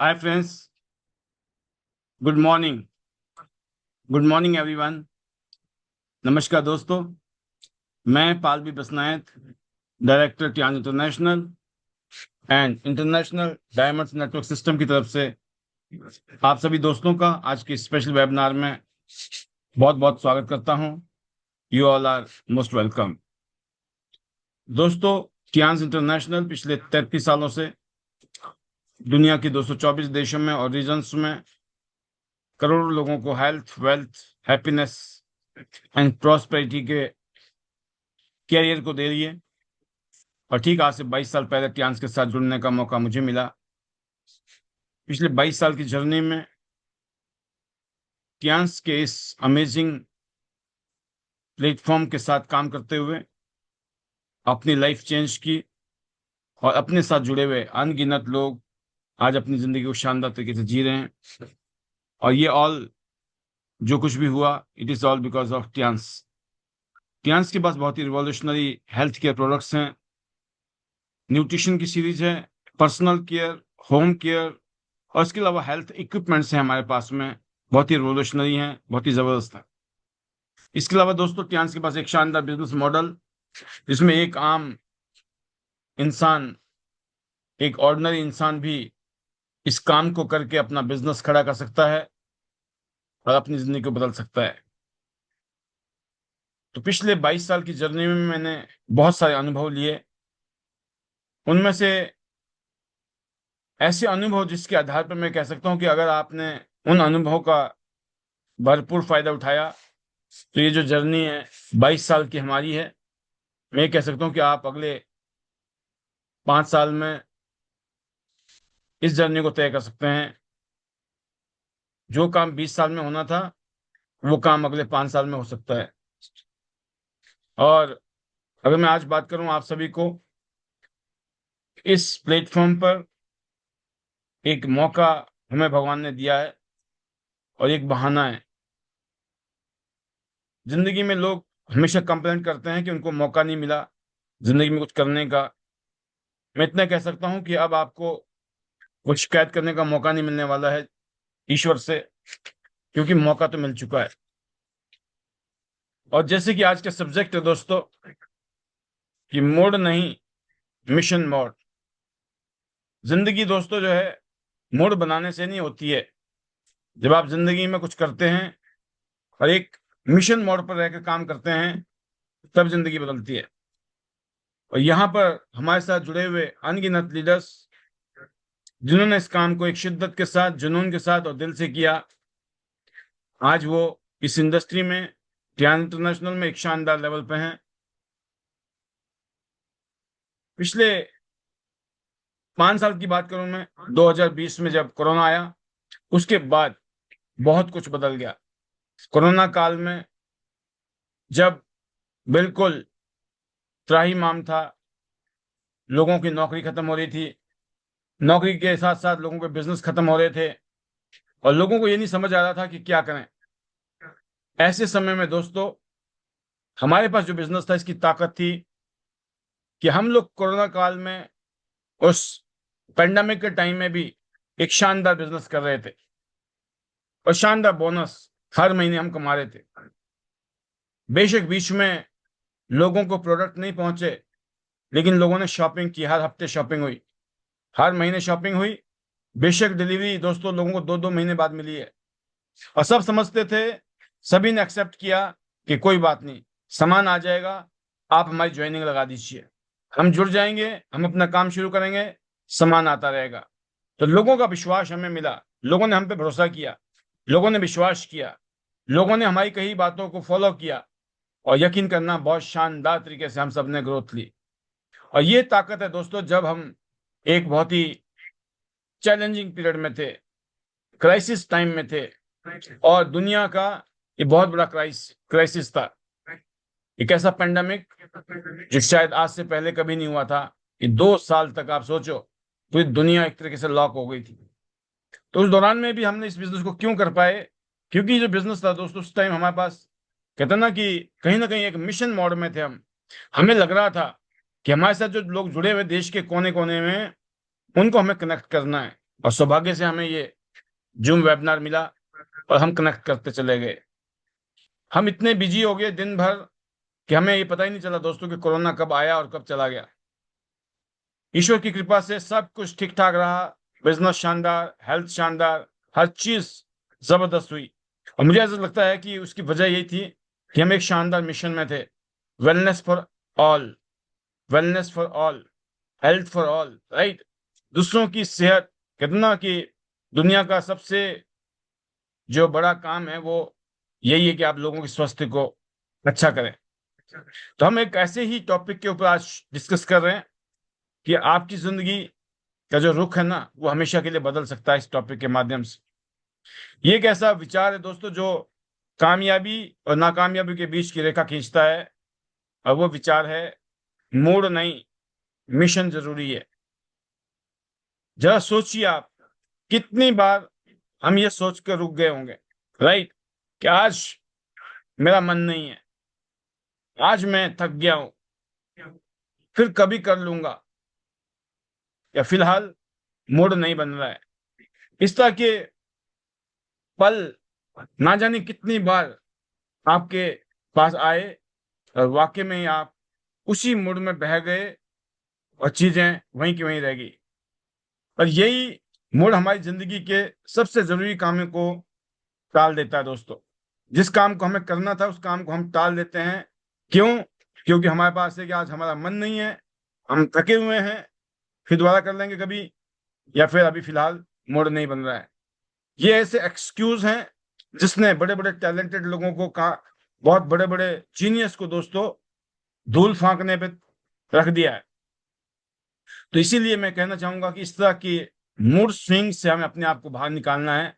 हाय friends, good morning. Good morning everyone. नमस्कार दोस्तों, मैं Pal B Basnayat, director Tian international and international diamonds network system की तरफ से आप सभी दोस्तों का आज के स्पेशल वेबिनार में बहुत बहुत स्वागत करता हूं। You all are most welcome. दोस्तों, टियान्स इंटरनेशनल पिछले 33 सालों से दुनिया के 224 देशों में और रीजन्स में करोड़ों लोगों को health, wealth, happiness and prosperity के कैरियर को दे रही है। और ठीक आज से 22 साल पहले टियान्स के साथ जुड़ने का मौका मुझे मिला। पिछले 22 साल की जर्नी में टियान्स के इस अमेजिंग प्लेटफॉर्म के साथ काम करते हुए अपनी लाइफ चेंज की और अपने साथ जुड़े हुए अनगिनत लोग आज अपनी जिंदगी को शानदार तरीके से जी रहे हैं। और ये ऑल जो कुछ भी हुआ, it is all because of Tiens. Tiens के पास बहुत ही रिवॉल्यूशनरी हेल्थ केयर प्रोडक्ट्स हैं, न्यूट्रिशन की सीरीज है, पर्सनल केयर, होम केयर और इसके अलावा हेल्थ इक्विपमेंट्स हैं हमारे पास में, बहुत ही रिवोल्यूशनरी हैं, बहुत ही जबरदस्त है। इसके अलावा दोस्तों, टियान्स के पास एक शानदार बिजनेस मॉडल जिसमें एक आम इंसान, एक ऑर्डिनरी इंसान भी इस काम को करके अपना बिजनेस खड़ा कर सकता है और अपनी जिंदगी को बदल सकता है। तो पिछले 22 साल की जर्नी में मैंने बहुत सारे अनुभव लिए। उनमें से ऐसे अनुभव जिसके आधार पर मैं कह सकता हूं कि अगर आपने उन अनुभवों का भरपूर फायदा उठाया तो ये जो जर्नी है 22 साल की हमारी है, मैं कह सकता हूं कि आप अगले 5 साल में इस जर्नी को तय कर सकते हैं। जो काम 20 साल में होना था वो काम अगले 5 साल में हो सकता है। और अगर मैं आज बात करूं आप सभी को, इस प्लेटफॉर्म पर एक मौका हमें भगवान ने दिया है और एक बहाना है। जिंदगी में लोग हमेशा कंप्लेंट करते हैं कि उनको मौका नहीं मिला जिंदगी में कुछ करने का। मैं इतना कह सकता हूं कि अब आपको कुछ शिकायत करने का मौका नहीं मिलने वाला है ईश्वर से, क्योंकि मौका तो मिल चुका है। और जैसे कि आज का सब्जेक्ट है दोस्तों कि मोड नहीं, मिशन मोड। जिंदगी दोस्तों जो है मोड बनाने से नहीं होती है। जब आप जिंदगी में कुछ करते हैं और एक मिशन मोड पर रहकर काम करते हैं तब जिंदगी बदलती है। और यहाँ पर हमारे साथ जुड़े हुए अनगिनत लीडर्स जिन्होंने इस काम को एक शिद्दत के साथ, जुनून के साथ और दिल से किया, आज वो इस इंडस्ट्री में, टियान इंटरनेशनल में एक शानदार लेवल पे हैं। पिछले 5 साल की बात करूं मैं, 2020 में जब कोरोना आया उसके बाद बहुत कुछ बदल गया। कोरोना काल में जब बिल्कुल त्राहिमाम था, लोगों की नौकरी खत्म हो रही थी, नौकरी के साथ साथ लोगों के बिजनेस खत्म हो रहे थे और लोगों को ये नहीं समझ आ रहा था कि क्या करें। ऐसे समय में दोस्तों हमारे पास जो बिजनेस था इसकी ताकत थी कि हम लोग कोरोना काल में, उस पेंडेमिक के टाइम में भी एक शानदार बिजनेस कर रहे थे और शानदार बोनस हर महीने हम कमा रहे थे। बेशक बीच में लोगों को प्रोडक्ट नहीं पहुंचे, लेकिन लोगों ने शॉपिंग की, हर हफ्ते शॉपिंग हुई, हर महीने शॉपिंग हुई। बेशक डिलीवरी दोस्तों लोगों को 2-2 महीने बाद मिली है और सब समझते थे, सभी ने एक्सेप्ट किया कि कोई बात नहीं, सामान आ जाएगा, आप हमारी ज्वाइनिंग लगा दीजिए, हम जुड़ जाएंगे, हम अपना काम शुरू करेंगे, सामान आता रहेगा। तो लोगों का विश्वास हमें मिला, लोगों ने हम पे भरोसा किया, लोगों ने विश्वास किया, लोगों ने हमारी कही बातों को फॉलो किया और यकीन करना बहुत शानदार तरीके से हम सब ने ग्रोथ ली। और ये ताकत है दोस्तों, जब हम एक बहुत ही चैलेंजिंग पीरियड में थे, क्राइसिस टाइम में थे और दुनिया का ये बहुत बड़ा क्राइसिस था। एक ऐसा पेंडेमिक जो शायद आज से पहले कभी नहीं हुआ था। कि 2 साल तक आप सोचो पूरी दुनिया एक तरीके से लॉक हो गई थी। तो उस दौरान में भी हमने इस बिजनेस को क्यों कर पाए? क्योंकि जो बिजनेस था दोस्तों उस टाइम हमारे पास, कहते ना कि कहीं ना कहीं एक मिशन मोड में थे हम। हमें लग रहा था कि हमारे साथ जो लोग जुड़े हुए देश के कोने कोने में, उनको हमें कनेक्ट करना है, और सौभाग्य से हमें ये जूम वेबिनार मिला और हम कनेक्ट करते चले गए। हम इतने बिजी हो गए दिन भर कि हमें ये पता ही नहीं चला दोस्तों कि कोरोना कब आया और कब चला गया। ईश्वर की कृपा से सब कुछ ठीक ठाक रहा, बिजनेस शानदार, हेल्थ शानदार, हर चीज जबरदस्त हुई। और मुझे ऐसा लगता है कि उसकी वजह यही थी कि हम एक शानदार मिशन में थे। Wellness for all, wellness for all, health for all, right. दूसरों की सेहत, कितना कि दुनिया का सबसे जो बड़ा काम है वो यही है कि आप लोगों की स्वास्थ्य को अच्छा करें। तो हम एक ऐसे ही टॉपिक के ऊपर आज डिस्कस कर रहे हैं कि आपकी जिंदगी का जो रुख है ना वो हमेशा के लिए बदल सकता है इस टॉपिक के माध्यम से। ये एक ऐसा विचार है दोस्तों जो कामयाबी और नाकामयाबी के बीच की रेखा खींचता है, और वो विचार है मूड नहीं, मिशन जरूरी है। जरा सोचिए आप, कितनी बार हम ये सोच कर रुक गए होंगे, राइट, कि आज मेरा मन नहीं है, आज मैं थक गया हूं, फिर कभी कर लूंगा, या फिलहाल मूड नहीं बन रहा है। इस तरह के पल ना जाने कितनी बार आपके पास आए और वाकई में ही आप उसी मूड में बह गए और चीजें वहीं की वहीं रह गई। और यही मूड हमारी जिंदगी के सबसे जरूरी कामों को टाल देता है दोस्तों। जिस काम को हमें करना था उस काम को हम टाल देते हैं। क्यों? क्योंकि हमारे पास है कि आज हमारा मन नहीं है, हम थके हुए हैं, फिर दोबारा कर लेंगे कभी, या फिर अभी फिलहाल मूड नहीं बन रहा है। ये ऐसे एक्सक्यूज हैं जिसने बड़े बड़े टैलेंटेड लोगों को कहा, बहुत बड़े बड़े जीनियस को दोस्तों धूल फांकने पे रख दिया है। तो इसीलिए मैं कहना चाहूंगा कि इस तरह की मूड स्विंग से हमें अपने आप को बाहर निकालना है,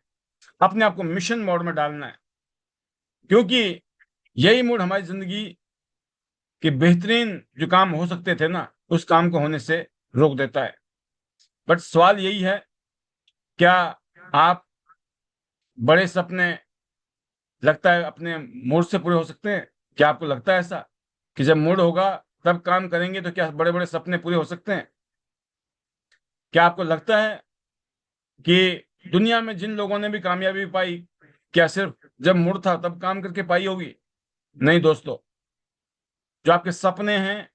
अपने आप को मिशन मोड में डालना है, क्योंकि यही मूड हमारी जिंदगी के बेहतरीन जो काम हो सकते थे ना उस काम को होने से रोक देता है। बट सवाल यही है, क्या आप बड़े सपने लगता है अपने मूड से पूरे हो सकते हैं? क्या आपको लगता है ऐसा कि जब मूड होगा तब काम करेंगे तो क्या बड़े बड़े सपने पूरे हो सकते हैं? क्या आपको लगता है कि दुनिया में जिन लोगों ने भी कामयाबी पाई, क्या सिर्फ जब मूड था तब काम करके पाई होगी? नहीं दोस्तों, जो आपके सपने हैं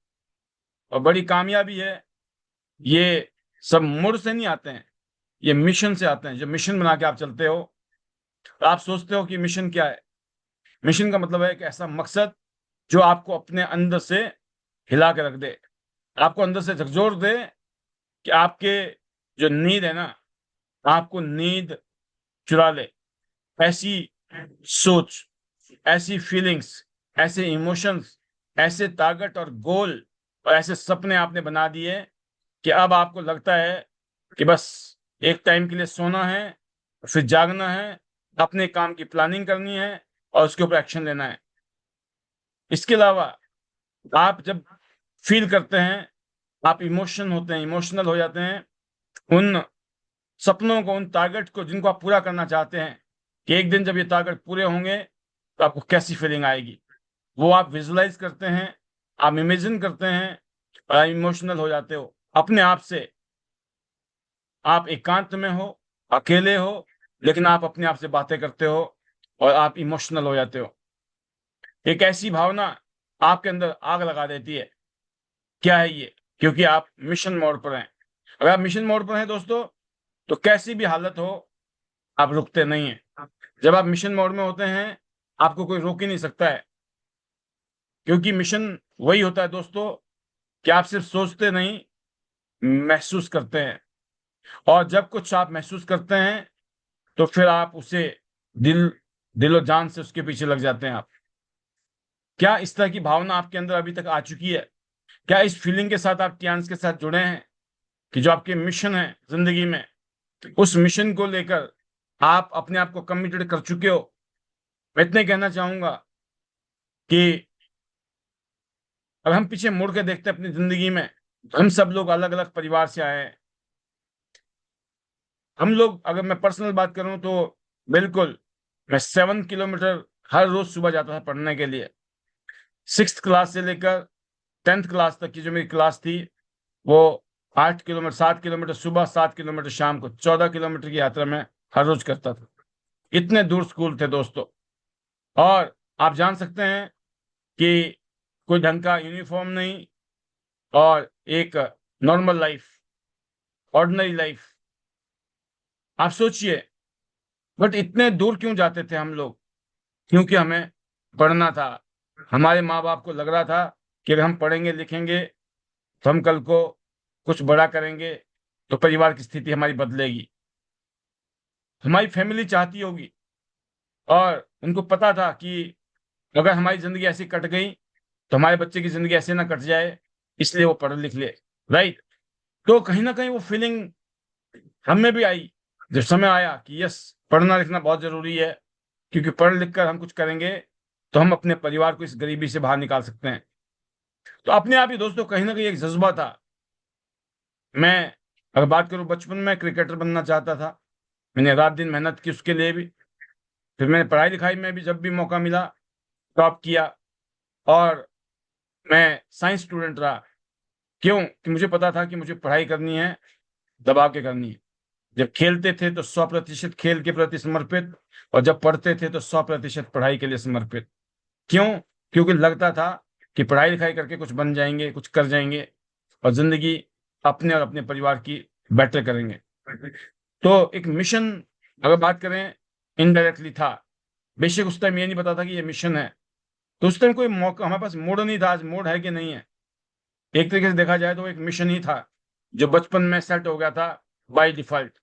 और बड़ी कामयाबी है, ये सब मूड से नहीं आते हैं, ये मिशन से आते हैं। जब मिशन बना के आप चलते हो तो आप सोचते हो कि मिशन क्या है। मिशन का मतलब है एक ऐसा मकसद जो आपको अपने अंदर से हिला के रख दे, आपको अंदर से झकझोर दे कि आपके जो नींद है ना, आपको नींद चुरा ले। ऐसी सोच, ऐसी फीलिंग्स, ऐसे इमोशंस, ऐसे टारगेट और गोल और ऐसे सपने आपने बना दिए कि अब आपको लगता है कि बस एक टाइम के लिए सोना है, फिर जागना है, अपने काम की प्लानिंग करनी है और उसके ऊपर एक्शन लेना है। इसके अलावा आप जब फील करते हैं, आप इमोशन होते हैं, इमोशनल हो जाते हैं उन सपनों को, उन टारगेट को जिनको आप पूरा करना चाहते हैं, कि एक दिन जब ये टारगेट पूरे होंगे तो आपको कैसी फीलिंग आएगी, वो आप विजुलाइज करते हैं, आप इमेजिन करते हैं और इमोशनल हो जाते हो अपने आप से। आप एकांत में हो, अकेले हो, लेकिन आप अपने आप से बातें करते हो और आप इमोशनल हो जाते हो। एक ऐसी भावना आपके अंदर आग लगा देती है। क्या है ये? क्योंकि आप मिशन मोड पर हैं। अगर आप मिशन मोड पर हैं दोस्तों, तो कैसी भी हालत हो आप रुकते नहीं हैं। जब आप मिशन मोड में होते हैं आपको कोई रोक ही नहीं सकता है, क्योंकि मिशन वही होता है दोस्तों कि आप सिर्फ सोचते नहीं, महसूस करते हैं। और जब कुछ आप महसूस करते हैं तो फिर आप उसे दिल दिलो जान से उसके पीछे लग जाते हैं आप। क्या इस तरह की भावना आपके अंदर अभी तक आ चुकी है? क्या इस फीलिंग के साथ आप कियांस के साथ जुड़े हैं कि जो आपके मिशन है जिंदगी में, उस मिशन को लेकर आप अपने आप को कमिटेड कर चुके हो? मैं इतने कहना चाहूंगा कि अगर हम पीछे मुड़ के देखते हैं अपनी जिंदगी में, तो हम सब लोग अलग अलग परिवार से आए हैं। हम लोग, अगर मैं पर्सनल बात करूं तो बिल्कुल, मैं 7 किलोमीटर हर रोज सुबह जाता था पढ़ने के लिए। 6th क्लास से लेकर 10th क्लास तक की जो मेरी क्लास थी वो 8 किलोमीटर, 7 किलोमीटर सुबह, 7 किलोमीटर शाम को, 14 किलोमीटर की यात्रा मैं हर रोज करता था। इतने दूर स्कूल थे दोस्तों। और आप जान सकते हैं कि कोई ढंग का यूनिफॉर्म नहीं, और एक नॉर्मल लाइफ, ऑर्डिनरी लाइफ। आप सोचिए, बट इतने दूर क्यों जाते थे हम लोग? क्योंकि हमें पढ़ना था। हमारे माँ बाप को लग रहा था कि अगर हम पढ़ेंगे लिखेंगे तो हम कल को कुछ बड़ा करेंगे, तो परिवार की स्थिति हमारी बदलेगी, हमारी फैमिली चाहती होगी। और उनको पता था कि अगर हमारी जिंदगी ऐसी कट गई तो हमारे बच्चे की जिंदगी ऐसे ना कट जाए, इसलिए वो पढ़ लिख ले। राइट। तो कहीं ना कहीं वो फीलिंग हमें भी आई जब समय आया कि यस, पढ़ना लिखना बहुत जरूरी है, क्योंकि पढ़ लिख कर हम कुछ करेंगे तो हम अपने परिवार को इस गरीबी से बाहर निकाल सकते हैं। तो अपने आप ही दोस्तों कहीं ना कहीं एक जज्बा था। मैं अगर बात करूं, बचपन में क्रिकेटर बनना चाहता था। मैंने रात दिन मेहनत की उसके लिए भी। फिर मैंने पढ़ाई लिखाई में भी जब भी मौका मिला टॉप किया। और मैं साइंस स्टूडेंट रहा। क्यों? कि मुझे पता था कि मुझे पढ़ाई करनी है, दबा के करनी है। जब खेलते थे तो 100% खेल के प्रति समर्पित, और जब पढ़ते थे तो 100% पढ़ाई के लिए समर्पित। क्यों? क्योंकि लगता था कि पढ़ाई लिखाई करके कुछ बन जाएंगे, कुछ कर जाएंगे, और जिंदगी अपने और अपने परिवार की बेटर करेंगे। तो एक मिशन, अगर बात करें, इनडायरेक्टली था। बेशक उस टाइम ये नहीं पता था कि ये मिशन है। तो उस टाइम कोई मौका हमारे पास मोड़ नहीं था। आज मोड़ है कि नहीं है? एक तरीके से देखा जाए तो वो एक मिशन ही था जो बचपन में सेट हो गया था बाय डिफॉल्ट।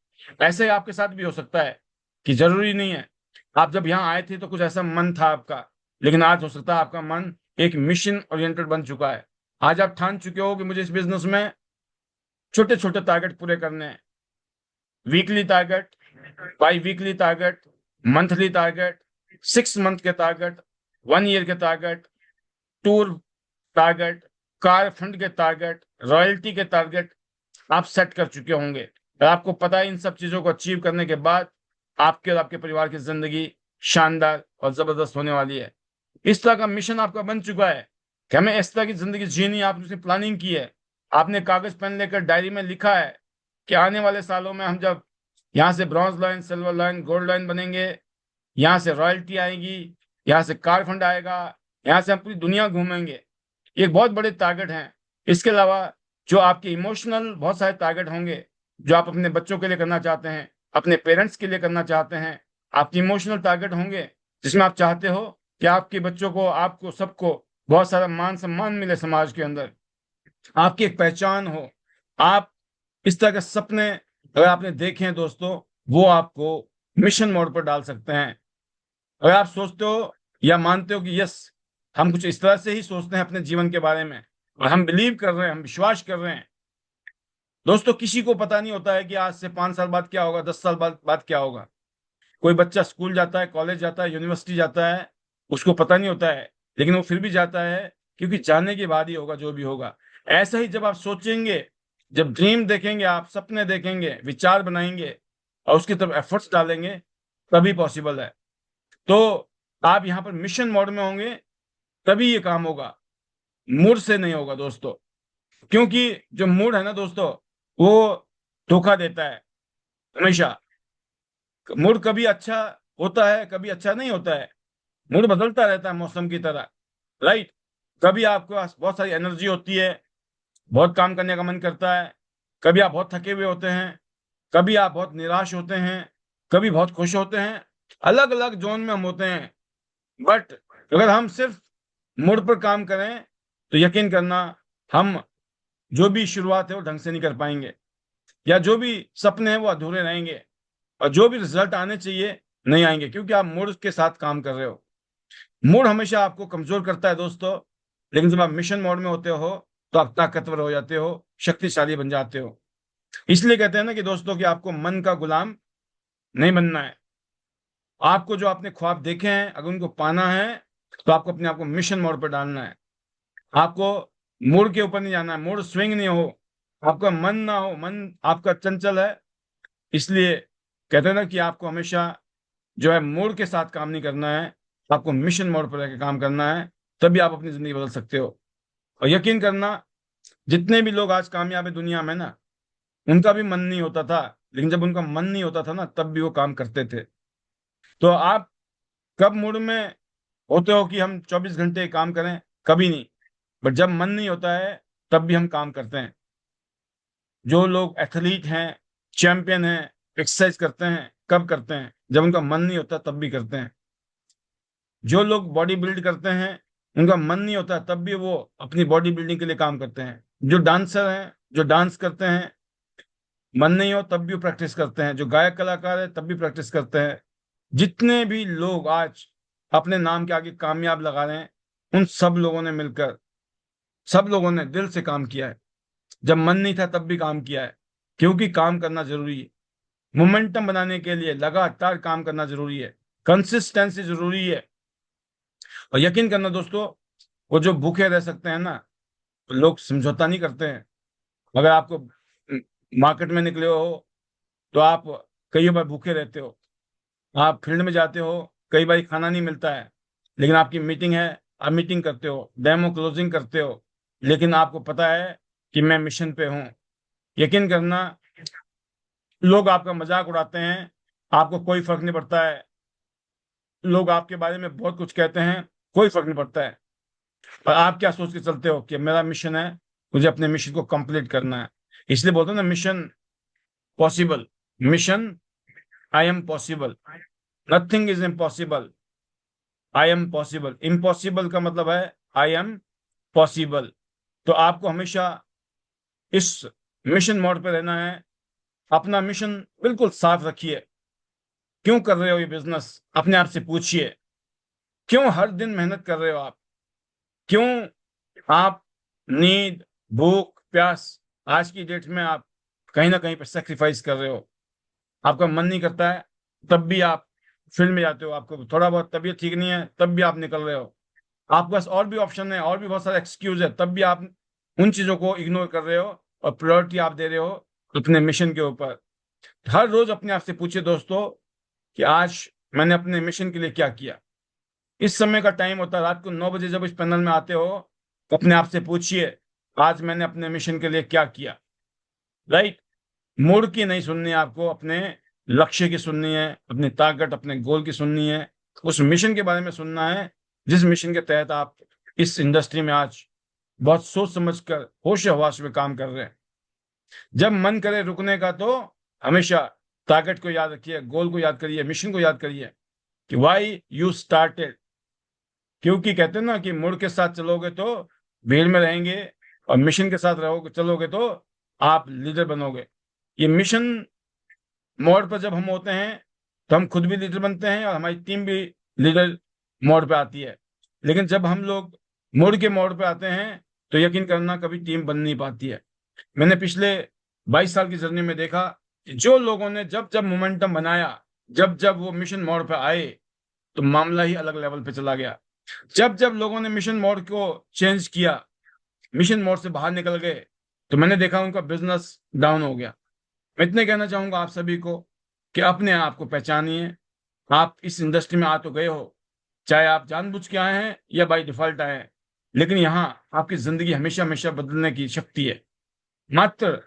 ऐसे ही आपके साथ भी हो सकता है कि जरूरी नहीं है। आप जब यहाँ आए थे तो कुछ ऐसा मन था आपका, लेकिन आज हो सकता है आपका मन एक मिशन ओरिएंटेड बन चुका है। आज आप ठान चुके हो कि मुझे इस बिजनेस में छोटे छोटे टारगेट पूरे करने हैं। Weekly target, by weekly target, monthly target, 6 month के टारगेट, 1 ईयर के target, tour target, car fund के टारगेट, रॉयल्टी के टारगेट आप सेट कर चुके होंगे। और आपको पता है इन सब चीजों को अचीव करने के बाद आपके और आपके परिवार की जिंदगी शानदार और जबरदस्त होने वाली है। इस तरह का मिशन आपका बन चुका है कि हमें इस तरह की जिंदगी जीनी है। आपने उसकी प्लानिंग की है। आपने कागज पेन लेकर डायरी में लिखा है कि आने वाले सालों में हम जब यहाँ से bronze line, silver line, gold line बनेंगे, यहाँ से रॉयल्टी आएगी, यहाँ से कार फंड आएगा, यहाँ से हम पूरी दुनिया घूमेंगे। ये बहुत बड़े टारगेट हैं। इसके अलावा जो आपके इमोशनल बहुत सारे टारगेट होंगे, जो आप अपने बच्चों के लिए करना चाहते हैं, अपने पेरेंट्स के लिए करना चाहते हैं। आपके इमोशनल टारगेट होंगे जिसमें आप चाहते हो कि आपके बच्चों को, आपको, सबको बहुत सारा मान सम्मान मिले समाज के अंदर, आपकी एक पहचान हो। आप इस तरह के सपने अगर आपने देखे हैं दोस्तों, वो आपको मिशन मोड पर डाल सकते हैं। अगर आप सोचते हो या मानते हो कि यस, हम कुछ इस तरह से ही सोचते हैं अपने जीवन के बारे में, और हम बिलीव कर रहे हैं, हम विश्वास कर रहे हैं। दोस्तों किसी को पता नहीं होता है कि आज से 5 साल बाद क्या होगा, 10 साल बाद क्या होगा। कोई बच्चा स्कूल जाता है, कॉलेज जाता है, यूनिवर्सिटी जाता है, उसको पता नहीं होता है, लेकिन वो फिर भी जाता है, क्योंकि जाने के बाद ही होगा जो भी होगा। ऐसा ही जब आप सोचेंगे, जब ड्रीम देखेंगे, आप सपने देखेंगे, विचार बनाएंगे, और उसकी तरफ एफर्ट्स डालेंगे, तभी पॉसिबल है। तो आप यहाँ पर मिशन मोड में होंगे, तभी ये काम होगा। मूड से नहीं होगा दोस्तों। क्योंकि जो मूड है ना दोस्तों, वो धोखा देता है हमेशा। मूड कभी अच्छा होता है, कभी अच्छा नहीं होता है। मूड बदलता रहता है मौसम की तरह। राइट। कभी आपके पास बहुत सारी एनर्जी होती है, बहुत काम करने का मन करता है। कभी आप बहुत थके हुए होते हैं, कभी आप बहुत निराश होते हैं, कभी बहुत खुश होते हैं। अलग अलग जोन में हम होते हैं। बट अगर हम सिर्फ मूड पर काम करें तो यकीन करना, हम जो भी शुरुआत है वो ढंग से नहीं कर पाएंगे, या जो भी सपने हैं वो अधूरे रहेंगे, और जो भी रिजल्ट आने चाहिए नहीं आएंगे, क्योंकि आप मूड के साथ काम कर रहे हो। मूड हमेशा आपको कमजोर करता है दोस्तों। लेकिन जब आप मिशन मोड में होते हो तो आप ताकतवर हो जाते हो, शक्तिशाली बन जाते हो। इसलिए कहते हैं ना कि दोस्तों कि आपको मन का गुलाम नहीं बनना है। आपको जो आपने ख्वाब देखे हैं, अगर उनको पाना है तो आपको अपने आप को मिशन मोड पर डालना है। आपको मूड के ऊपर नहीं जाना है, मूड स्विंग नहीं हो, आपका मन ना हो, मन आपका चंचल है। इसलिए कहते हैं ना कि आपको हमेशा जो है मूड के साथ काम नहीं करना है, आपको मिशन मोड पर रहकर काम करना है। तभी आप अपनी जिंदगी बदल सकते हो। और यकीन करना, जितने भी लोग आज कामयाब है दुनिया में ना, उनका भी मन नहीं होता था, लेकिन जब उनका मन नहीं होता था ना, तब भी वो काम करते थे। तो आप कब मूड में होते हो कि हम 24 घंटे काम करें? कभी नहीं। बट जब मन नहीं होता है, तब भी हम काम करते हैं। जो लोग एथलीट हैं, चैंपियन हैं, एक्सरसाइज करते हैं, कब करते हैं? जब उनका मन नहीं होता तब भी करते हैं। जो लोग बॉडी बिल्ड करते हैं, उनका मन नहीं होता तब भी वो अपनी बॉडी बिल्डिंग के लिए काम करते हैं। जो डांसर हैं, जो डांस करते हैं, मन नहीं हो तब भी वो प्रैक्टिस करते हैं। जो गायक कलाकार है, तब भी प्रैक्टिस करते हैं। जितने भी लोग आज अपने नाम के आगे कामयाब लगा रहे हैं, उन सब लोगों ने मिलकर, सब लोगों ने दिल से काम किया है। जब मन नहीं था तब भी काम किया है, क्योंकि काम करना जरूरी है। मोमेंटम बनाने के लिए लगातार काम करना जरूरी है, कंसिस्टेंसी जरूरी है। और यकीन करना दोस्तों, वो जो भूखे रह सकते हैं ना, लोग समझौता नहीं करते हैं। अगर आपको मार्केट में निकले हो तो आप कई बार भूखे रहते हो। आप फील्ड में जाते हो, कई बार खाना नहीं मिलता है, लेकिन आपकी मीटिंग है, आप मीटिंग करते हो, डेमो क्लोजिंग करते हो, लेकिन आपको पता है कि मैं मिशन पे हूँ। यकीन करना, लोग आपका मजाक उड़ाते हैं, आपको कोई फर्क नहीं पड़ता है। लोग आपके बारे में बहुत कुछ कहते हैं, कोई फर्क नहीं पड़ता है। और आप क्या सोच के चलते हो कि मेरा मिशन है, मुझे अपने मिशन को कंप्लीट करना है। इसलिए बोलते हैं ना, mission possible, mission I am possible, nothing is impossible, I am possible. Impossible का मतलब है आई एम पॉसिबल। तो आपको हमेशा इस मिशन मोड पे रहना है। अपना मिशन बिल्कुल साफ रखिए। क्यों कर रहे हो ये बिजनेस, अपने आप से पूछिए। क्यों हर दिन मेहनत कर रहे हो आप? क्यों आप नींद, भूख, प्यास, आज की डेट में आप कहीं ना कहीं पर सेक्रीफाइस कर रहे हो? आपका मन नहीं करता है, तब भी आप फील्ड में जाते हो। आपको थोड़ा बहुत तबीयत ठीक नहीं है, तब भी आप निकल रहे हो। आपके पास और भी ऑप्शन है, और भी बहुत सारे एक्सक्यूज है, तब भी आप उन चीजों को इग्नोर कर रहे हो और प्रायोरिटी आप दे रहे हो अपने मिशन के ऊपर। हर रोज अपने आप से पूछिए दोस्तों कि आज मैंने अपने मिशन के लिए क्या किया। इस समय का टाइम होता है रात को 9 बजे, जब इस पैनल में आते हो तो अपने आप से पूछिए, आज मैंने अपने मिशन के लिए क्या किया। राइट? मूड की नहीं सुननी है आपको, अपने लक्ष्य की सुननी है, अपनी ताकत, अपने गोल की सुननी है। उस मिशन के बारे में सुनना है, जिस मिशन के तहत आप इस इंडस्ट्री में आज बहुत सोच समझ कर होश हवास में काम कर रहे हैं। जब मन करे रुकने का, तो हमेशा ताकत को याद रखिए, गोल को याद करिए, मिशन को याद करिए कि वाई यू स्टार्टेड। क्योंकि कहते हैं ना कि मूड के साथ चलोगे तो भीड़ में रहेंगे, और मिशन के साथ रहोगे, चलोगे तो आप लीडर बनोगे। ये मिशन मोड पर जब हम होते हैं, तो हम खुद भी लीडर बनते हैं और हमारी टीम भी लीडर मोड पे आती है। लेकिन जब हम लोग मोड के मोड पे आते हैं, तो यकीन करना कभी टीम बन नहीं पाती है। मैंने पिछले 22 साल की जर्नी में देखा कि जो लोगों ने जब जब मोमेंटम बनाया, जब जब वो मिशन मोड पे आए, तो मामला ही अलग लेवल पे चला गया। जब जब लोगों ने मिशन मोड को चेंज किया, मिशन मोड से बाहर निकल गए, तो मैंने देखा उनका बिजनेस डाउन हो गया। मैं इतने कहना चाहूंगा आप सभी को कि अपने आप को पहचानिए। आप इस इंडस्ट्री में आ तो गए हो, चाहे आप जानबूझ के आए हैं या बाई डिफॉल्ट आए हैं, लेकिन यहाँ आपकी जिंदगी हमेशा हमेशा बदलने की शक्ति है। मात्र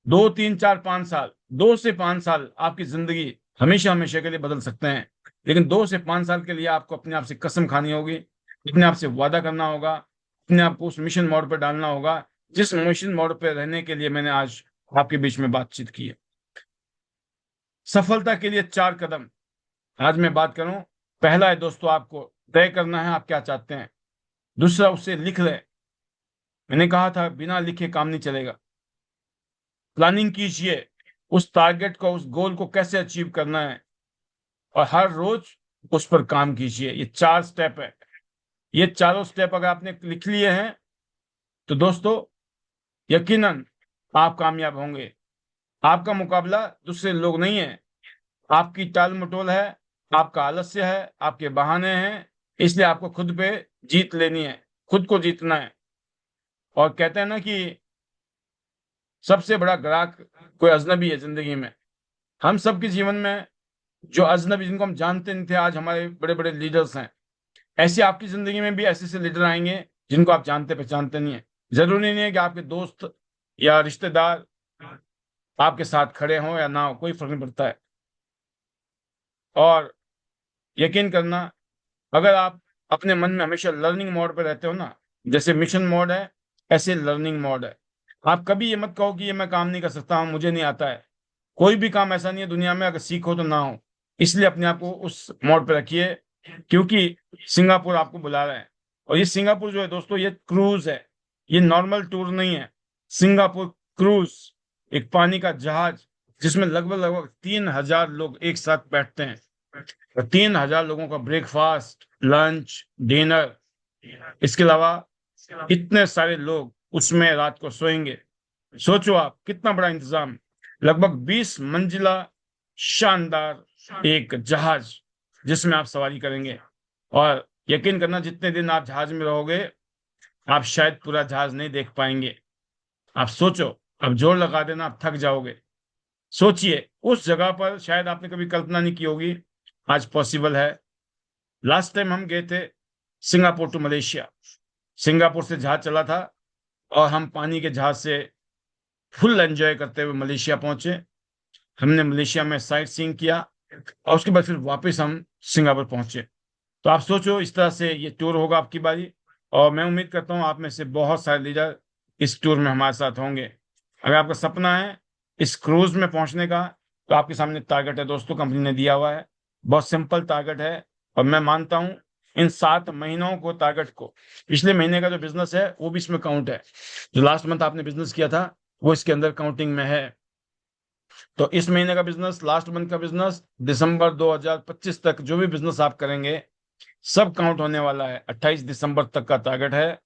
2 3 4 5 साल, 2 से 5 साल आपकी जिंदगी हमेशा हमेशा के लिए बदल सकते हैं। लेकिन 2 से 5 साल के लिए आपको अपने आप से कसम खानी होगी, अपने आप से वादा करना होगा, अपने आप को उस मिशन मोड पर डालना होगा, जिस मिशन मोड पर रहने के लिए मैंने आज आपके बीच में बातचीत की है। सफलता के लिए 4 कदम आज मैं बात करूं। पहला है दोस्तों, आपको तय करना है आप क्या चाहते हैं। दूसरा, उसे लिख लें। मैंने कहा था बिना लिखे काम नहीं चलेगा। प्लानिंग कीजिए, उस टारगेट को, उस गोल को कैसे अचीव करना है, और हर रोज उस पर काम कीजिए। ये 4 स्टेप है। ये चारों स्टेप अगर आपने लिख लिए हैं, तो दोस्तों यकीनन आप कामयाब होंगे। आपका मुकाबला दूसरे लोग नहीं है, आपकी टाल मटोल है, आपका आलस्य है, आपके बहाने हैं। इसलिए आपको खुद पे जीत लेनी है, खुद को जीतना है। और कहते हैं ना कि सबसे बड़ा ग्राहक कोई अजनबी है जिंदगी में। हम सबके जीवन में जो अजनबी, जिनको हम जानते नहीं थे, आज हमारे बड़े बड़े लीडर्स हैं। ऐसे आपकी जिंदगी में भी ऐसे ऐसे लीडर आएंगे जिनको आप जानते पहचानते नहीं है। जरूरी नहीं है कि आपके दोस्त या रिश्तेदार आपके साथ खड़े हों या ना हो, कोई फर्क नहीं पड़ता है। और यकीन करना, अगर आप अपने मन में हमेशा लर्निंग मोड पे रहते हो ना, जैसे मिशन मोड है ऐसे लर्निंग मोड है। आप कभी ये मत कहो कि ये मैं काम नहीं कर सकता हूँ, मुझे नहीं आता है। कोई भी काम ऐसा नहीं है दुनिया में अगर सीखो तो ना हो। इसलिए अपने आप को उस मोड पे रखिए, क्योंकि सिंगापुर आपको बुला रहा है। और ये सिंगापुर जो है दोस्तों, ये क्रूज है, ये नॉर्मल टूर नहीं है। सिंगापुर क्रूज एक पानी का जहाज, जिसमें लगभग लगभग 3,000 लोग एक साथ बैठते हैं। और 3,000 लोगों का ब्रेकफास्ट, लंच, डिनर, इसके अलावा इतने सारे लोग उसमें रात को सोएंगे। सोचो आप कितना बड़ा इंतजाम। लगभग 20 मंजिला शानदार एक जहाज, जिसमें आप सवारी करेंगे। और यकीन करना, जितने दिन आप जहाज में रहोगे आप शायद पूरा जहाज नहीं देख पाएंगे। आप सोचो, अब जोर लगा देना, आप थक जाओगे। सोचिए, उस जगह पर शायद आपने कभी कल्पना नहीं की होगी, आज पॉसिबल है। लास्ट टाइम हम गए थे सिंगापुर टू मलेशिया। सिंगापुर से जहाज चला था और हम पानी के जहाज से फुल एंजॉय करते हुए मलेशिया पहुंचे। हमने मलेशिया में साइट सीइंग किया और उसके बाद फिर वापस हम सिंगापुर पहुंचे। तो आप सोचो, इस तरह से ये टूर होगा आपकी बारी। और मैं उम्मीद करता हूँ आप में से बहुत सारे लीडर इस टूर में हमारे साथ होंगे। अगर आपका सपना है इस क्रूज में पहुंचने का, तो आपके सामने टारगेट है दोस्तों, कंपनी ने दिया हुआ है। बहुत सिंपल टारगेट है। और मैं मानता हूँ इन 7 महीनों को टारगेट को, पिछले महीने का जो बिजनेस है वो भी इसमें काउंट है। जो लास्ट मंथ आपने बिजनेस किया था वो इसके अंदर काउंटिंग में है। तो इस महीने का बिजनेस, लास्ट मंथ का बिजनेस, दिसंबर 2025 तक जो भी बिजनेस आप करेंगे सब काउंट होने वाला है। 28 दिसंबर तक का टारगेट है।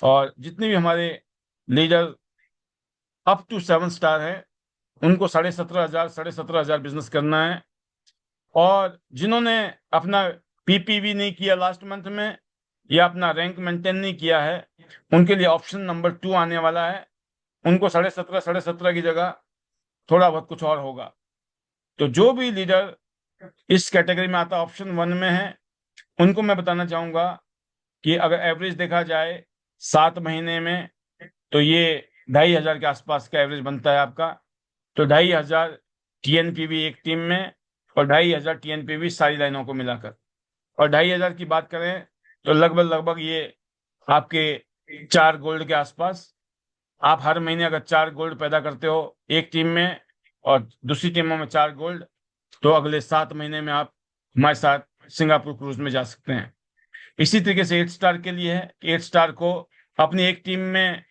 और जितने भी हमारे लीडर अप टू 7 स्टार है, उनको 17,500 17,500 बिजनेस करना है। और जिन्होंने अपना पीपीवी नहीं किया लास्ट मंथ में, या अपना रैंक मेंटेन नहीं किया है, उनके लिए ऑप्शन नंबर 2 आने वाला है। उनको 17,500 की जगह थोड़ा बहुत कुछ और होगा। तो जो भी लीडर इस कैटेगरी में आता ऑप्शन 1 में है, उनको मैं बताना चाहूंगा कि अगर एवरेज देखा जाए 7 महीने में, तो ये 2,500 के आसपास का एवरेज बनता है आपका। तो 2,500 टीएनपीवी एक टीम में, और 2,500 टीएनपीवी सारी लाइनों को मिलाकर। और 2,500 की बात करें तो लगभग लगभग ये आपके 4 गोल्ड के आसपास। आप हर महीने अगर 4 गोल्ड पैदा करते हो एक टीम में और दूसरी टीमों में 4 गोल्ड, तो अगले 7 महीने में आप हमारे साथ सिंगापुर क्रूज में जा सकते हैं। इसी तरीके से 8 स्टार के लिए है कि 8 स्टार को अपनी एक टीम में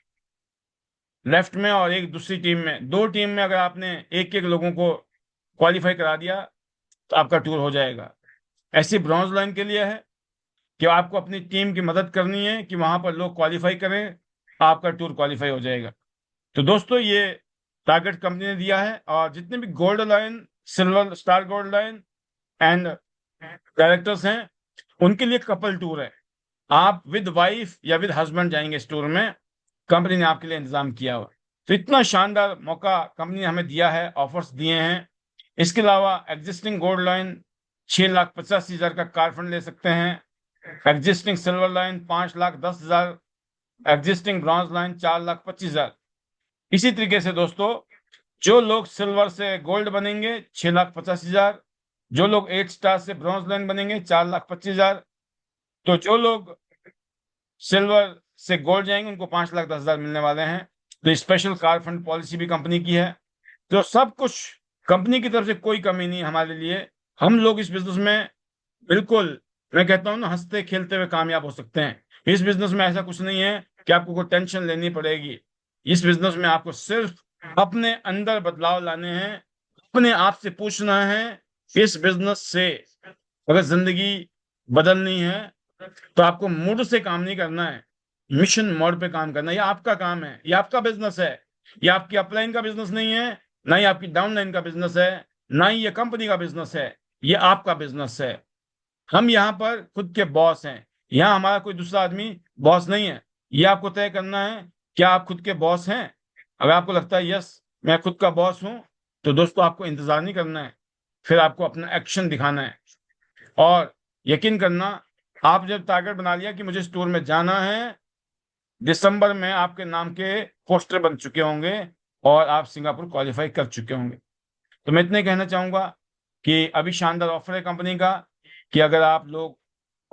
लेफ्ट में और एक दूसरी टीम में, 2 टीम में अगर आपने एक एक लोगों को क्वालिफाई करा दिया तो आपका टूर हो जाएगा। ऐसी ब्रॉन्ज लाइन के लिए है कि आपको अपनी टीम की मदद करनी है कि वहां पर लोग क्वालिफाई करें, आपका टूर क्वालिफाई हो जाएगा। तो दोस्तों, ये टारगेट कंपनी ने दिया है। और जितने भी gold line, silver star gold line and directors हैं, उनके लिए कपल टूर है। आप विद वाइफ या विद हस्बैंड जाएंगे इस टूर में, कंपनी ने आपके लिए इंतजाम किया हुआ। तो इतना शानदार मौका कंपनी ने हमें दिया है, ऑफर्स दिए हैं। इसके अलावा एग्जिस्टिंग गोल्ड लाइन 6,85,000 का कार फंड ले सकते हैं। Existing silver line 5,10,000। Existing bronze line 4,25,000। इसी तरीके से दोस्तों, जो लोग सिल्वर से गोल्ड बनेंगे 6,85,000। जो लोग 8 स्टार से ब्रॉन्ज लाइन बनेंगे 4,25,000। तो जो लोग सिल्वर से गोल्ड जाएंगे उनको 5,10,000 मिलने वाले हैं। तो स्पेशल कार फंड पॉलिसी भी कंपनी की है। तो सब कुछ कंपनी की तरफ से, कोई कमी नहीं हमारे लिए। हम लोग इस बिजनेस में बिल्कुल, मैं कहता हूँ ना, हंसते खेलते हुए कामयाब हो सकते हैं। इस बिजनेस में ऐसा कुछ नहीं है कि आपको कोई टेंशन लेनी पड़ेगी। इस बिजनेस में आपको सिर्फ अपने अंदर बदलाव लाने हैं, अपने आप से पूछना है, इस बिजनेस से अगर जिंदगी बदलनी है तो आपको मूड से काम नहीं करना है, मिशन मोड पे काम करना है। ये आपका काम है, ये आपका बिजनेस है। ये आपकी अपलाइन का बिजनेस नहीं है, ना ही आपकी डाउनलाइन का बिजनेस है, ना ही ये कंपनी का बिजनेस है। ये आपका बिजनेस है। हम यहाँ पर खुद के बॉस हैं। यहाँ हमारा कोई दूसरा आदमी बॉस नहीं है। ये आपको तय करना है, क्या आप खुद के बॉस हैं। अगर आपको लगता है यस मैं खुद का बॉस हूं, तो दोस्तों आपको इंतजार नहीं करना है, फिर आपको अपना एक्शन दिखाना है। और यकीन करना, आप जब टारगेट बना लिया कि मुझे स्टोर में जाना है, दिसंबर में आपके नाम के पोस्टर बन चुके होंगे और आप सिंगापुर क्वालिफाई कर चुके होंगे। तो मैं इतने कहना चाहूंगा कि अभी शानदार ऑफर है कंपनी का कि अगर आप लोग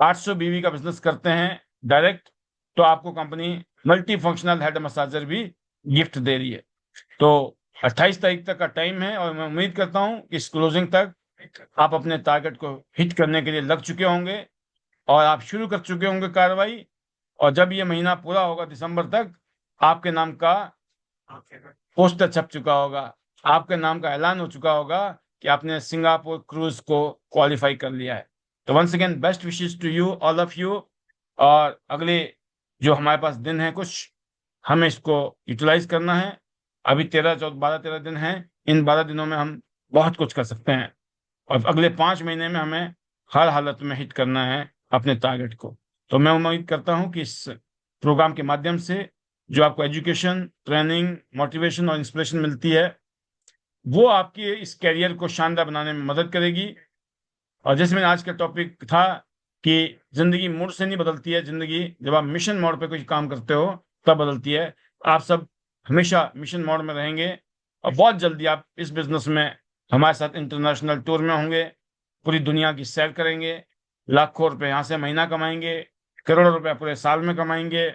800 बीवी का बिजनेस करते हैं डायरेक्ट, तो आपको company multi functional head massager भी गिफ्ट दे रही है। तो 28 तारीख तक का टाइम है और मैं उम्मीद करता हूं कि इस क्लोजिंग तक आप अपने टारगेट को हिट करने के लिए लग चुके होंगे और आप शुरू कर चुके होंगे कार्रवाई। और जब ये महीना पूरा होगा दिसंबर तक, आपके नाम का पोस्टर छप चुका होगा, आपके नाम का ऐलान हो चुका होगा कि आपने सिंगापुर क्रूज को क्वालिफाई कर लिया है। तो once again best wishes to you, all of you. और अगले जो हमारे पास दिन है कुछ, हमें इसको यूटिलाइज करना है। अभी 13 14 12 13 दिन हैं। इन 12 दिनों में हम बहुत कुछ कर सकते हैं और अगले 5 महीने में हमें हर हालत में हिट करना है अपने टारगेट को। तो मैं उम्मीद करता हूं कि इस प्रोग्राम के माध्यम से जो आपको एजुकेशन, ट्रेनिंग, मोटिवेशन और इंस्पिरेशन मिलती है, वो आपकी इस कैरियर को शानदार बनाने में मदद करेगी। और जैसे मैंने आज का टॉपिक था कि जिंदगी मोड से नहीं बदलती है, जिंदगी जब आप मिशन मोड पे कोई काम करते हो तब बदलती है। आप सब हमेशा मिशन मोड में रहेंगे और बहुत जल्दी आप इस बिजनेस में हमारे साथ इंटरनेशनल टूर में होंगे, पूरी दुनिया की सैर करेंगे, लाखों रुपए यहाँ से महीना कमाएंगे, करोड़ों रुपए पूरे साल में कमाएंगे,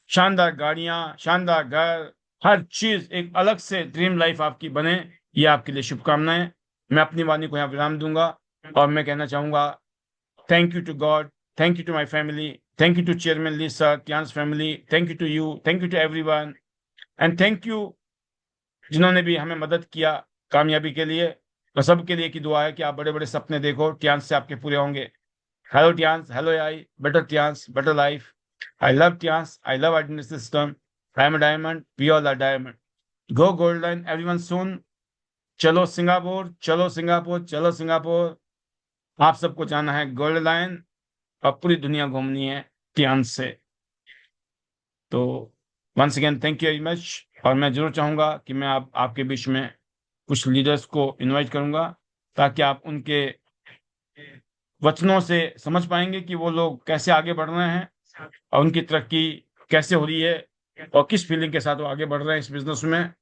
शानदार गाड़ियां, शानदार घर, हर चीज एक अलग से ड्रीम लाइफ आपकी बने। ये आपके लिए शुभकामनाएं। मैं अपनी वाणी को यहाँ विराम दूंगा और मैं कहना चाहूंगा, thank you to God, thank you to my family, thank you to chairman Li sir, क्यांस family, thank you to you, thank you to everyone, and thank you जिन्होंने भी हमें मदद किया कामयाबी के लिए। और सबके लिए की दुआ है कि आप बड़े बड़े सपने देखो, टियांस से आपके पूरे होंगे। Hello Tiens, hello I, better Tiens, better life. I love Tiens, I love identity system. I am diamond, we all are diamond. Go golden everyone soon. चलो सिंगापुर, चलो सिंगापुर, चलो सिंगापुर। आप सबको जाना है गोल्ड लाइन और पूरी दुनिया घूमनी है टियांस से। तो once again thank you very much. और मैं जरूर चाहूंगा कि मैं आपके बीच में कुछ लीडर्स को इनवाइट करूंगा ताकि आप उनके वचनों से समझ पाएंगे कि वो लोग कैसे आगे बढ़ रहे हैं और उनकी तरक्की कैसे हो रही है और किस फीलिंग के साथ वो आगे बढ़ रहे हैं इस बिजनेस में।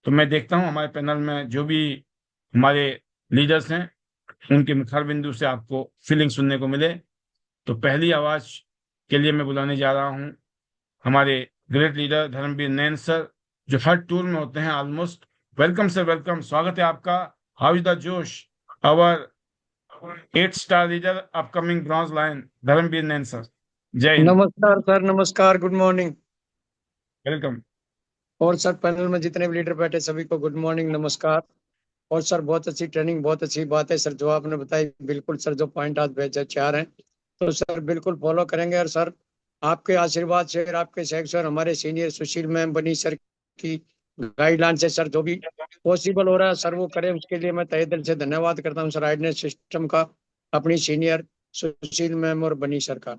तो मैं देखता हूं हमारे पैनल में जो भी हमारे लीडर्स हैं, उनके मुखर बिंदु से आपको फीलिंग सुनने को मिले। तो पहली आवाज के लिए मैं बुलाने जा रहा हूं हमारे great leader Dharmveer Nain sir, जो हर टूर में होते हैं ऑलमोस्ट। वेलकम सर, वेलकम, स्वागत है आपका। हाउ इज द जोश? Our 8 star leader upcoming bronze line Dharamveer Nain sir. जय हिंद। नमस्कार सर, नमस्कार, गुड मॉर्निंग। वेलकम। और सर पैनल में जितने भी लीडर बैठे सभी को गुड मॉर्निंग, नमस्कार। और सर बहुत अच्छी ट्रेनिंग, बहुत अच्छी बात है सर जो आपने बताई। बिल्कुल सर, जो पॉइंट आज भेजे 4 हैं तो सर बिल्कुल फॉलो करेंगे। और सर आपके आशीर्वाद से और आपके सहयोग से और हमारे सीनियर सुशील मैम, बनी सर की गाइडलाइन से सर जो भी पॉसिबल हो रहा है सर वो करें, उसके लिए मैं तहे दिल से धन्यवाद करता हूँ सर आइडनेस सिस्टम का, अपनी सीनियर सुशील मैम और बनी सर का।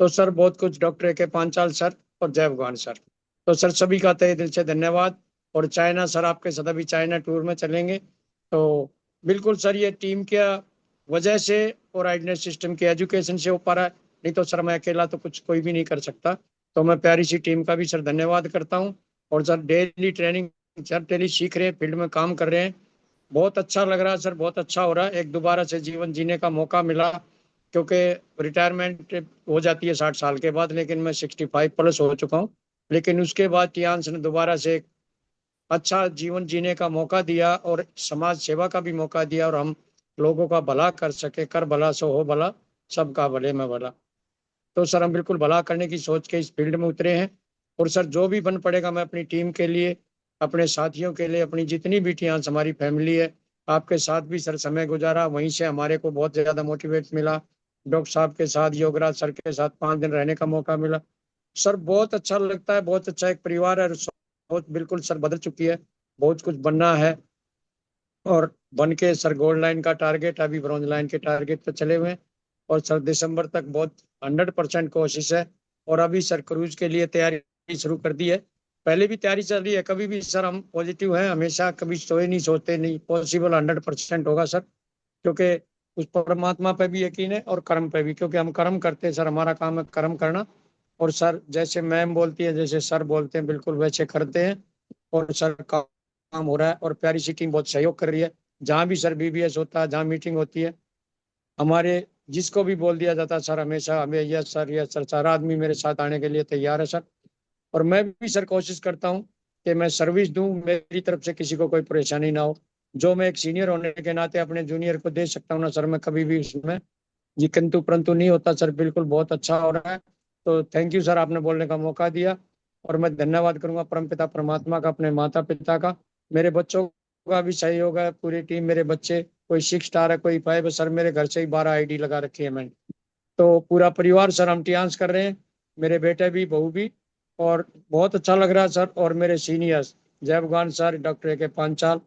तो सर बहुत कुछ, डॉक्टर के पांचाल सर और जय भगवान सर। तो सर सभी का तहे दिल से धन्यवाद। और चाइना सर आपके साथ अभी चाइना टूर में चलेंगे तो बिल्कुल सर ये टीम के वजह से और आइडनेस सिस्टम के एजुकेशन से हो पा रहा है, नहीं तो सर मैं अकेला तो कुछ कोई भी नहीं कर सकता। तो मैं प्यारी सी टीम का भी सर धन्यवाद करता हूँ। और sir daily training sir daily सीख रहे हैं, फील्ड में काम कर रहे हैं, बहुत अच्छा लग रहा है सर, बहुत अच्छा हो रहा है। एक दोबारा से जीवन जीने का मौका मिला, क्योंकि रिटायरमेंट हो जाती है 60 साल के बाद, लेकिन मैं 65+ हो चुका हूँ। लेकिन उसके बाद टियांस ने दोबारा से एक अच्छा जीवन जीने का मौका दिया और समाज सेवा का भी मौका दिया, और हम लोगों का भला कर सके। कर भला सो हो भला, सबका भले में भला। तो सर हम बिल्कुल भला करने की सोच के इस फील्ड में उतरे हैं। और सर जो भी बन पड़ेगा मैं अपनी टीम के लिए, अपने साथियों के लिए, अपनी जितनी भी टियांस हमारी फैमिली है, आपके साथ भी सर समय गुजारा, वहीं से हमारे को बहुत ज्यादा मोटिवेट मिला। डॉक्टर साहब के साथ, योगराज सर के साथ 5 दिन रहने का मौका मिला। सर बहुत अच्छा लगता है, बहुत अच्छा एक परिवार है। सोच बिल्कुल सर बदल चुकी है, बहुत कुछ बनना है। और बन के सर गोल्ड लाइन का टारगेट, अभी ब्रॉन्ज लाइन के टारगेट पे चले हुए हैं। और सर दिसंबर तक बहुत 100% कोशिश है। और अभी सर क्रूज के लिए तैयारी शुरू कर दी है, पहले भी तैयारी चल रही है। कभी भी सर हम पॉजिटिव हैं हमेशा, कभी सोए नहीं, सोते नहीं, पॉसिबल 100% होगा सर। क्योंकि उस परमात्मा पे भी यकीन है और कर्म पे भी, क्योंकि हम कर्म करते हैं सर, हमारा काम है कर्म करना। और सर जैसे मैम बोलती है, जैसे सर बोलते हैं, बिल्कुल वैसे करते हैं। और सर काम हो रहा है, और प्यारी सी टीम बहुत सहयोग कर रही है। जहाँ भी सर बीबीएस होता है, जहाँ मीटिंग होती है, हमारे जिसको भी बोल दिया जाता है सर, हमेशा हमें यस सर, सारा आदमी मेरे साथ आने के लिए तैयार है सर। और मैं भी सर कोशिश करता हूँ कि मैं सर्विस दूं, मेरी तरफ से किसी को कोई परेशानी ना हो। जो मैं एक सीनियर होने के नाते अपने जूनियर को दे सकता हूँ ना सर, मैं कभी भी उसमें ये किंतु परंतु नहीं होता सर। बिल्कुल बहुत अच्छा हो रहा है। तो थैंक यू सर, आपने बोलने का मौका दिया। और मैं धन्यवाद करूंगा परमपिता परमात्मा का, अपने माता पिता का, मेरे बच्चों का भी सहयोग है, पूरी टीम, मेरे बच्चे, कोई 6 स्टार है, कोई 5 सर, मेरे घर से ही 12 आईडी लगा रखी है मैंने। तो पूरा परिवार सर हम टियांस कर रहे हैं, मेरे बेटे भी, बहू भी। और बहुत अच्छा लग रहा है सर। और मेरे seniors Jaibhagwan sir, doctor A के पांचाल,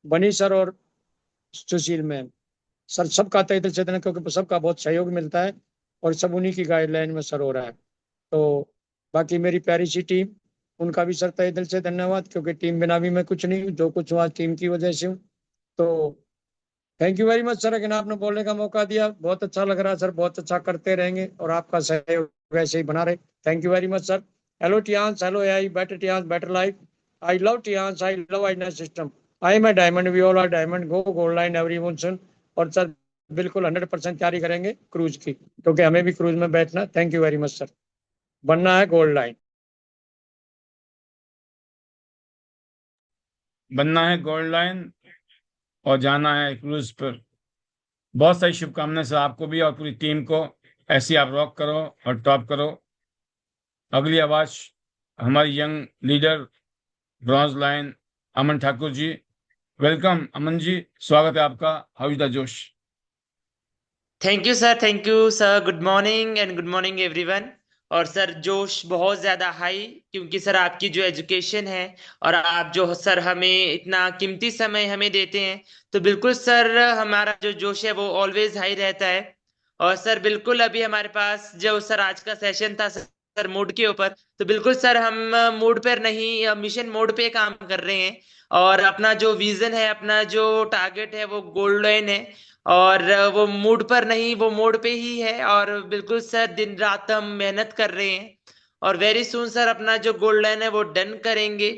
बनी सर, और सुशील मैम, सर सबका तहे दिल से धन्यवाद, क्योंकि सबका बहुत सहयोग मिलता है और सब उन्हीं की गाइडलाइन में सर हो रहा है। तो बाकी मेरी प्यारी सी टीम, उनका भी सर तहे दिल से धन्यवाद, क्योंकि टीम बिना भी मैं कुछ नहीं हूँ, जो कुछ हुआ टीम की वजह से हूँ। तो thank you very much sir, अगर आपने बोलने का मौका दिया, बहुत अच्छा लग रहा है सर, बहुत अच्छा करते रहेंगे और आपका सहयोग वैसे ही बना रहे। Thank you very much sir. Hello Tiens, hello I, better Tiens, better life. I love Tiens, I love I system. I am a diamond, we all are diamond, go gold line every soon. और sir बिल्कुल 100% तैयारी करेंगे cruise की, क्योंकि हमें भी cruise में बैठना। Thank you very much sir. बनना है गोल्ड लाइन। बनना है गोल्ड लाइन और जाना है क्रूज पर। बहुत सारी शुभकामनाएं सर आपको भी और पूरी टीम को। ऐसे ही आप रॉक करो और टॉप करो। अगली आवाज हमारी यंग लीडर, ब्रॉन्ज लाइन, अमन ठाकुर जी। वेलकम अमन जी, स्वागत है आपका। हाउ इज द जोश? Thank you sir, good morning and good morning everyone. और सर जोश बहुत ज़्यादा हाई, क्योंकि सर आपकी जो एजुकेशन है और आप जो सर हमें इतना कीमती समय हमें देते हैं, तो बिल्कुल सर हमारा जो जोश है वो ऑलवेज हाई रहता है। और सर बिल्कुल अभी हमारे पास जो सर आज का सेशन था सर मूड के ऊपर, तो बिल्कुल सर हम मूड पर नहीं, मिशन मोड पे काम कर रहे हैं। और अपना जो विजन है, अपना जो टारगेट है वो गोल्डन है। और वो मूड पर नहीं, वो मोड पे ही है। और बिल्कुल सर दिन रात हम मेहनत कर रहे हैं, और वेरी सुन सर अपना जो गोल्डन है वो डन करेंगे।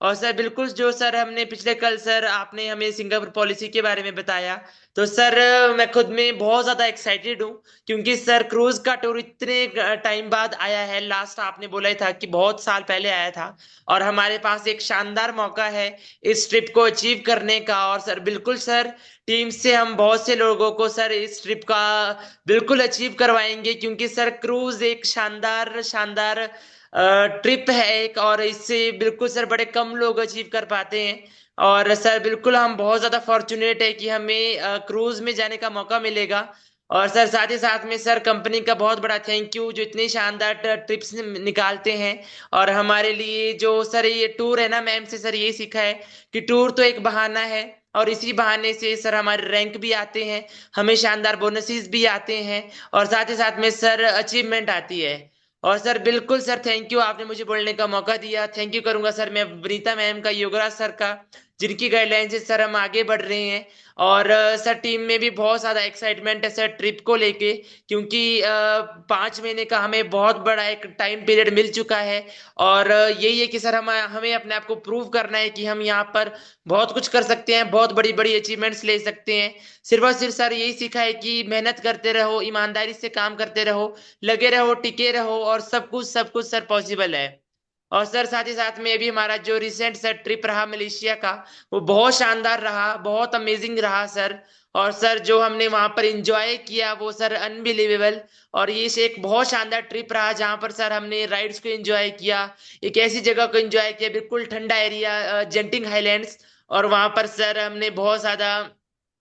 और सर बिल्कुल जो सर हमने पिछले कल सर आपने हमें सिंगापुर पॉलिसी के बारे में बताया, तो सर मैं खुद में बहुत ज्यादा एक्साइटेड हूँ, क्योंकि सर क्रूज का टूर इतने टाइम बाद आया है। लास्ट आपने बोला ही था कि बहुत साल पहले आया था, और हमारे पास एक शानदार मौका है इस ट्रिप को अचीव करने का। और सर बिल्कुल सर टीम से हम बहुत से लोगों को सर इस ट्रिप का बिल्कुल अचीव करवाएंगे, क्योंकि सर क्रूज एक शानदार शानदार ट्रिप है एक, और इससे बिल्कुल सर बड़े कम लोग अचीव कर पाते हैं। और सर बिल्कुल हम बहुत ज्यादा फॉर्चुनेट है कि हमें क्रूज में जाने का मौका मिलेगा। और सर साथ ही साथ में सर कंपनी का बहुत बड़ा थैंक यू, जो इतनी शानदार ट्रिप्स निकालते हैं। और हमारे लिए जो सर ये टूर है ना, मैम से सर ये सीखा है कि टूर तो एक बहाना है, और इसी बहाने से सर हमारे रैंक भी आते हैं, हमें शानदार बोनसेस भी आते हैं, और साथ ही साथ में सर अचीवमेंट आती है। और सर बिल्कुल सर थैंक यू, आपने मुझे बोलने का मौका दिया। थैंक यू करूंगा सर मैं वनीता मैम का, योगराज सर का, जिनकी गाइडलाइन से सर हम आगे बढ़ रहे हैं। और सर टीम में भी बहुत ज्यादा एक्साइटमेंट है सर ट्रिप को लेके, क्योंकि 5 महीने का हमें बहुत बड़ा एक टाइम पीरियड मिल चुका है। और यही है कि सर हम हमें अपने आप को प्रूव करना है कि हम यहाँ पर बहुत कुछ कर सकते हैं, बहुत बड़ी बड़ी अचीवमेंट्स ले सकते हैं। सिर्फ और सिर्फ सर यही सीखा है कि मेहनत करते रहो, ईमानदारी से काम करते रहो, लगे रहो, टिके रहो, और सब कुछ सर पॉसिबल है। और सर साथ ही साथ में अभी हमारा जो रिसेंट सर ट्रिप रहा मलेशिया का, वो बहुत शानदार रहा, बहुत अमेजिंग रहा सर। और सर जो हमने वहां पर एंजॉय किया वो सर अनबिलीवेबल। और ये से एक बहुत शानदार ट्रिप रहा, जहां पर सर हमने राइड्स को एंजॉय किया, एक ऐसी जगह को एंजॉय किया, बिल्कुल ठंडा एरिया, जेंटिंग हाईलैंड्स। और वहां पर सर हमने बहुत ज्यादा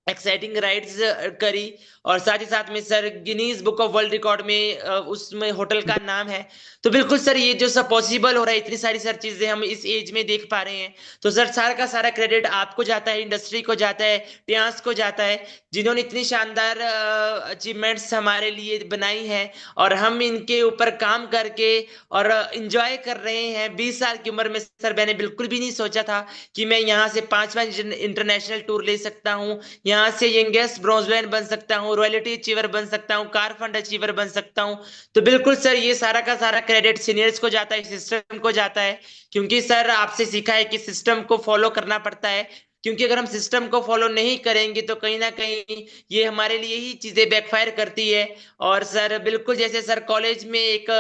एक्साइटिंग राइड्स करी। और साथ ही साथ में sir Guinness book of world record में उसमें होटल का नाम है। तो बिल्कुल सर ये जो सब पॉसिबल हो रहा है, इतनी सारी सर चीजें हम इस एज में देख पा रहे हैं, तो सर सारा का सारा क्रेडिट आपको जाता है, इंडस्ट्री को जाता है, टियांस को जाता है, जिन्होंने इतनी शानदार अचीवमेंट्स हमारे लिए बनाई हैं। और हम इनके ऊपर काम करके और इंजॉय कर रहे हैं। 20 साल की उम्र में सर मैंने बिल्कुल भी नहीं सोचा था कि मैं यहाँ से 5वां इंटरनेशनल टूर ले सकता हूँ, यहाँ से यंगेस्ट ब्रॉन्ज लाइन बन सकता हूँ, रॉयल्टी अचीवर बन सकता हूँ, कार फंड अचीवर बन सकता हूँ। तो बिल्कुल सर, ये सारा का सारा क्रेडिट सीनियर्स को जाता है, सिस्टम को जाता है। क्योंकि सर आपसे सीखा है कि सिस्टम को फॉलो करना पड़ता है, क्योंकि अगर हम सिस्टम को फॉलो नहीं करेंगे तो कहीं ना कहीं ये हमारे लिए ही चीजें बैकफायर करती है। और सर बिल्कुल जैसे सर कॉलेज में एक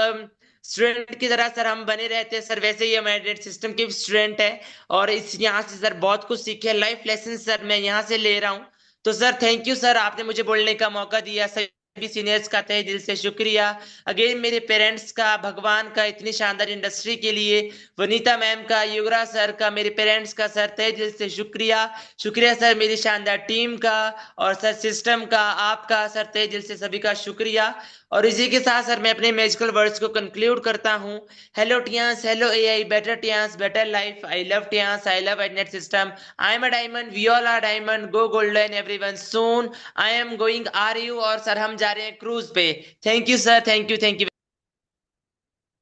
स्टूडेंट की तरह सर हम बने रहते हैं सर, वैसे ही हमारे सिस्टम के स्टूडेंट है। और इस यहाँ से सर बहुत कुछ सीखे, लाइफ लेसन सर मैं यहाँ से ले रहा हूँ। तो सर थैंक यू सर, आपने मुझे बोलने का मौका दिया। सभी सीनियर्स का तहे दिल से शुक्रिया। अगेन मेरे पेरेंट्स का, भगवान का, इतनी शानदार इंडस्ट्री के लिए, वनीता मैम का, युवराज सर का, मेरे पेरेंट्स का सर तहे दिल से शुक्रिया। शुक्रिया सर मेरी शानदार टीम का, और सर सिस्टम का, आपका सर तहे दिल से सभी का शुक्रिया। और इसी के साथ सर मैं अपने मैजिकल वर्ड्स को कंक्लूड करता हूँ। Hello Tiens, hello AI, better Tiens, better life, I love Tiens, I love Adnet system, I am a diamond, we all are diamond, go golden everyone soon, I am going are you, और sir हम जा रहे हैं cruise पे। Thank you sir, thank you, thank you.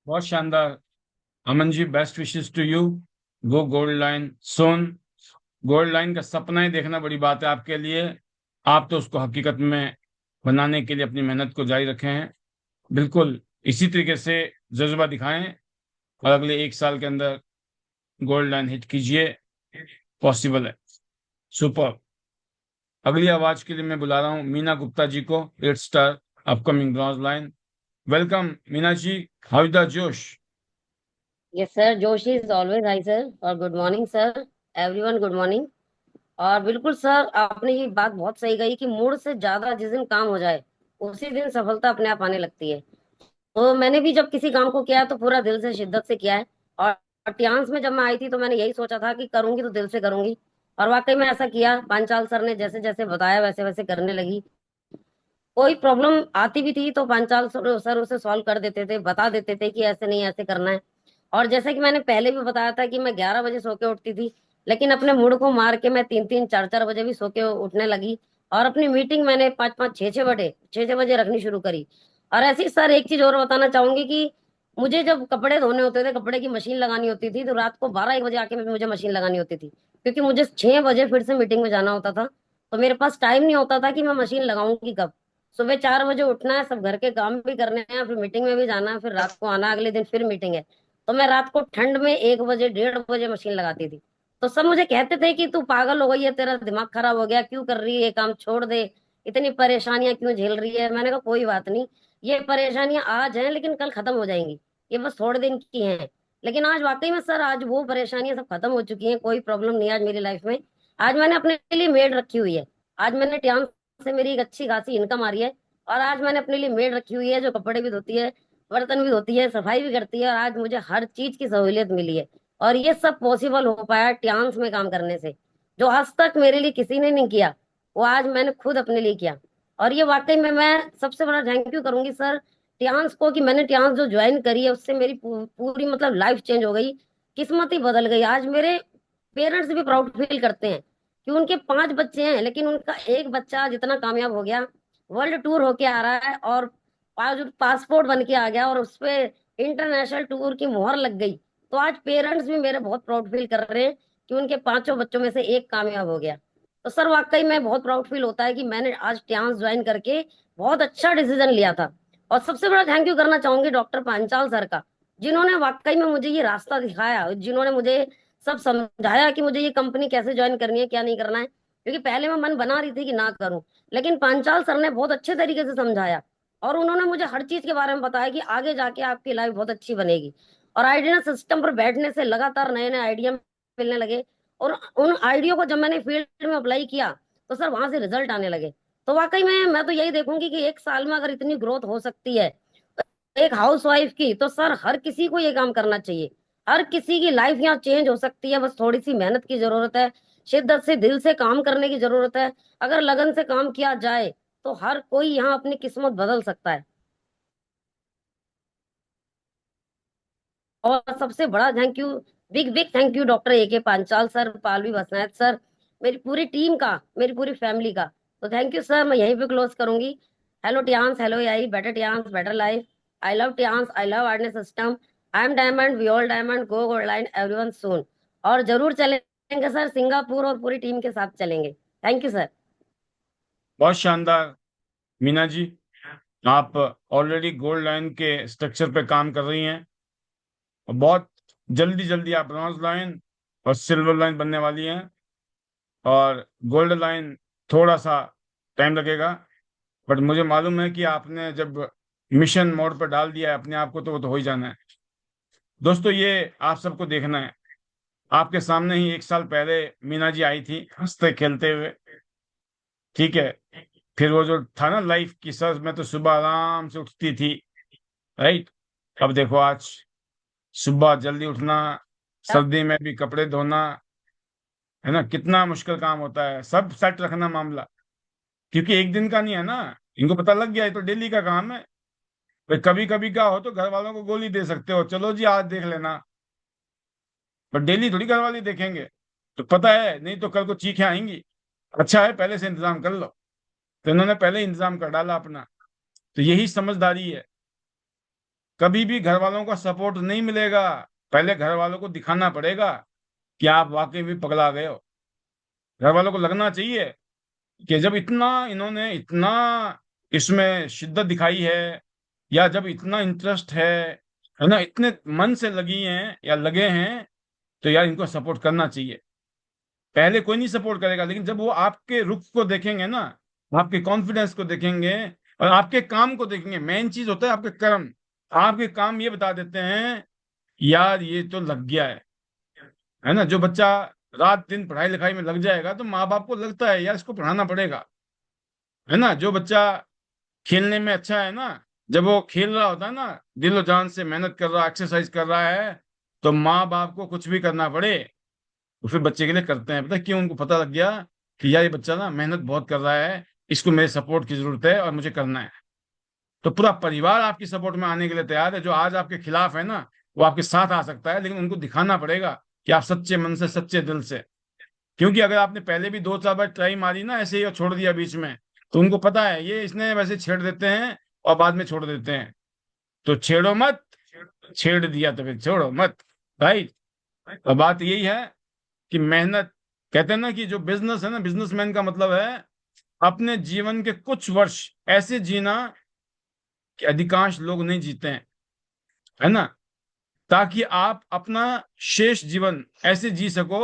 बहुत शानदार। Aman ji, best wishes to you. Go gold line soon. Gold line का सपना ही देखना बड़ी बात है आपके लिए। आप तो उसको हकीकत में बनाने के लिए अपनी मेहनत को जारी रखे हैं। बिल्कुल इसी तरीके से जज्बा दिखाएं और अगले 1 साल के अंदर गोल्ड लाइन हिट कीजिए। पॉसिबल है। सुपर। अगली आवाज के लिए मैं बुला रहा हूँ मीना गुप्ता जी को, 8 star upcoming bronze line. Welcome Meena ji, how is the जोश? यस सर, जोश इज ऑलवेज हाई सर। और good morning sir, everyone good morning. और बिल्कुल सर, आपने ये बात बहुत सही कही कि मूड से ज्यादा जिस दिन काम हो जाए उसी दिन सफलता अपने आप आने लगती है। तो मैंने भी जब किसी काम को किया है तो पूरा दिल से शिद्दत से किया है। और टियांस में जब मैं आई थी तो मैंने यही सोचा था कि करूंगी तो दिल से करूंगी। और वाकई में ऐसा किया। पांचाल सर ने जैसे जैसे बताया वैसे वैसे करने लगी। कोई प्रॉब्लम आती भी थी तो पांचाल सर उसे सॉल्व कर देते थे, बता देते थे कि ऐसे नहीं ऐसे करना है। और जैसे कि मैंने पहले भी बताया था कि मैं 11 बजे सो के उठती थी, लेकिन अपने मूड को मार के मैं 3-3, 4-4 बजे भी सो के उठने लगी। और अपनी मीटिंग मैंने 5-5, 6-6 बजे 6-6 बजे रखनी शुरू करी। और ऐसे ही सर एक चीज और बताना चाहूंगी कि मुझे जब कपड़े धोने होते थे, कपड़े की मशीन लगानी होती थी, तो रात को 12-1 बजे आके मुझे मशीन लगानी होती थी, क्योंकि मुझे 6 बजे फिर से मीटिंग में जाना होता था। तो मेरे पास टाइम नहीं होता था कि मैं मशीन लगाऊंगी कब। सुबह 4 बजे उठना है, सब घर के काम भी करने हैं, फिर मीटिंग में भी जाना है, फिर रात को आना, अगले दिन फिर मीटिंग है। तो मैं रात को ठंड में 1 बजे 1:30 बजे मशीन लगाती थी। तो सब मुझे कहते थे कि तू पागल हो गई है, तेरा दिमाग खराब हो गया, क्यों कर रही है ये काम, छोड़ दे, इतनी परेशानियां क्यों झेल रही है। मैंने कहा कोई बात नहीं, ये परेशानियां आज हैं लेकिन कल खत्म हो जाएंगी, ये बस थोड़े दिन की हैं। लेकिन आज वाकई में सर, आज वो परेशानियां सब खत्म हो चुकी हैं, कोई प्रॉब्लम नहीं है आज मेरी लाइफ में। आज मैंने अपने लिए मेड रखी हुई है। आज मैंने टियान से मेरी एक अच्छी खासी इनकम आ रही है। और आज मैंने अपने लिए मेड रखी हुई है जो कपड़े भी धोती है, बर्तन भी धोती है, सफाई भी करती है। और आज मुझे हर चीज की सहूलियत मिली है। और ये सब पॉसिबल हो पाया ट्यांस में काम करने से। जो आज तक मेरे लिए किसी ने नहीं किया, वो आज मैंने खुद अपने लिए किया। और ये वाकई में मैं सबसे बड़ा थैंक यू करूंगी सर ट्यांस को, कि मैंने ट्यांस जो ज्वाइन करी है उससे मेरी पूरी मतलब लाइफ चेंज हो गई, किस्मत ही बदल गई। आज मेरे पेरेंट्स भी प्राउड फील करते हैं कि उनके 5 बच्चे हैं लेकिन उनका एक बच्चा जितना कामयाब हो गया, वर्ल्ड टूर होके आ रहा है, और पासपोर्ट बन के आ गया, और उस पे इंटरनेशनल टूर की मोहर लग गई। तो आज पेरेंट्स भी मेरे बहुत प्राउड फील कर रहे हैं कि उनके 5 बच्चों में से एक कामयाब हो गया। तो सर वाकई में बहुत प्राउड फील होता है कि मैंने आज ट्यांस ज्वाइन करके बहुत अच्छा डिसीजन लिया था। और सबसे बड़ा थैंक यू करना चाहूंगी डॉक्टर पांचाल सर का, जिन्होंने वाकई में मुझे ये रास्ता दिखाया, जिन्होंने मुझे सब समझाया कि मुझे ये कंपनी कैसे ज्वाइन करनी है, क्या नहीं करना है। क्योंकि पहले मैं मन बना रही थी कि ना करूं, लेकिन पांचाल सर ने बहुत अच्छे तरीके से समझाया। और उन्होंने मुझे हर चीज के बारे में बताया कि आगे जाके आपकी लाइफ बहुत अच्छी बनेगी। और आइडिया सिस्टम पर बैठने से लगातार नए नए आइडिया मिलने लगे। और उन आइडिया को जब मैंने फील्ड में अप्लाई किया तो सर वहां से रिजल्ट आने लगे। तो वाकई में मैं तो यही देखूंगी कि 1 साल में अगर इतनी ग्रोथ हो सकती है एक हाउस वाइफ की, तो सर हर किसी को ये काम करना चाहिए। हर किसी की लाइफ यहाँ चेंज हो सकती है, बस थोड़ी सी मेहनत की जरूरत है, शिद्दत से दिल से काम करने की जरूरत है। अगर लगन से काम किया जाए तो हर कोई यहाँ अपनी किस्मत बदल सकता है। और सबसे बड़ा thank you, big big thank you doctor A के पांचाल सर, पालवी बसनायत सर, मेरी पूरी टीम का, मेरी पूरी फैमिली का। तो थैंक यू सर, मैं यहीं पे क्लोज करूंगी। Hello Tiens, hello I, better Tiens, better life, I love Tiens, I love artness system, I am diamond, we all diamond, go gold line everyone soon. और जरूर चलेंगे sir, Singapore और पूरी team के साथ चलेंगे। Thank you sir. बहुत शानदार मीना जी, आप ऑलरेडी गोल्ड लाइन के स्ट्रक्चर पे काम कर रही हैं और बहुत जल्दी जल्दी आप ब्रॉन्ज लाइन और सिल्वर लाइन बनने वाली हैं, और गोल्ड लाइन थोड़ा सा टाइम लगेगा, बट मुझे मालूम है कि आपने जब मिशन मोड पर डाल दिया है अपने आप को तो वो तो हो ही जाना है। दोस्तों, ये आप सबको देखना है, आपके सामने ही 1 साल पहले मीना जी आई थी हंसते खेलते हुए, ठीक है। फिर वो जो था ना लाइफ की, सर मैं तो सुबह आराम से उठती थी, राइट। अब देखो आज सुबह जल्दी उठना, सर्दी में भी कपड़े धोना, है ना, कितना मुश्किल काम होता है, सब सेट रखना मामला, क्योंकि एक दिन का नहीं है ना। इनको पता लग गया है तो डेली का काम है। भाई कभी कभी क्या हो तो घर वालों को गोली दे सकते हो, चलो जी आज देख लेना, पर डेली थोड़ी घर वाले देखेंगे। तो पता है नहीं तो कल को चीखें आएंगी, अच्छा है पहले से इंतजाम कर लो। तो इन्होंने पहले इंतजाम कर डाला अपना, तो यही समझदारी है। कभी भी घर वालों का सपोर्ट नहीं मिलेगा, पहले घर वालों को दिखाना पड़ेगा कि आप वाकई में पगला गए हो। घर वालों को लगना चाहिए कि जब इतना इन्होंने इतना इसमें शिद्दत दिखाई है, या जब इतना इंटरेस्ट है ना, इतने मन से लगी हैं या लगे हैं, तो यार इनको सपोर्ट करना चाहिए। पहले कोई नहीं सपोर्ट करेगा, लेकिन जब वो आपके रुख को देखेंगे ना, आपके कॉन्फिडेंस को देखेंगे और आपके काम को देखेंगे, मेन चीज होता है आपके कर्म। आपके काम ये बता देते हैं यार ये तो लग गया है ना। जो बच्चा रात दिन पढ़ाई लिखाई में लग जाएगा तो माँ बाप को लगता है यार इसको पढ़ाना पड़ेगा, है ना। जो बच्चा खेलने में अच्छा है ना, जब वो खेल रहा होता है ना, दिलो जान से मेहनत कर रहा, एक्सरसाइज कर रहा है, तो माँ बाप को कुछ भी करना पड़े तो फिर बच्चे के लिए करते हैं। पता है क्यों? उनको पता लग गया कि यार ये बच्चा ना मेहनत बहुत कर रहा है, इसको मेरे सपोर्ट की जरूरत है और मुझे करना है। तो पूरा परिवार आपकी सपोर्ट में आने के लिए तैयार है। जो आज आपके खिलाफ है ना, वो आपके साथ आ सकता है, लेकिन उनको दिखाना पड़ेगा कि आप सच्चे मन से सच्चे दिल से। क्योंकि अगर आपने पहले भी 2-4 बार ट्राई मारी ना ऐसे ही और छोड़ दिया बीच में, तो उनको पता है ये इसने वैसे छेड़ देते हैं और बाद में छोड़ देते हैं। तो छेड़ो मत, छेड़ दिया तो फिर छोड़ो मत, राइट। और बात यही है कि मेहनत, कहते हैं ना कि जो बिजनेस है ना, बिजनेसमैन का मतलब है अपने जीवन के कुछ वर्ष ऐसे जीना कि अधिकांश लोग नहीं जीते हैं, है ना, ताकि आप अपना शेष जीवन ऐसे जी सको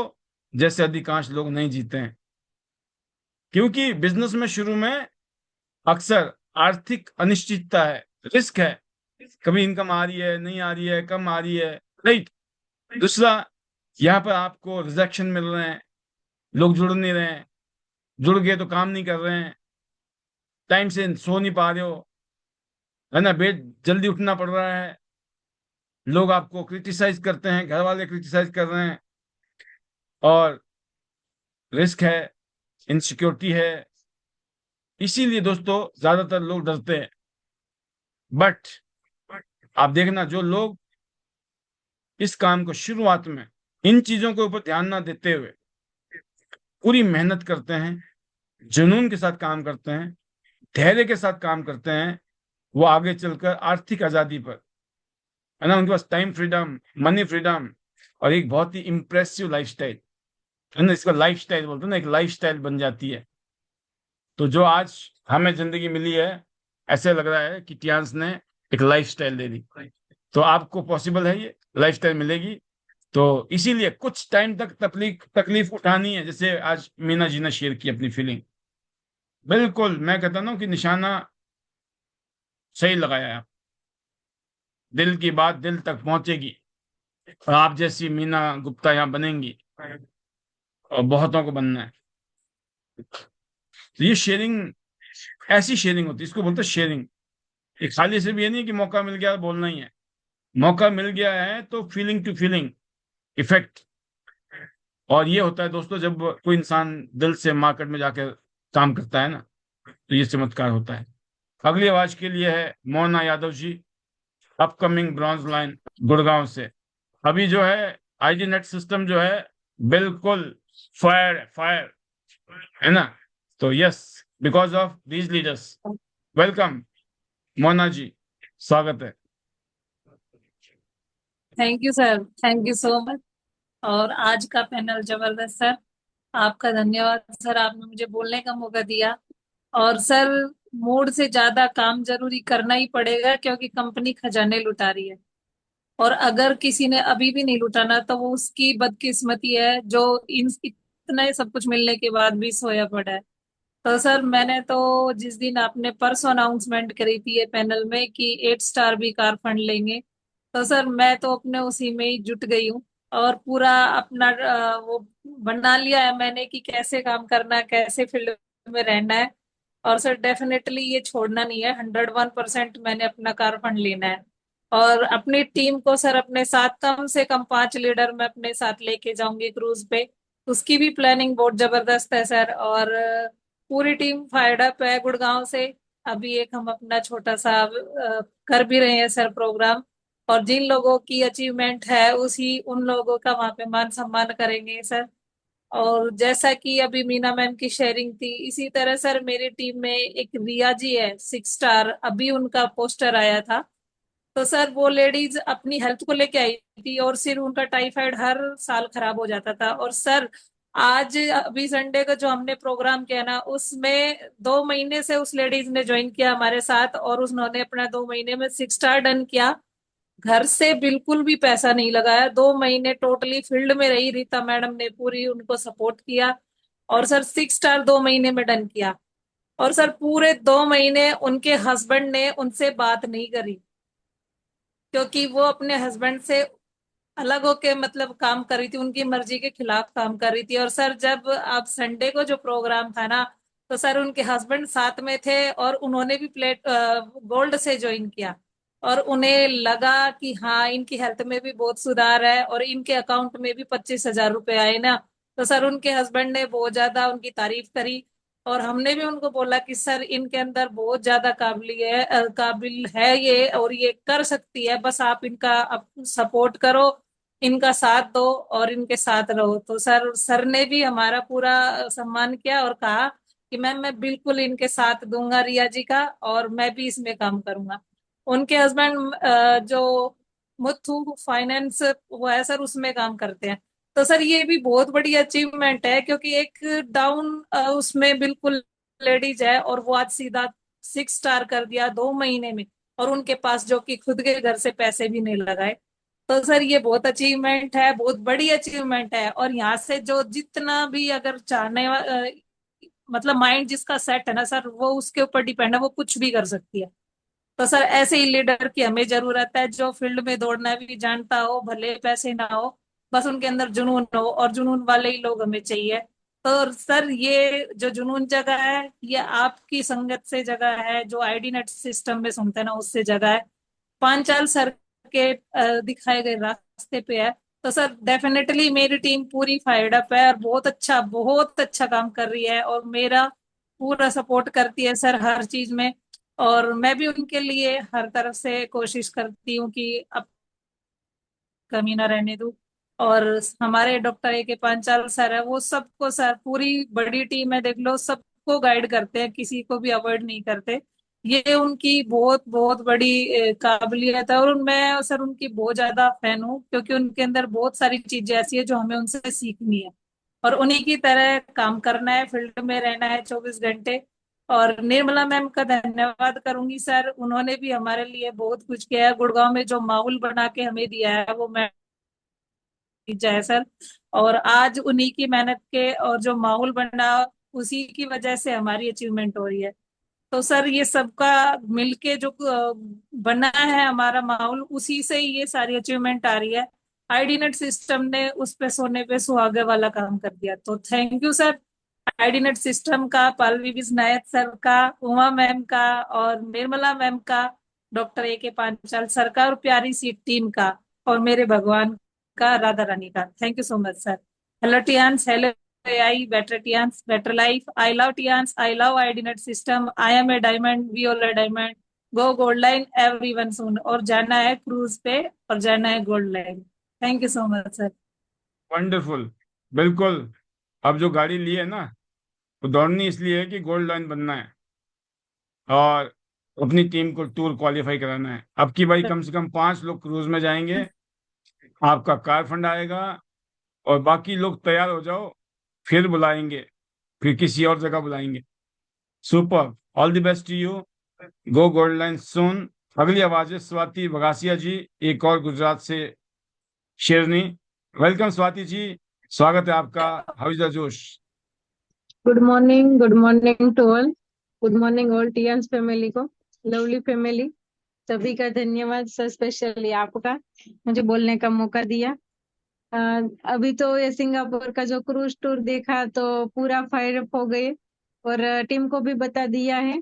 जैसे अधिकांश लोग नहीं जीते हैं। क्योंकि बिजनेस में शुरू में अक्सर आर्थिक अनिश्चितता है, रिस्क है, कभी इनकम आ रही है नहीं आ रही है, कम आ रही है, राइट। दूसरा, यहाँ पर आपको रिजेक्शन मिल रहे हैं, लोग जुड़ नहीं रहे हैं, जुड़ गए तो काम नहीं कर रहे हैं, टाइम से सो नहीं पा रहे हो, है ना, बेड जल्दी उठना पड़ रहा है, लोग आपको क्रिटिसाइज करते हैं, घर वाले क्रिटिसाइज कर रहे हैं, और रिस्क है, इनसिक्योरिटी है। इसीलिए दोस्तों ज्यादातर लोग डरते हैं। बट आप देखना, जो लोग इस काम को शुरुआत में इन चीजों के ऊपर ध्यान ना देते हुए पूरी मेहनत करते हैं, जुनून के साथ काम करते हैं, धैर्य के साथ काम करते हैं, वो आगे चलकर आर्थिक आजादी पर, है ना, उनके पास टाइम फ्रीडम, मनी फ्रीडम और एक बहुत ही इंप्रेसिव लाइफस्टाइल, है ना, इसका लाइफस्टाइल बोलते हैं ना, एक लाइफस्टाइल बन जाती है। तो जो आज हमें जिंदगी मिली है, ऐसे लग रहा है कि टियान्स ने एक लाइफस्टाइल दे दी। तो आपको पॉसिबल है, ये लाइफस्टाइल मिलेगी। तो इसीलिए कुछ टाइम तक तकलीफ तकलीफ उठानी है, जैसे आज मीना जी ने शेयर की अपनी फीलिंग। बिल्कुल मैं कहता हूँ कि निशाना सही लगाया है। दिल की बात दिल तक पहुंचेगी और आप जैसी मीना गुप्ता यहाँ बनेंगी, और बहुतों को बनना है। तो ये शेयरिंग, ऐसी शेयरिंग होती है, इसको बोलते हैं शेयरिंग। ये खाली सिर्फ ये नहीं कि मौका मिल गया बोलना ही है, मौका मिल गया है तो फीलिंग टू फीलिंग इफेक्ट। और ये होता है दोस्तों जब कोई इंसान दिल से मार्केट में जाकर काम करता है ना, तो ये चमत्कार होता है। अगली आवाज के लिए है Mona Yadav ji, upcoming bronze line Gurgaon से। अभी जो है आईडी नेट सिस्टम जो है बिल्कुल फायर फायर, है ना। तो yes, because of these leaders, welcome Mona ji, स्वागत है। Thank you sir, thank you so much. और आज का पैनल जबरदस्त सर, आपका धन्यवाद सर, आपने मुझे बोलने का मौका दिया। और सर मूड से ज्यादा काम जरूरी करना ही पड़ेगा क्योंकि कंपनी खजाने लुटा रही है। और अगर किसी ने अभी भी नहीं लुटाना तो वो उसकी बदकिस्मती है जो इन इतना सब कुछ मिलने के बाद भी सोया पड़ा है। तो सर मैंने तो जिस दिन आपने परसों अनाउंसमेंट करी थी ये पैनल में कि 8 स्टार भी कार फंड लेंगे, तो सर मैं तो अपने उसी में ही जुट गई हूँ। और पूरा अपना वो बना लिया है मैंने कि कैसे काम करना है, कैसे फील्ड में रहना है। और सर डेफिनेटली ये छोड़ना नहीं है, 101% मैंने अपना कार फंड लेना है। और अपनी टीम को सर अपने साथ कम से कम 5 लीडर मैं अपने साथ लेके जाऊंगी क्रूज पे। उसकी भी प्लानिंग बहुत जबरदस्त है सर। और पूरी टीम फायर्ड अप है गुड़गांव से। अभी एक हम अपना छोटा सा कर भी रहे हैं सर प्रोग्राम। और जिन लोगों की अचीवमेंट है उसी उन लोगों का वहां पे मान सम्मान करेंगे सर। और जैसा कि अभी मीना मैम की शेयरिंग थी इसी तरह सर मेरी टीम में एक रिया जी है 6 स्टार, अभी उनका पोस्टर आया था। तो सर वो लेडीज अपनी हेल्थ को लेके आई थी और सिर उनका टाइफाइड हर साल खराब हो जाता था। और सर आज अभी संडे का जो हमने प्रोग्राम किया ना उसमें 2 महीने से उस लेडीज ने ज्वाइन किया हमारे साथ और उन्होंने अपना 2 महीने में 6 स्टार डन किया। घर से बिल्कुल भी पैसा नहीं लगाया, 2 महीने टोटली फील्ड में रही, रीता मैडम ने पूरी उनको सपोर्ट किया। और सर 6 स्टार 2 महीने में डन किया। और सर पूरे 2 महीने उनके हस्बैंड ने उनसे बात नहीं करी क्योंकि वो अपने हस्बैंड से अलग होके मतलब काम कर रही थी, उनकी मर्जी के खिलाफ काम कर रही थी। और सर जब आप संडे को जो प्रोग्राम था ना तो सर उनके हस्बैंड साथ में थे और उन्होंने भी प्लेट गोल्ड से ज्वाइन किया। और उन्हें लगा कि हाँ इनकी हेल्थ में भी बहुत सुधार है और इनके अकाउंट में भी 25,000 रुपए आए ना। तो सर उनके हस्बैंड ने बहुत ज्यादा उनकी तारीफ करी। और हमने भी उनको बोला कि सर इनके अंदर बहुत ज्यादा काबिल है ये और ये कर सकती है, बस आप इनका सपोर्ट करो, इनका साथ दो और इनके साथ रहो। तो सर ने भी हमारा पूरा सम्मान किया और कहा कि मैम मैं बिल्कुल इनके साथ दूंगा रिया जी का और मैं भी इसमें काम करूंगा। उनके हस्बैंड जो मुथू फाइनेंस वो है सर उसमें काम करते हैं। तो सर ये भी बहुत बड़ी अचीवमेंट है क्योंकि एक डाउन उसमें बिल्कुल लेडीज है और वो आज सीधा 6 स्टार कर दिया 2 महीने में। और उनके पास जो कि खुद के घर से पैसे भी नहीं लगाए। तो सर ये बहुत अचीवमेंट है, बहुत बड़ी अचीवमेंट है। और यहाँ से जो जितना भी अगर मतलब माइंड जिसका सेट है ना सर वो उसके ऊपर डिपेंड है, वो कुछ भी कर सकती है। तो सर ऐसे ही लीडर की हमें जरूरत है जो फील्ड में दौड़ना भी जानता हो, भले पैसे ना हो, बस उनके अंदर जुनून हो। और जुनून वाले ही लोग हमें चाहिए। तो सर ये जो जुनून जगह है ये आपकी संगत से जगह है, जो आईडी नेट सिस्टम में सुनते हैं ना उससे जगह है, पांचाल सर के दिखाए गए रास्ते पे है। तो सर डेफिनेटली मेरी टीम पूरी फायर्ड अप है और बहुत अच्छा काम कर रही है और मेरा पूरा सपोर्ट करती है सर हर चीज में। और मैं भी उनके लिए हर तरफ से कोशिश करती हूँ कि अब कमी ना रहने दूं। और हमारे डॉक्टर ए के पांचाल सर है वो सबको सर पूरी बड़ी टीम है देख लो सबको गाइड करते हैं, किसी को भी अवॉइड नहीं करते। ये उनकी बहुत बहुत बड़ी काबिलियत है और मैं सर उनकी बहुत ज्यादा फैन हूँ क्योंकि उनके अंदर बहुत सारी चीजें ऐसी है जो हमें उनसे सीखनी है। और उन्हीं की तरह काम करना है, फील्ड में रहना है 24 घंटे। और निर्मला मैम का धन्यवाद करूंगी सर, उन्होंने भी हमारे लिए बहुत कुछ किया है, गुड़गांव में जो माहौल बना के हमें दिया है वो मैं जय सर। और आज उन्हीं की मेहनत के और जो माहौल बना उसी की वजह से हमारी अचीवमेंट हो रही है। तो सर ये सबका मिलके जो बना है हमारा माहौल उसी से ही ये सारी अचीवमेंट आ रही है। आईडीनेट सिस्टम ने उस पे सोने पे सुहागे वाला काम कर दिया, तो थैंक यू सर। आईडीनेट सिस्टम का, पालवी नायक सर का, उमा मैम का और निर्मला मैम का, डॉक्टर ए के पांचाल सर का और प्यारी सी टीम का और मेरे भगवान का, राधा रानी का। Thank you so much sir. Hello Tiens, hello AI, better Tians, better life. I love Tians. I love IDNet system. I am a diamond. We all a diamond. Go gold line everyone soon. और जाना है cruise पे और जाना है gold line. Thank you so much sir. Wonderful. बिल्कुल। अब जो गाड़ी ली है ना वो दौड़नी इसलिए है कि गोल्ड लाइन बनना है और अपनी टीम को टूर क्वालिफाई कराना है। अब की बारी कम से कम 5 लोग क्रूज में जाएंगे, आपका कार फंड आएगा और बाकी लोग तैयार हो जाओ, फिर बुलाएंगे, फिर किसी और जगह बुलाएंगे। Super, all the best to you, go gold line soon. अगली आवाज है स्वाति बगासिया जी, एक और गुजरात से शेरनी। वेलकम स्वाति जी, स्वागत है आपका। How is the josh? Good morning to all. Good morning all Tiens family को, लवली फैमिली, सभी का धन्यवाद सर, स्पेशली आपका मुझे बोलने का मौका दिया। अभी तो ये सिंगापुर का जो क्रूज टूर देखा तो पूरा फायर अप हो गए, और टीम को भी बता दिया है।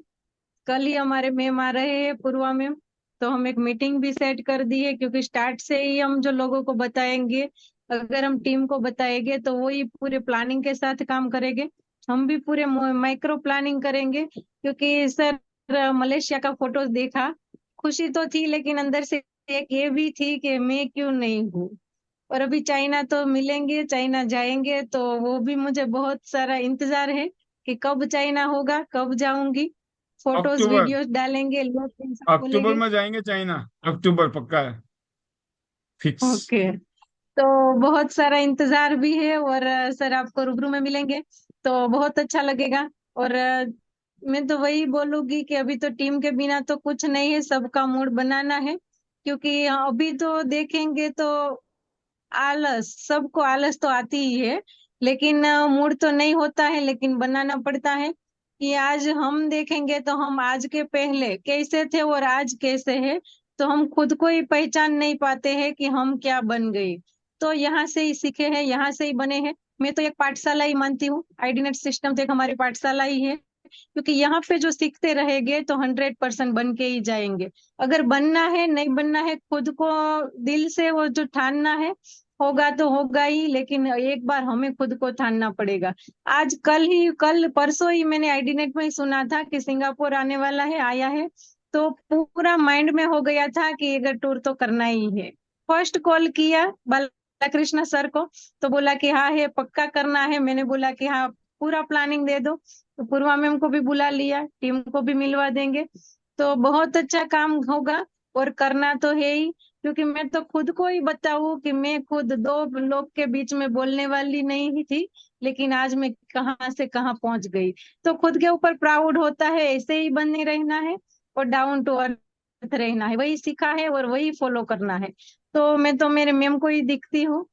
कल ही हमारे मैम आ रहे हैं, पूर्वा मैम, तो हम एक मीटिंग भी सेट कर दी है, क्योंकि स्टार्ट से ही हम जो लोगों को बताएंगे, अगर हम टीम को बताएंगे तो वो ही पूरे प्लानिंग के साथ काम करेंगे। हम भी पूरे माइक्रो प्लानिंग करेंगे, क्योंकि सर मलेशिया का फोटोज देखा, खुशी तो थी, लेकिन अंदर से एक ये भी थी कि मैं क्यों नहीं हूँ। और अभी चाइना तो मिलेंगे, चाइना जाएंगे, तो वो भी मुझे बहुत सारा इंतजार है कि कब चाइना होगा, कब जाऊंगी। फोटोज अक्टूबर, वीडियोस डालेंगे, लोग सब अक्टूबर बोलेंगे। में जाएंगे चाइना, अक्टूबर पक्का है, फिक्स। ओके, तो बहुत सारा इंतजार भी है, और सर आपको रूबरू में मिलेंगे तो बहुत अच्छा लगेगा। और मैं तो वही बोलूंगी कि अभी तो टीम के बिना तो कुछ नहीं है, सबका मूड बनाना है, क्योंकि अभी तो देखेंगे तो आलस, सबको आलस तो आती ही है, लेकिन मूड तो नहीं होता है, लेकिन बनाना पड़ता है। कि आज हम देखेंगे तो हम आज के पहले कैसे थे और आज कैसे है, तो हम खुद को ही पहचान नहीं पाते हैं कि हम क्या बन गए। तो यहाँ से ही सीखे हैं, यहाँ से ही बने हैं। मैं तो एक पाठशाला ही मानती हूँ, आईडीनेट सिस्टम तो एक हमारी पाठशाला ही है, क्योंकि यहाँ पे जो सीखते रहेंगे तो 100% बन के ही जाएंगे। अगर बनना है, नहीं बनना है, खुद को दिल से वो जो ठानना है, होगा तो होगा ही, लेकिन एक बार हमें खुद को ठानना पड़ेगा। आज कल परसों ही मैंने आईडीनेट में ही सुना था कि सिंगापुर आने वाला है, आया है, तो पूरा माइंड में हो गया था कि अगर टूर तो करना ही है। फर्स्ट कॉल किया बालाकृष्ण सर को, तो बोला कि हाँ है, पक्का करना है। मैंने बोला कि हाँ, पूरा प्लानिंग दे दो, तो पूर्वा मैम को भी बुला लिया, टीम को भी मिलवा देंगे, तो बहुत अच्छा काम होगा। और करना तो है ही, क्योंकि मैं तो खुद को ही बताऊं कि मैं खुद दो लोग के बीच में बोलने वाली नहीं ही थी, लेकिन आज मैं कहाँ से कहाँ पहुंच गई। तो खुद के ऊपर प्राउड होता है, ऐसे ही बने रहना है, और डाउन टू अर्थ रहना है, वही सीखा है और वही फॉलो करना है। तो मैं तो मेरे मैम को ही दिखती हूँ,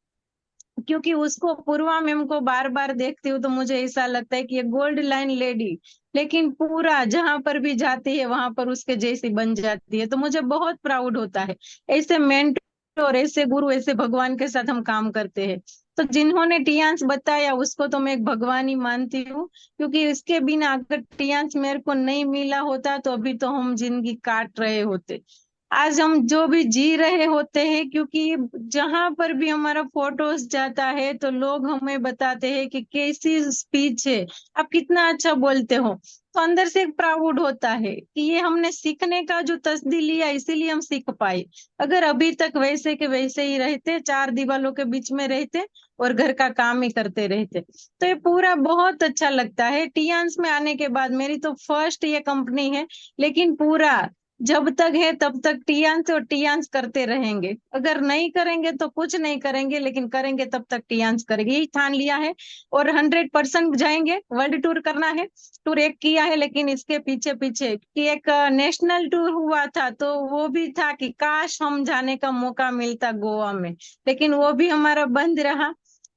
क्योंकि उसको, पूर्वा मैम को बार बार देखती हूँ तो मुझे ऐसा लगता है कि ये गोल्ड लाइन लेडी, लेकिन पूरा जहां पर भी जाती है वहां पर उसके जैसी बन जाती है, तो मुझे बहुत प्राउड होता है। ऐसे मेंटोर, ऐसे गुरु, ऐसे भगवान के साथ हम काम करते हैं। तो जिन्होंने टियांस बताया उसको तो मैं एक भगवान ही मानती हूँ, क्योंकि इसके बिना अगर टियांस मेरे को नहीं मिला होता तो अभी तो हम जिंदगी काट रहे होते। आज हम जो भी जी रहे होते हैं, क्योंकि जहां पर भी हमारा फोटोज जाता है तो लोग हमें बताते हैं कि कैसी स्पीच है, आप कितना अच्छा बोलते हो, तो अंदर से एक प्राउड होता है कि ये हमने सीखने का जो तसदी लिया, इसीलिए हम सीख पाए। अगर अभी तक वैसे के वैसे ही रहते, चार दीवालों के बीच में रहते और घर का काम ही करते रहते, तो ये पूरा बहुत अच्छा लगता है। टियांस में आने के बाद मेरी तो फर्स्ट ये कंपनी है, लेकिन पूरा जब तक है तब तक टियांस और टियांस करते रहेंगे। अगर नहीं करेंगे तो कुछ नहीं करेंगे, लेकिन करेंगे तब तक टियांस करेंगे, यही ठान लिया है। और 100% जाएंगे, वर्ल्ड टूर करना है। टूर एक किया है, लेकिन इसके पीछे पीछे कि एक नेशनल टूर हुआ था, तो वो भी था कि काश हम जाने का मौका मिलता गोवा में, लेकिन वो भी हमारा बंद रहा।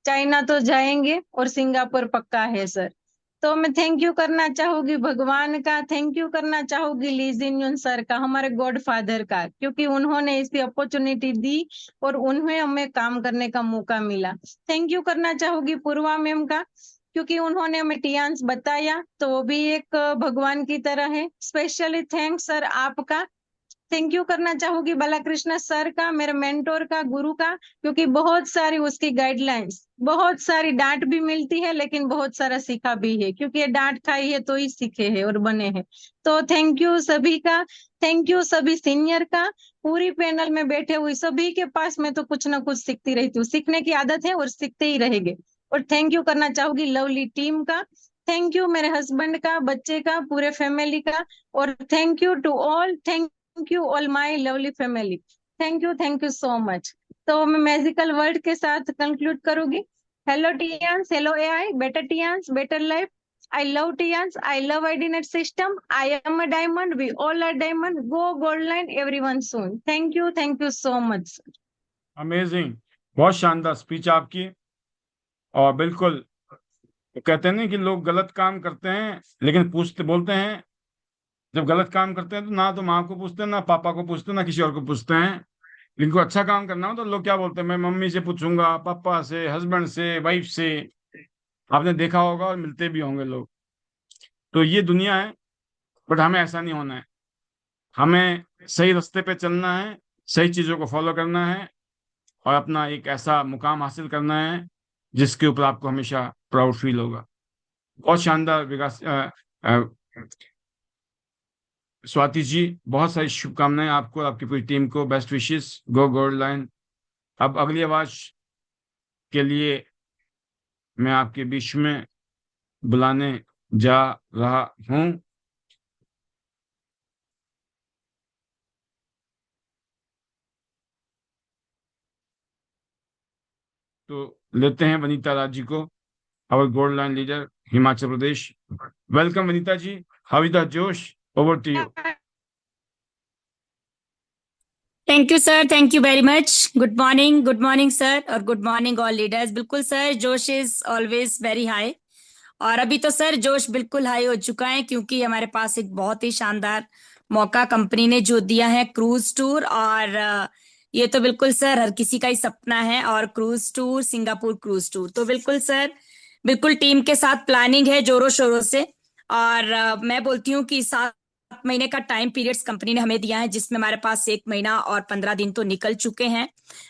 चाइना तो जाएंगे और सिंगापुर पक्का है सर। तो मैं थैंक यू करना चाहूंगी भगवान का, थैंक यू करना चाहूंगी ली जिन यून सर का, हमारे गॉड फादर का, क्योंकि उन्होंने ऐसी अपॉर्चुनिटी दी और उन्हें हमें काम करने का मौका मिला। थैंक यू करना चाहूंगी पूर्वा मैम का, क्योंकि उन्होंने हमें टियांस बताया, तो वो भी एक भगवान की तरह है। स्पेशली थैंक्स सर आपका। थैंक यू करना चाहूंगी बालाकृष्ण सर का, मेरे मेंटोर का, गुरु का, क्योंकि बहुत सारी उसकी गाइडलाइंस, बहुत सारी डांट भी मिलती है, लेकिन बहुत सारा सीखा भी है, क्योंकि ये डांट खाई है तो ही सीखे हैं और बने हैं। तो थैंक यू सभी का, थैंक यू सभी सीनियर का, पूरी पैनल में बैठे हुए सभी के पास मैं तो कुछ ना कुछ सीखती रहती हूँ, सीखने की आदत है और सीखते ही रहेंगे। और थैंक यू करना चाहूंगी लवली टीम का, थैंक यू मेरे हस्बैंड का, बच्चे का, पूरे फैमिली का, और thank you to all, thank you all my lovely family. Thank you so much. तो मैं मैजिकल वर्ड के साथ कंक्लूड करूंगी। Hello Tiens, hello AI, better Tiens, better life. I love Tians. I love IDNet system. I am a diamond. We all are diamond. Go gold line everyone soon. Thank you. Thank you so much. Amazing, बहुत शानदार speech आपकी। और बिल्कुल कहते हैं ना कि लोग गलत काम करते हैं लेकिन पूछते बोलते हैं, जब गलत काम करते हैं तो ना तो माँ को पूछते हैं, ना पापा को पूछते हैं, ना किसी और को पूछते हैं। लेकिन कोई अच्छा काम करना हो तो लोग क्या बोलते हैं, मैं मम्मी से पूछूंगा, पापा से, हस्बैंड से, वाइफ से। आपने देखा होगा और मिलते भी होंगे लोग। तो ये दुनिया है, बट हमें ऐसा नहीं होना है। हमें सही रास्ते पे चलना है, सही चीजों को फॉलो करना है और अपना एक ऐसा मुकाम हासिल करना है जिसके ऊपर आपको हमेशा प्राउड फील होगा। बहुत शानदार विकास। स्वाति जी, बहुत सारी शुभकामनाएं आपको, आपकी पूरी टीम को, बेस्ट विशेस, गो गोल्ड लाइन। अब अगली आवाज के लिए मैं आपके बीच में बुलाने जा रहा हूं। तो लेते हैं वनीता राज जी को, our gold line leader, Himachal Pradesh. Welcome, Vanita ji. How is the Josh? Over to you. Thank you sir, thank you very much. Good morning sir, और गुड मॉर्निंग ऑल लीडर्स। बिल्कुल सर, जोश is always very high. और अभी तो sir जोश बिल्कुल high हो चुका है, क्योंकि हमारे पास एक बहुत ही शानदार मौका कंपनी ने जो दिया है, क्रूज टूर। और ये तो बिल्कुल सर हर किसी का ही सपना है, और cruise tour, Singapore cruise tour. तो बिल्कुल सर, बिल्कुल टीम के साथ प्लानिंग है जोरों शोरों से। और मैं बोलती हूँ कि 7 महीने का टाइम पीरियड्स कंपनी ने हमें दिया है, जिसमें हमारे पास 1 महीना और 15 दिन तो निकल चुके हैं,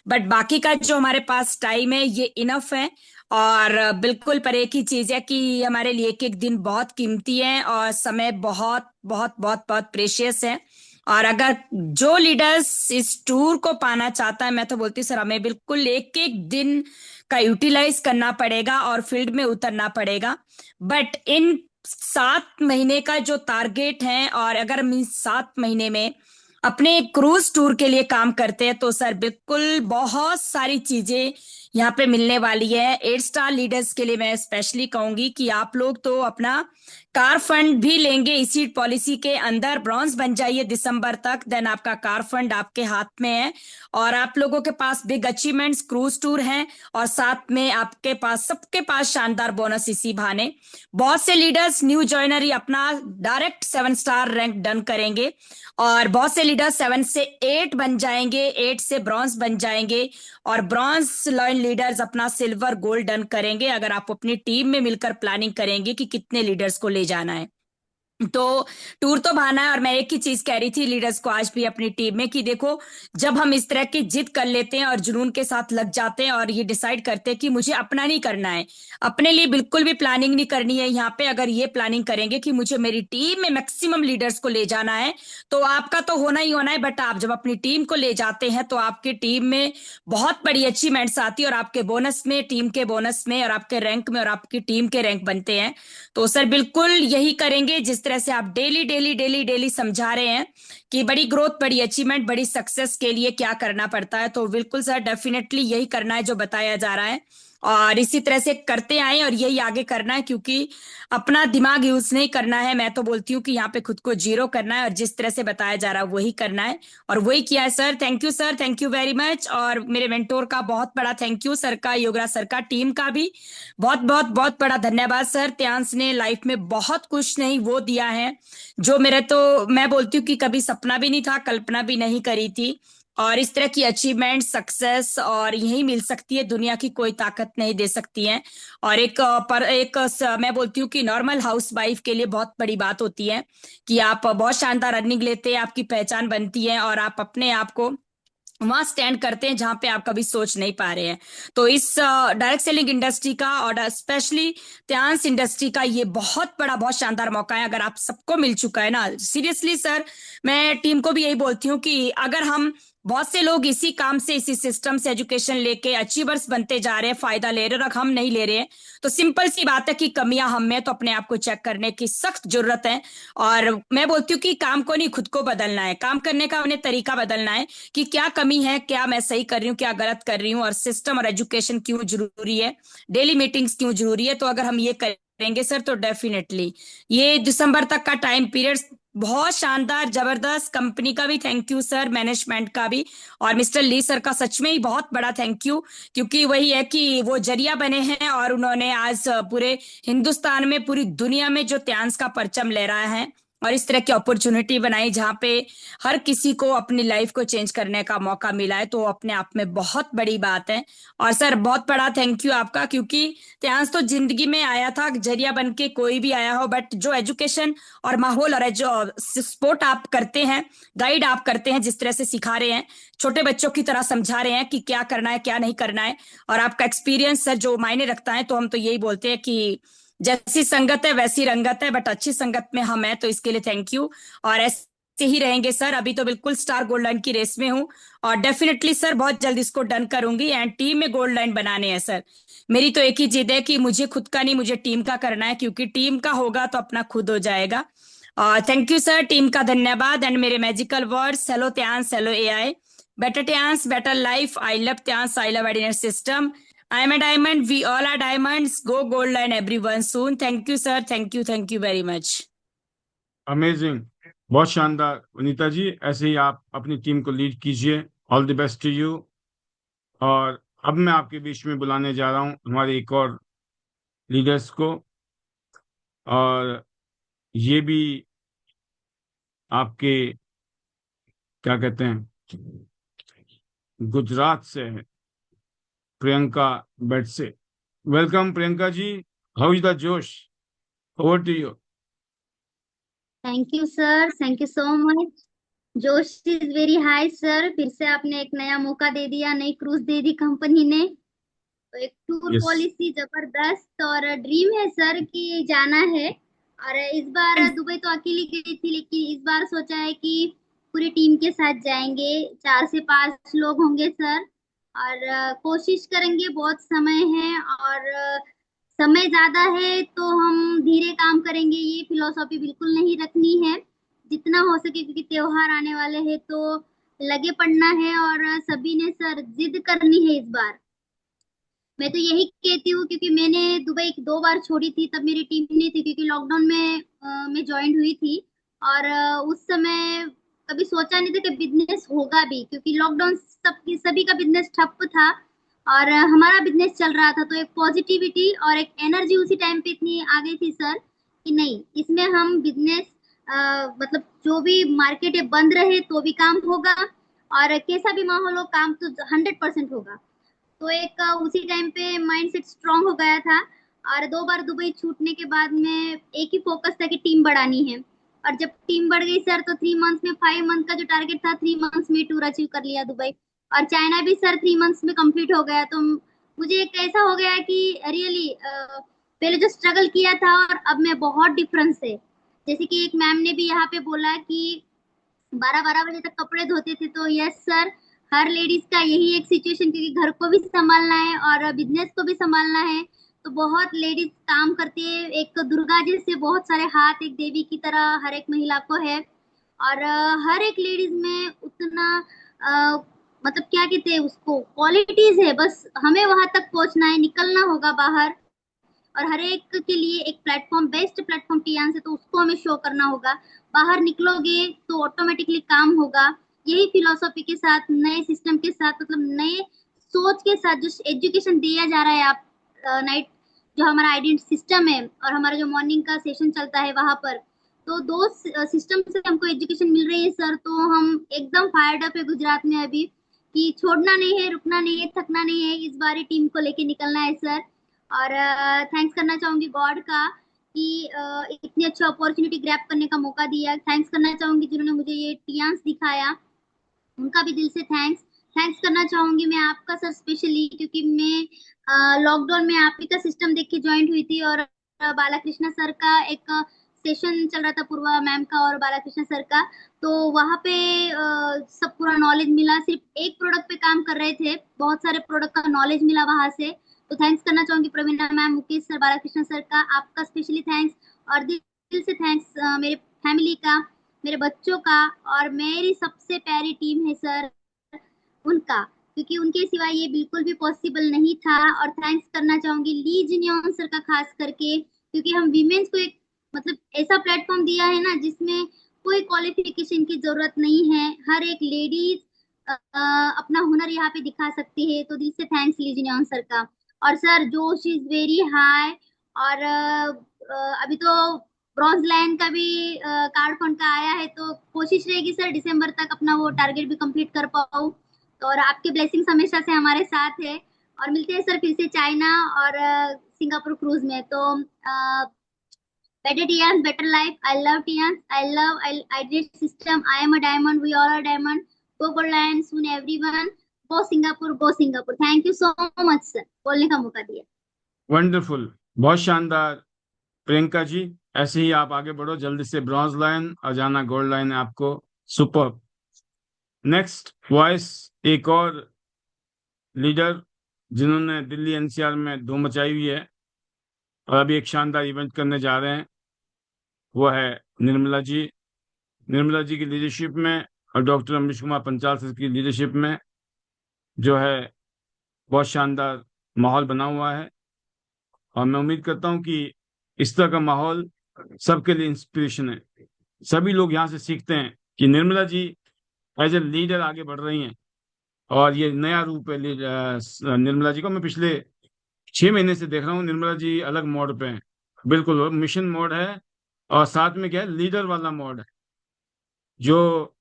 बट बाकी का जो हमारे पास टाइम है ये इनफ है। और बिल्कुल पर एक ही चीज है कि हमारे लिए एक एक दिन बहुत कीमती है, और समय बहुत बहुत बहुत बहुत प्रेशियस है। और अगर जो लीडर्स इस टूर को पाना चाहता है, मैं तो बोलती हूँ सर, हमें बिल्कुल एक एक दिन का यूटिलाइज करना पड़ेगा और फील्ड में उतरना पड़ेगा। बट इन 7 महीने का जो टारगेट है, और अगर हम इस 7 महीने में अपने क्रूज टूर के लिए काम करते हैं, तो सर बिल्कुल बहुत सारी चीजें यहाँ पे मिलने वाली है। 8 स्टार लीडर्स के लिए मैं स्पेशली कहूंगी कि आप लोग तो अपना कार फंड भी लेंगे इसी पॉलिसी के अंदर। ब्रॉन्ज बन जाइए दिसंबर तक, देन आपका कार फंड आपके हाथ में है, और आप लोगों के पास बिग अचीवमेंट्स क्रूज टूर हैं, और साथ में आपके पास सबके पास शानदार बोनस इसी बहाने। बहुत से लीडर्स न्यू ज्वाइनरी अपना डायरेक्ट 7 स्टार रैंक डन करेंगे, और बहुत से लीडर 7 से 8 बन जाएंगे, 8 से ब्रॉन्ज बन जाएंगे, और ब्रॉन्ज लाइन लीडर्स अपना सिल्वर गोल्ड डन करेंगे, अगर आप अपनी टीम में मिलकर प्लानिंग करेंगे कि कितने लीडर्स को ले जाना है। तो टूर तो बहाना है। और मैं एक ही चीज कह रही थी लीडर्स को आज भी अपनी टीम में, कि देखो, जब हम इस तरह की जिद कर लेते हैं और जुनून के साथ लग जाते हैं और ये डिसाइड करते हैं कि मुझे अपना नहीं करना है, अपने लिए बिल्कुल भी प्लानिंग नहीं करनी है यहाँ पे, अगर ये प्लानिंग करेंगे कि मुझे मेरी टीम में मैक्सिमम लीडर्स को ले जाना है, तो आपका तो होना ही होना है। बट आप जब अपनी टीम को ले जाते हैं, तो आपकी टीम में बहुत बड़ी अचीवमेंट्स आती है, और आपके बोनस में, टीम के बोनस में, और आपके रैंक में, और आपकी टीम के रैंक बनते हैं। तो सर बिल्कुल यही करेंगे, जिस तरह से आप डेली डेली डेली डेली समझा रहे हैं कि बड़ी ग्रोथ, बड़ी अचीवमेंट, बड़ी सक्सेस के लिए क्या करना पड़ता है। तो बिल्कुल सर डेफिनेटली यही करना है जो बताया जा रहा है, और इसी तरह से करते आए और यही आगे करना है, क्योंकि अपना दिमाग यूज नहीं करना है। मैं तो बोलती हूँ कि यहाँ पे खुद को जीरो करना है, और जिस तरह से बताया जा रहा है वही करना है, और वही किया है sir. Sir, thank you very much. और मेरे मेंटोर का बहुत बड़ा थैंक यू, सर का, योगराज सर का, टीम का भी बहुत बहुत बहुत बड़ा धन्यवाद सर। त्यांश ने लाइफ में बहुत कुछ नहीं वो दिया है जो मेरे, तो मैं बोलती हूँ कि कभी सपना भी नहीं था, कल्पना भी नहीं करी थी। और इस तरह की अचीवमेंट, सक्सेस और यही मिल सकती है, दुनिया की कोई ताकत नहीं दे सकती है। और मैं बोलती हूँ कि नॉर्मल हाउस वाइफ के लिए बहुत बड़ी बात होती है कि आप बहुत शानदार अर्निंग लेते हैं, आपकी पहचान बनती है, और आप अपने आप को वहां स्टैंड करते हैं जहां पे आप कभी सोच नहीं पा रहे हैं। तो इस डायरेक्ट सेलिंग इंडस्ट्री का, और स्पेशली त्यांश इंडस्ट्री का, ये बहुत बड़ा, बहुत शानदार मौका है। अगर आप सबको मिल चुका है ना, सीरियसली सर, मैं टीम को भी यही बोलती हूँ कि अगर हम, बहुत से लोग इसी काम से, इसी सिस्टम से एजुकेशन लेके अचीवर्स बनते जा रहे हैं, फायदा ले रहे हैं, और हम नहीं ले रहे हैं, तो सिंपल सी बात है कि कमियां हम में, तो अपने आप को चेक करने की सख्त जरूरत है। और मैं बोलती हूँ कि काम को नहीं, खुद को बदलना है, काम करने का उन्हें तरीका बदलना है कि क्या कमी है, क्या मैं सही कर रही हूँ, क्या गलत कर रही हूँ, और सिस्टम और एजुकेशन क्यों जरूरी है, डेली मीटिंग्स क्यों जरूरी है। तो अगर हम ये करेंगे सर तो डेफिनेटली ये दिसंबर तक का टाइम पीरियड बहुत शानदार जबरदस्त। कंपनी का भी थैंक यू सर, मैनेजमेंट का भी, और मिस्टर ली सर का सच में ही बहुत बड़ा थैंक यू, क्योंकि वही है कि वो जरिया बने हैं और उन्होंने आज पूरे हिंदुस्तान में, पूरी दुनिया में जो त्यांस का परचम लहराया है और इस तरह की अपॉर्चुनिटी बनाई जहाँ पे हर किसी को अपनी लाइफ को चेंज करने का मौका मिला है, तो अपने आप में बहुत बड़ी बात है। और सर बहुत बड़ा थैंक यू आपका, क्योंकि त्यांस तो जिंदगी में आया था जरिया बन के, कोई भी आया हो, बट जो एजुकेशन और माहौल और जो सपोर्ट आप करते हैं, गाइड आप करते हैं, जिस तरह से सिखा रहे हैं, छोटे बच्चों की तरह समझा रहे हैं कि क्या करना है क्या नहीं करना है, और आपका एक्सपीरियंस सर जो मायने रखता है, तो हम तो यही बोलते हैं कि जैसी संगत है वैसी रंगत है, बट अच्छी संगत में हम हैं, तो इसके लिए थैंक यू। और ऐसे ही रहेंगे सर, अभी तो बिल्कुल स्टार गोल्ड लाइन की रेस में हूँ और डेफिनेटली सर बहुत जल्द इसको डन करूंगी एंड टीम में गोल्ड लाइन बनाने हैं सर। मेरी तो एक ही जिद है कि मुझे खुद का नहीं, मुझे टीम का करना है, क्योंकि टीम का होगा तो अपना खुद हो जाएगा। थैंक यू सर, टीम का धन्यवाद। एंड मेरे magical words, hello Tiens, hello AI, better Tyans, better life. I love Tyans, I love Adiner system. I am a diamond, we all are diamonds. Go gold line everyone soon. Thank you sir, thank you very much. Amazing, बहुत शानदार वनीता जी, ऐसे ही आप अपनी team को lead कीजिए। All the best to you. और अब मैं आपके बीच में बुलाने जा रहा हूँ हमारे एक और लीडर्स को, और ये भी आपके क्या कहते हैं, गुजरात से है, प्रियंका बेट से। Welcome Priyanka ji, how is the josh, over to you. Thank you sir, thank you so much. Josh is very high sir. फिर से आपने एक नया मौका दे दिया, नई क्रूज दे दी कंपनी ने। तो एक टूर यस, पॉलिसी जबरदस्त और ड्रीम है सर कि जाना है। और इस बार दुबई तो अकेली गई थी, लेकिन इस बार सोचा है कि पूरी टीम के साथ जाएंगे। 4 से 5 लोग होंगे सर, और कोशिश करेंगे। बहुत समय है और समय ज्यादा है तो हम धीरे काम करेंगे, ये फिलोसॉफी बिल्कुल नहीं रखनी है। जितना हो सके, क्योंकि त्योहार आने वाले हैं तो लगे पड़ना है और सभी ने सर जिद करनी है इस बार। मैं तो यही कहती हूँ, क्योंकि मैंने दुबई 2 बार छोड़ी थी, तब मेरी टीम नहीं थी, क्योंकि लॉकडाउन में मैं ज्वाइन हुई थी। और उस समय कभी सोचा नहीं था कि बिजनेस होगा भी, क्योंकि लॉकडाउन सभी का बिजनेस ठप था और हमारा बिजनेस चल रहा था। तो एक पॉजिटिविटी और एक एनर्जी उसी टाइम पे इतनी आ गई थी सर कि नहीं, इसमें हम बिजनेस मतलब जो भी मार्केट है बंद रहे तो भी काम होगा, और कैसा भी माहौल हो काम तो 100% होगा। तो एक उसी टाइम पे माइंडसेट स्ट्रांग हो गया था। और 2 बार दुबई छूटने के बाद में एक ही फोकस था कि टीम बढ़ानी है। और जब टीम बढ़ गई सर, तो 3 मंथ्स में, 5 मंथ का जो टारगेट था 3 मंथ्स में टूर अचीव कर लिया दुबई। और चाइना भी सर 3 मंथ्स में कंप्लीट हो गया। तो मुझे एक ऐसा हो गया कि रियली पहले जो स्ट्रगल किया था और अब में बहुत डिफरेंस है। जैसे कि एक मैम ने भी यहाँ पे बोला कि 12-12 बजे तक कपड़े धोते थे, तो यस सर, हर लेडीज का यही एक सिचुएशन, क्योंकि घर को भी संभालना है और बिजनेस को भी संभालना है। तो बहुत लेडीज काम करती है। एक दुर्गा जी से बहुत सारे हाथ, एक देवी की तरह हर एक महिला को है। और हर एक लेडीज में उतना मतलब क्या कहते हैं उसको, क्वालिटीज है। बस हमें वहां तक पहुंचना है, निकलना होगा बाहर। और हर एक के लिए एक प्लेटफॉर्म, बेस्ट प्लेटफॉर्म टीआन से, तो उसको हमें शो करना होगा। बाहर निकलोगे तो ऑटोमेटिकली काम होगा। यही फिलोसॉफी के साथ, नए सिस्टम के साथ, मतलब नए सोच के साथ जो एजुकेशन दिया जा रहा है, आप नाइट जो हमारा आइडेंटिटी सिस्टम है और हमारा जो मॉर्निंग का सेशन चलता है वहां पर, तो 2 सिस्टम से हमको एजुकेशन मिल रही है सर। तो हम एकदम फायर्ड अप है गुजरात में अभी, कि छोड़ना नहीं है, रुकना नहीं है, थकना नहीं है। इस बार टीम को लेके निकलना है सर। और थैंक्स करना चाहूंगी गॉड का कि इतनी अच्छी अपॉर्चुनिटी ग्रैब करने का मौका दिया। थैंक्स करना चाहूंगी जिन्होंने मुझे ये टियांस दिखाया, उनका भी दिल से थैंक्स। थैंक्स करना चाहूंगी मैं आपका सर स्पेशली, क्योंकि मैं लॉकडाउन में आप ही का सिस्टम देख के ज्वाइन हुई थी। और बालाकृष्ण सर का एक सेशन चल रहा था, पूर्वा मैम का और बालाकृष्ण सर का। तो वहां पे सब पूरा नॉलेज मिला। सिर्फ एक प्रोडक्ट पे काम कर रहे थे, बहुत सारे प्रोडक्ट का नॉलेज मिला वहां से। तो थैंक्स करना चाहूंगी Praveena ma'am, Mukesh sir, Balakrishna sir का, आपका स्पेशली थैंक्स। और दिल से थैंक्स मेरे फैमिली का, मेरे बच्चों का, और मेरी सबसे प्यारी टीम है सर उनका, क्योंकि उनके सिवा ये बिल्कुल भी पॉसिबल नहीं था। और थैंक्स करना चाहूंगी ली जिनियन सर का खास करके, क्योंकि हम वीमेंस को एक मतलब ऐसा प्लेटफॉर्म दिया है ना जिसमें कोई क्वालिफिकेशन की जरूरत नहीं है, हर एक लेडीज अपना हुनर यहाँ पे दिखा सकती है। तो दिल से थैंक्स लीजिए सर का। और सर जोश इज वेरी हाई। और अभी तो ब्रॉन्ज लाइन का भी कार्ड फंड का आया है, तो कोशिश रहेगी सर दिसंबर तक अपना वो टारगेट भी कंप्लीट कर पाऊँ। तो और आपके ब्लेसिंग्स हमेशा से हमारे साथ है। और मिलते हैं सर फिर से चाइना और सिंगापुर क्रूज में। तो better Tians, better life. I love Tians. I did system. I am a diamond. We all are diamond. Go for land soon, everyone. Go Singapore. Go Singapore. Thank you so much, sir. बोलने का मौका दिया। Wonderful, बहुत शानदार प्रियंका जी। ऐसे ही आप आगे बढ़ो, जल्दी से ब्रॉन्ज लाइन और जाना गोल्ड लाइन है आपको। सुपर। नेक्स्ट वॉइस, एक और लीडर जिन्होंने दिल्ली एनसीआर में धूम मचाई हुई है और अभी एक शानदार इवेंट करने जा रहे हैं, वो है निर्मला जी। निर्मला जी की लीडरशिप में और डॉक्टर अमरीश कुमार पंचाल सर की लीडरशिप में जो है बहुत शानदार माहौल बना हुआ है। और मैं उम्मीद करता हूं कि इस तरह का माहौल सबके लिए इंस्पिरेशन है। सभी लोग यहाँ से सीखते हैं कि Nirmala ji as a leader आगे बढ़ रही हैं और ये नया रूप है निर्मला जी को। मैं पिछले 6 महीने से देख रहा हूँ निर्मला जी अलग मोड पे हैं, बिल्कुल मिशन मोड है और साथ में क्या है, लीडर वाला मोड है। जो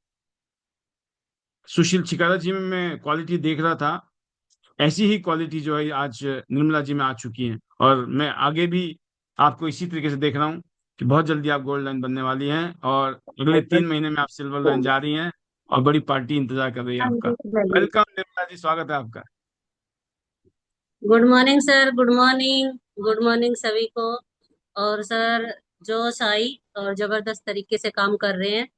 सुशील छिकारा जी में मैं क्वालिटी देख रहा था, ऐसी ही क्वालिटी जो है आज निर्मला जी में आ चुकी है। और मैं आगे भी आपको इसी तरीके से देख रहा हूँ कि बहुत जल्दी आप गोल्ड लाइन बनने वाली हैं और अगले 3 महीने में आप सिल्वर लाइन जा रही हैं और बड़ी पार्टी इंतजार कर रही है आपका। वेलकम निर्मला जी, स्वागत है आपका। Good morning sir, good morning. Good morning सभी को। और सर जोश आई और जबरदस्त तरीके से काम कर रहे हैं।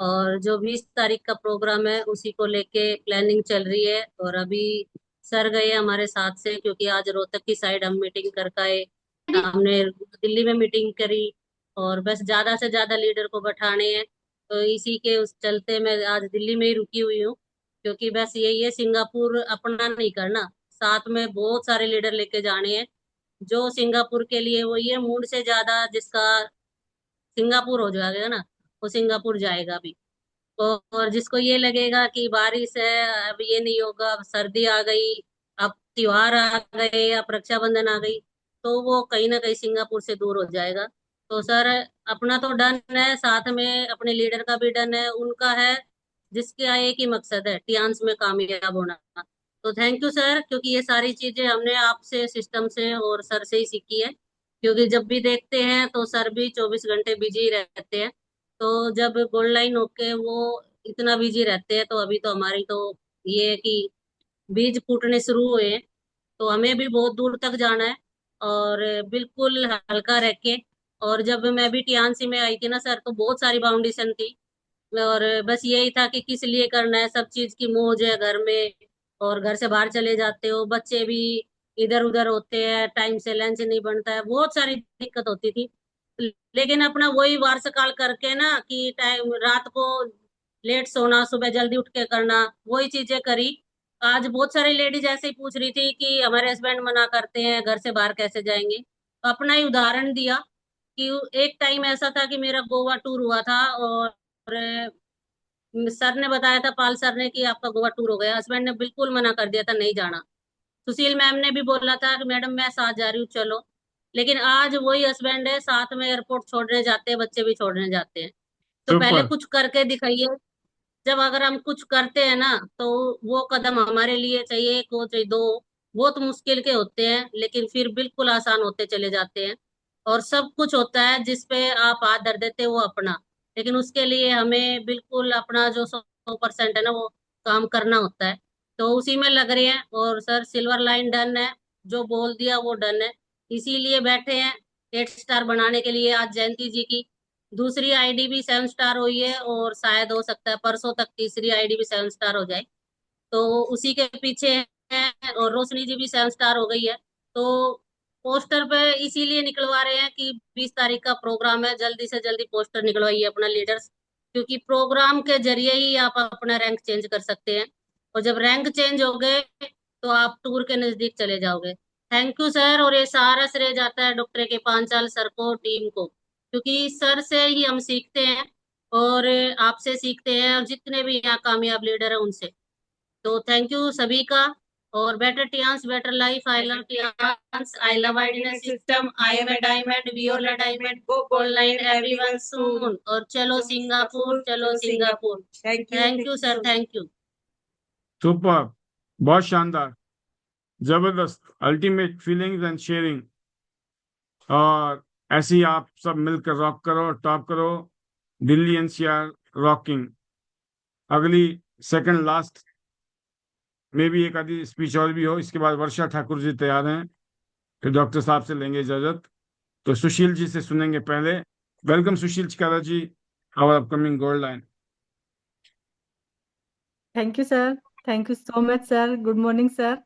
और जो 20 तारीख का प्रोग्राम है उसी को लेके प्लानिंग चल रही है। और अभी सर गए हमारे साथ से, क्योंकि आज रोहतक की साइड हम मीटिंग करके आए, हमने दिल्ली में मीटिंग करी और बस ज्यादा से ज्यादा लीडर को बैठाने हैं। तो इसी के उस चलते मैं आज दिल्ली में ही रुकी हुई हूँ, क्योंकि बस यही है, सिंगापुर अपना नहीं करना, साथ में बहुत सारे लीडर लेके जाने हैं। जो सिंगापुर के लिए वो ये मूड से ज्यादा जिसका सिंगापुर हो जाएगा ना, वो सिंगापुर जाएगा अभी। और जिसको ये लगेगा कि बारिश है, अब ये नहीं होगा, अब सर्दी आ गई, अब त्योहार आ गए, अब रक्षाबंधन आ गई, तो वो कहीं ना कहीं सिंगापुर से दूर हो जाएगा। तो सर अपना तो डन है, साथ में अपने लीडर का भी डन है, उनका है, जिसका एक ही मकसद है, टियान्स में कामयाब होना। तो थैंक यू सर, क्योंकि ये सारी चीजें हमने आपसे, सिस्टम से और सर से ही सीखी है। क्योंकि जब भी देखते हैं तो सर भी 24 घंटे बिजी रहते हैं। तो जब गोल्ड लाइन होके वो इतना बिजी रहते हैं, तो अभी तो हमारी तो ये है कि बीज फूटने शुरू हुए हैं, तो हमें भी बहुत दूर तक जाना है। और बिल्कुल हल्का रह के। और जब मैं भी टियान्सी में आई थी ना सर, तो बहुत सारी बाउंडेशन थी। और बस यही था कि किस लिए करना है, सब चीज की मौज है घर में। और घर से बाहर चले जाते हो, बच्चे भी इधर उधर होते हैं, टाइम से लंच नहीं बनता है, बहुत सारी दिक्कत होती थी। लेकिन अपना वही वार्षकाल करके ना, कि टाइम रात को लेट सोना, सुबह जल्दी उठ के करना, वही चीजें करी। आज बहुत सारी लेडीज ऐसे ही पूछ रही थी कि हमारे हस्बैंड मना करते हैं, घर से बाहर कैसे जाएंगे। तो अपना ही उदाहरण दिया कि एक टाइम ऐसा था कि मेरा गोवा टूर हुआ था, और सर ने बताया था, पाल सर ने, कि आपका गोवा टूर हो गया। हस्बैंड ने बिल्कुल मना कर दिया था, नहीं जाना। सुशील मैम ने भी बोला था कि मैडम मैं साथ जा रही हूँ, चलो। लेकिन आज वही हस्बैंड है, साथ में एयरपोर्ट छोड़ने जाते हैं, बच्चे भी छोड़ने जाते हैं। तो पहले सुपर। कुछ करके दिखाइए। जब अगर हम कुछ करते हैं ना, तो वो कदम हमारे लिए, चाहिए एक हो चाहे दो, बहुत मुश्किल के होते हैं, लेकिन फिर बिल्कुल आसान होते चले जाते हैं। और सब कुछ होता है जिस पे आप हाथ धर देते हो, वो अपना। लेकिन उसके लिए हमें बिल्कुल अपना जो 100% है ना, वो काम करना होता है। तो उसी में लग रहे हैं। और सर सिल्वर लाइन डन है, जो बोल दिया वो डन है। इसीलिए बैठे हैं 8 स्टार बनाने के लिए। आज जयंती जी की दूसरी आईडी भी 7 स्टार हुई है, और शायद हो सकता है परसों तक तीसरी आईडी भी 7 स्टार हो जाए। तो उसी के पीछे है। और रोशनी जी भी 7 स्टार हो गई है। तो पोस्टर पे इसीलिए निकलवा रहे हैं कि 20 तारीख का प्रोग्राम है, जल्दी से जल्दी पोस्टर निकलवाइए अपना लीडर्स। क्योंकि प्रोग्राम के जरिए ही आप अपना रैंक चेंज कर सकते हैं। और जब रैंक चेंज हो गए, तो आप टूर के नजदीक चले जाओगे। Thank you sir. और ये सारा श्रेय जाता है डॉक्टर के पांचाल सर को, टीम को, क्योंकि सर से ही हम सीखते हैं और आपसे सीखते हैं और जितने भी यहाँ कामयाब लीडर है उनसे। तो थैंक यू सभी का। और better Tiens better life, I love Tiens, I love idea system, I am a diamond, we all a diamond, go online everyone soon, और चलो सिंगापुर, चलो Singapore. Thank you sir, thank you. Super, बहुत शानदार, जबरदस्त, ultimate feelings and sharing. और ऐसे ही आप सब मिलकर रॉक करो, टॉप करो, दिल्ली एनसीआर रॉकिंग। अगली सेकंड लास्ट में भी एक आधी स्पीच और भी हो, इसके बाद वर्षा ठाकुर जी तैयार हैं, फिर डॉक्टर साहब से लेंगे इजाजत। तो सुशील जी से सुनेंगे पहले। Welcome Sushil Chikara ji, our upcoming gold line. Thank you sir, thank you so much sir, good morning sir.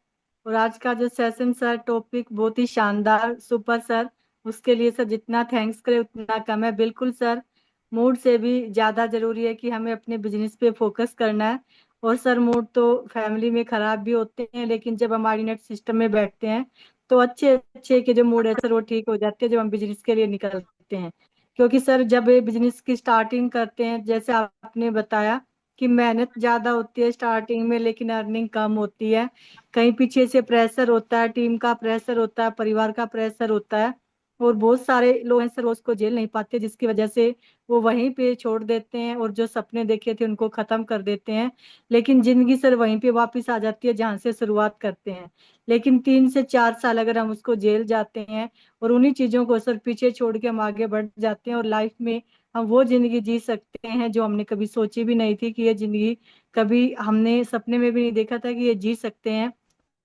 और आज का जो सेशन सर, टॉपिक बहुत ही शानदार, सुपर सर। उसके लिए सर जितना थैंक्स करें उतना कम है। बिल्कुल सर, मूड से भी ज़्यादा ज़रूरी है कि हमें अपने बिजनेस पे फोकस करना है। और सर मूड तो फैमिली में ख़राब भी होते हैं, लेकिन जब हमारी नेट सिस्टम में बैठते हैं तो अच्छे अच्छे के जो मूड है सर वो ठीक हो जाते हैं जब हम बिजनेस के लिए निकलते हैं। क्योंकि सर जब बिजनेस की स्टार्टिंग करते हैं, जैसे आपने बताया कि मेहनत ज्यादा होती है स्टार्टिंग में लेकिन अर्निंग कम होती है। कहीं पीछे से प्रेशर होता है, टीम का प्रेशर होता है, परिवार का प्रेशर होता है। और बहुत सारे लोग हैं सर वो उसको झेल नहीं पाते, जिसकी वजह से वो वहीं पे छोड़ देते हैं और जो सपने देखे थे उनको खत्म कर देते हैं। लेकिन जिंदगी सर वहीं पे वापस आ जाती है जहाँ से शुरुआत करते हैं। लेकिन 3 से 4 साल अगर हम उसको झेल जाते हैं और उन्हीं चीजों को सर पीछे छोड़ के हम आगे बढ़ जाते हैं और लाइफ में हम वो जिंदगी जी सकते हैं जो हमने कभी सोची भी नहीं थी कि ये जिंदगी, कभी हमने सपने में भी नहीं देखा था कि ये जी सकते हैं।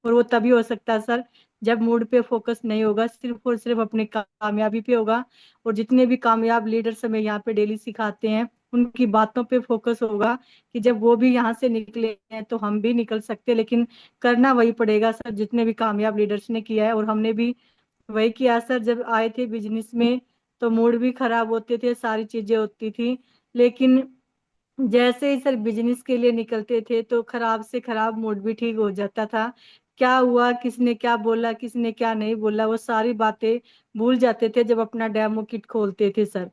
और वो तभी हो सकता है सर जब मूड पे फोकस नहीं होगा, सिर्फ और सिर्फ अपने कामयाबी पे होगा। और जितने भी कामयाब लीडर्स हमें यहाँ पे डेली सिखाते हैं उनकी बातों पे फोकस होगा कि जब वो भी यहाँ से निकले हैं तो हम भी निकल सकते हैं। लेकिन करना वही पड़ेगा सर जितने भी कामयाब लीडर्स ने किया है, और हमने भी वही किया सर। जब आए थे बिजनेस में तो मूड भी खराब होते थे, सारी चीजें होती थी, लेकिन जैसे ही सर बिजनेस के लिए निकलते थे तो खराब से खराब मूड भी ठीक हो जाता था। क्या हुआ, किसने क्या बोला, किसने क्या नहीं बोला, वो सारी बातें भूल जाते थे जब अपना डेमो किट खोलते थे सर।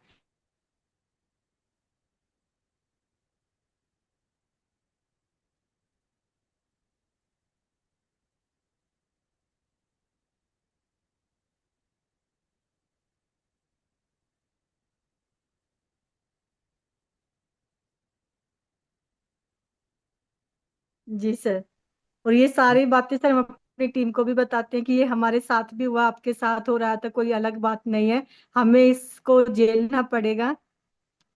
जी सर। और ये सारी बातें सर हम अपनी टीम को भी बताते हैं कि ये हमारे साथ भी हुआ, आपके साथ हो रहा था, कोई अलग बात नहीं है। हमें इसको झेलना पड़ेगा,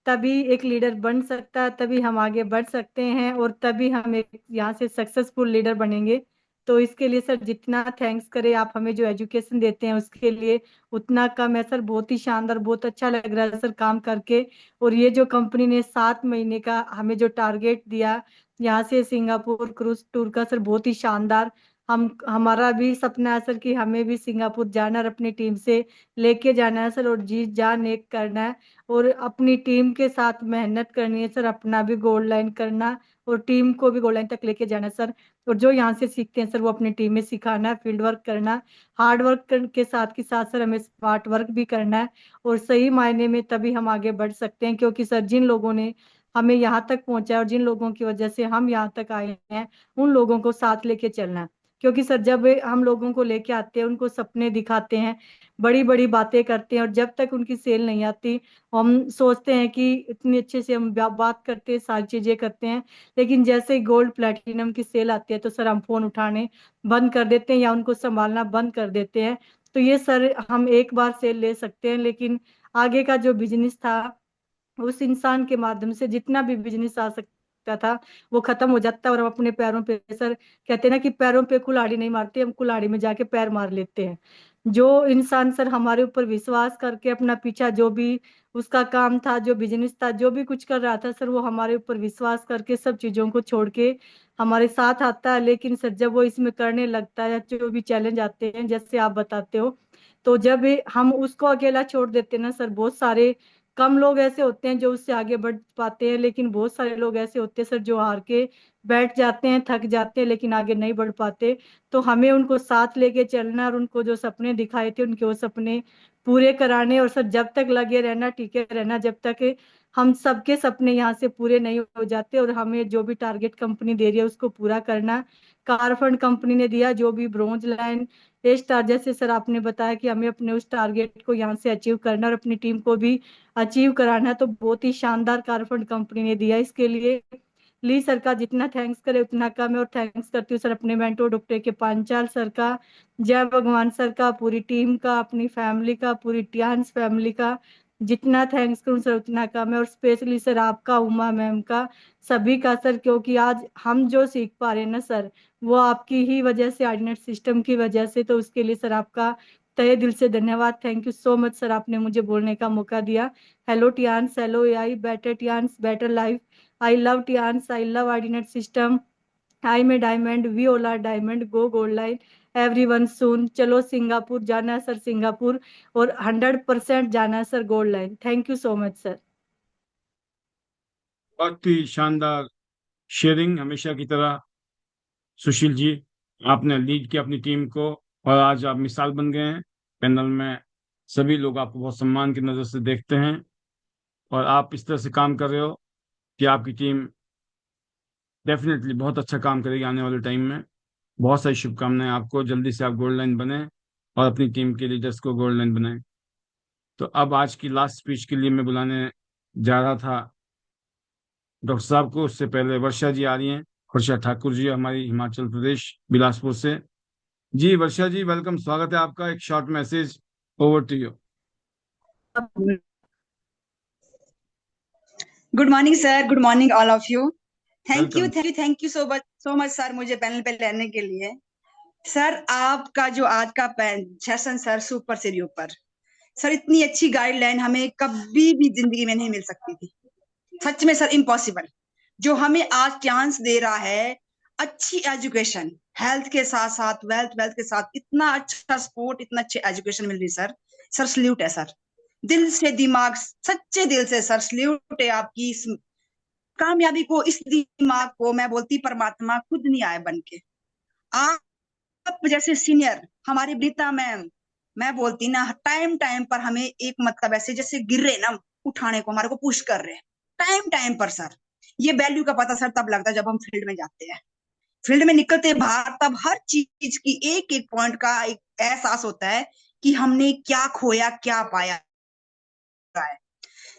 तभी एक लीडर बन सकता है, तभी हम आगे बढ़ सकते हैं और तभी हम एक यहाँ से सक्सेसफुल लीडर बनेंगे। तो इसके लिए सर जितना थैंक्स करें आप हमें जो एजुकेशन देते हैं उसके लिए उतना कम है सर। बहुत ही शानदार, बहुत अच्छा लग रहा है सर काम करके। और ये जो कंपनी ने 7 महीने का हमें जो टारगेट दिया यहाँ से सिंगापुर क्रूज टूर का सर, बहुत ही शानदार। हम हमारा भी सपना है सर कि हमें भी सिंगापुर जाना और अपनी टीम से लेके जाना है सर, और जी जान एक करना है और अपनी टीम के साथ मेहनत करनी है सर, अपना भी गोल लाइन करना और टीम को भी गोल लाइन तक लेके जाना है सर। और जो यहाँ से सीखते हैं सर वो अपनी टीम में सिखाना है, फील्ड वर्क करना, हार्ड वर्क के साथ सर हमें स्मार्ट वर्क भी करना है। और सही मायने में तभी हम आगे बढ़ सकते हैं, क्योंकि सर जिन लोगों ने हमें यहाँ तक पहुंचा और जिन लोगों की वजह से हम यहाँ तक आए हैं उन लोगों को साथ लेके चलना है। क्योंकि सर जब हम लोगों को लेके आते हैं, उनको सपने दिखाते हैं, बड़ी बड़ी बातें करते हैं, और जब तक उनकी सेल नहीं आती हम सोचते हैं कि इतनी अच्छे से हम बात करते हैं, सारी चीजें करते हैं, लेकिन जैसे ही गोल्ड प्लेटिनम की सेल आती है तो सर हम फोन उठाने बंद कर देते हैं या उनको संभालना बंद कर देते हैं। तो ये सर हम एक बार सेल ले सकते हैं, लेकिन आगे का जो बिजनेस था उस इंसान के माध्यम से जितना भी बिजनेस आ सकता था वो खत्म हो जाता है। और हम अपने पैरों पे सर, कहते हैं ना कि पैरों पे कुल्हाड़ी नहीं मारते, हम कुल्हाड़ी में जाके पैर मार लेते हैं। जो इंसान सर हमारे ऊपर विश्वास करके अपना पीछा, जो भी उसका काम था, जो बिजनेस था, जो भी कुछ कर रहा था सर, वो हमारे ऊपर विश्वास करके सब चीजों को छोड़ के हमारे साथ आता है। लेकिन सर जब वो इसमें करने लगता है, जो भी चैलेंज आते हैं जैसे आप बताते हो, तो जब हम उसको अकेला छोड़ देते हैं ना सर, बहुत सारे कम लोग ऐसे होते हैं जो उससे आगे बढ़ पाते हैं, लेकिन बहुत सारे लोग ऐसे होते हैं सर जो हार के बैठ जाते हैं, थक जाते हैं, लेकिन आगे नहीं बढ़ पाते। तो हमें उनको साथ लेके चलना और उनको जो सपने दिखाए थे उनके वो सपने पूरे कराने, और सर जब तक लगे रहना, टिके रहना, जब तक हम सबके सपने यहाँ से पूरे नहीं हो जाते, और हमें जो भी टारगेट कंपनी दे रही है उसको पूरा करना। कारफंड कंपनी ने दिया जो भी ब्रॉन्ज लाइन ए स्टार, जैसे सर आपने बताया कि हमें अपने उस टारगेट को यहाँ से अचीव करना और अपनी टीम को भी अचीव कराना है, तो बहुत ही शानदार कारफंड कंपनी ने दिया। इसके लिए ली सर का जितना थैंक्स करे उतना कम है, और थैंक्स करती हूँ सर अपने मेंटोर डॉक्टर के पांचाल सर का, जय भगवान सर का, पूरी टीम का, अपनी फैमिली का, पूरी टियान्स फैमिली का। जितना थैंक्स करूं सर उतना कम है, और स्पेशली सर आपका, उमा मैम का, सभी का सर, क्योंकि आज हम जो सीख पा रहे हैं ना सर, वो आपकी ही वजह से, आर्डिनेट सिस्टम की वजह से। तो उसके लिए सर आपका तहे दिल से धन्यवाद। Thank you so much sir, आपने मुझे बोलने का मौका दिया। Hello Tiens, hello AI, better Tiens, better life. I love Tiens, I love ordinate system. I am diamond, we all are diamond, go gold line, everyone soon. चलो Singapore जाना है sir, Singapore, और 100% जाना है sir gold line. Thank you so much sir. बहुत ही शानदार sharing हमेशा की तरह सुशील जी। आपने लीड किया अपनी टीम को, और आज आप मिसाल बन गए हैं। पैनल में सभी लोग आपको बहुत सम्मान की नज़र से देखते हैं, और आप इस तरह से काम कर रहे हो कि आपकी टीम डेफिनेटली बहुत अच्छा काम करेगी आने वाले टाइम में। बहुत सारी शुभकामनाएं आपको, जल्दी से आप गोल्ड लाइन बने और अपनी टीम के लीडर्स को गोल्ड लाइन बनाएं। तो अब आज की लास्ट स्पीच के लिए मैं बुलाने जा रहा था डॉक्टर साहब को। उससे पहले वर्षा जी आ रही हैं, वर्षा ठाकुर जी, हमारी हिमाचल प्रदेश बिलासपुर से। जी वर्षा जी, वेलकम, स्वागत है आपका। एक short message, over to you. Good morning sir, good morning all of you. Thank you welcome. Thank you thank you so much sir, मुझे पैनल पे लेने के लिए। सर आपका जो आज का सेशन सर सुपर से ऊपर सर, इतनी अच्छी गाइडलाइन हमें कभी भी जिंदगी में नहीं मिल सकती थी। सच में सर इम्पॉसिबल। जो हमें आज चांस दे रहा है, अच्छी एजुकेशन, हेल्थ के साथ साथ वेल्थ, वेल्थ के साथ इतना अच्छा सपोर्ट, इतना अच्छी एजुकेशन मिल रही सर। सर सल्यूट है सर, दिल से, दिमाग, सच्चे दिल से सर सल्यूट है आपकी इस कामयाबी को, इस दिमाग को। मैं बोलती परमात्मा खुद नहीं आए बन के। आप जैसे सीनियर हमारी ब्रीता मैम, मैं बोलती ना, टाइम टाइम पर हमें एक मतलब ऐसे जैसे गिर रहे ना, उठाने को, हमारे को पुश कर रहे हैं टाइम टाइम पर सर। ये वैल्यू का पता सर तब लगता है जब हम फील्ड में जाते हैं, फील्ड में निकलते हैं बाहर, तब हर चीज की एक एक पॉइंट का एक एहसास होता है कि हमने क्या खोया, क्या पाया है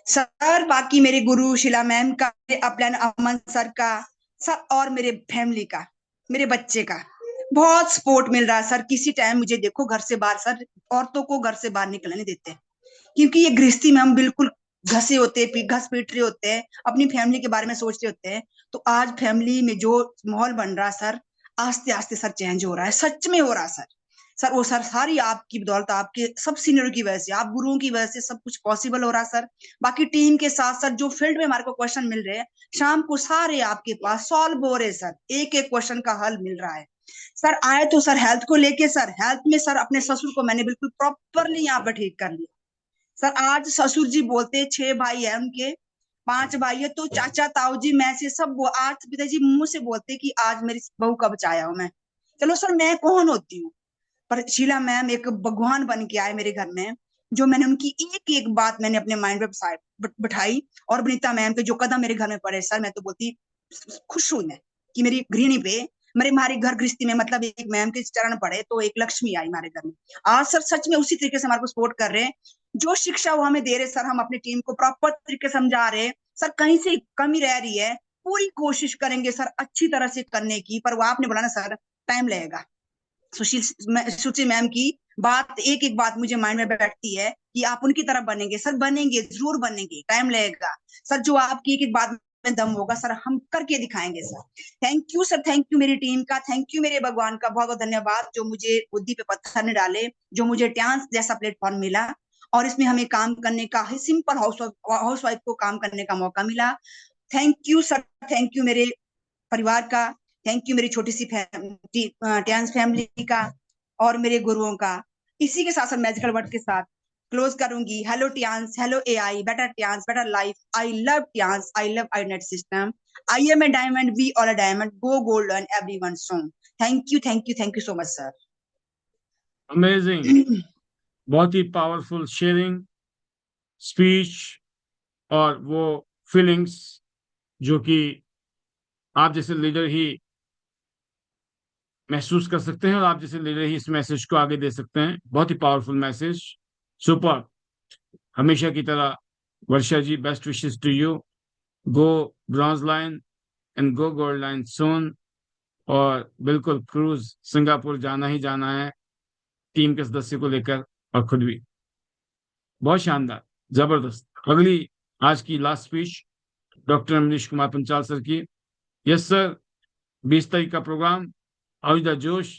सर। बाकी मेरे गुरु शीला मैम का, अपलाइन अमन सर का सर, और मेरे फैमिली का, मेरे बच्चे का बहुत सपोर्ट मिल रहा है सर। किसी टाइम मुझे देखो घर से बाहर सर, औरतों को घर से बाहर निकलने देते हैं, क्योंकि ये गृहस्थी में हम बिल्कुल घसे होते हैं, घस पीट रहे होते हैं, अपनी फैमिली के बारे में सोच रहे होते हैं। तो आज फैमिली में जो माहौल बन रहा है सर, आस्ते आस्ते सर चेंज हो रहा है, सच में हो रहा है सर। सर वो सर सारी आपकी बदौलत, आपके सब सीनियरों की वजह से, आप गुरुओं की वजह से सब कुछ पॉसिबल हो रहा है सर। बाकी टीम के साथ सर, जो फील्ड में हमारे को क्वेश्चन मिल रहे हैं शाम को, सारे आपके पास सॉल्व हो रहे सर, एक एक क्वेश्चन का हल मिल रहा है सर। आए तो सर हेल्थ को लेके सर, हेल्थ में सर अपने ससुर को मैंने बिल्कुल प्रॉपरली यहाँ पे ठीक कर लिया सर। आज ससुर जी बोलते 6 भाई है उनके, 5 भाई है, तो चाचा ताऊ जी मैं से सब वो, आज पिताजी मुंह से बोलते कि आज मेरी बहू का बचाया हूं मैं। चलो सर मैं कौन होती हूँ, पर शीला मैम एक भगवान बन के आए मेरे घर में, जो मैंने उनकी एक एक बात मैंने अपने माइंड पे बिठाई। और वनीता मैम के जो कदम मेरे घर में पड़े सर, मैं तो बोलती खुश हूं मैं कि मेरी गृहिणी पे, मेरे हमारे घर गृहस्थी में मतलब एक मैम के चरण पड़े तो एक लक्ष्मी आई हमारे घर में। आज सर सच में उसी तरीके से हमारे को सपोर्ट कर रहे हैं, जो शिक्षा वो हमें दे रहे सर, हम अपनी टीम को प्रॉपर तरीके से समझा रहे हैं सर। कहीं से कमी रह रही है, पूरी कोशिश करेंगे सर अच्छी तरह से करने की, पर वो आपने बोला ना सर टाइम लगेगा। सुशील मैम की बात, एक एक बात मुझे माइंड में बैठती है कि आप उनकी तरह बनेंगे सर, बनेंगे जरूर बनेंगे, टाइम लगेगा सर। जो आपकी एक एक बात में दम होगा सर, हम करके दिखाएंगे sir. Thank you sir, thank you मेरी टीम का, थैंक यू मेरे भगवान का, बहुत बहुत धन्यवाद जो मुझे बुद्धि पे पत्थर ने डाले, जो मुझे टियान्स जैसा प्लेटफॉर्म मिला, और इसमें हमें काम करने का, सिंपल हाउस वाइफ को काम करने का मौका मिला। Thank you sir, thank you मेरे परिवार का, थैंक यू मेरी छोटी सी टियान्स फैमिली का, और मेरे गुरुओं का। इसी के साथ साथ मैजिकल वर्ड के साथ क्लोज करूंगी। Hello Tiens, hello AI, better Tiens, better life, I love Tiens, I love Inet system, I am a diamond, we all a diamond, go golden everyone song. Thank you, thank you, thank you so much sir. Amazing, बहुत ही powerful sharing, speech और वो feelings जो कि आप जैसे leader ही महसूस कर सकते हैं और आप जैसे लीडर ही इस मैसेज को आगे दे सकते हैं। बहुत ही पावरफुल मैसेज, सुपर। हमेशा की तरह Varsha ji, best wishes to you. Go bronze line and go gold line soon. और बिल्कुल क्रूज सिंगापुर जाना ही जाना है, टीम के सदस्य को लेकर और खुद भी। बहुत शानदार, जबरदस्त। अगली आज की last speech doctor Manish Kumar Panchal sir की। यस सर, 20 तारीख का प्रोग्राम, हाउ इज द जोश,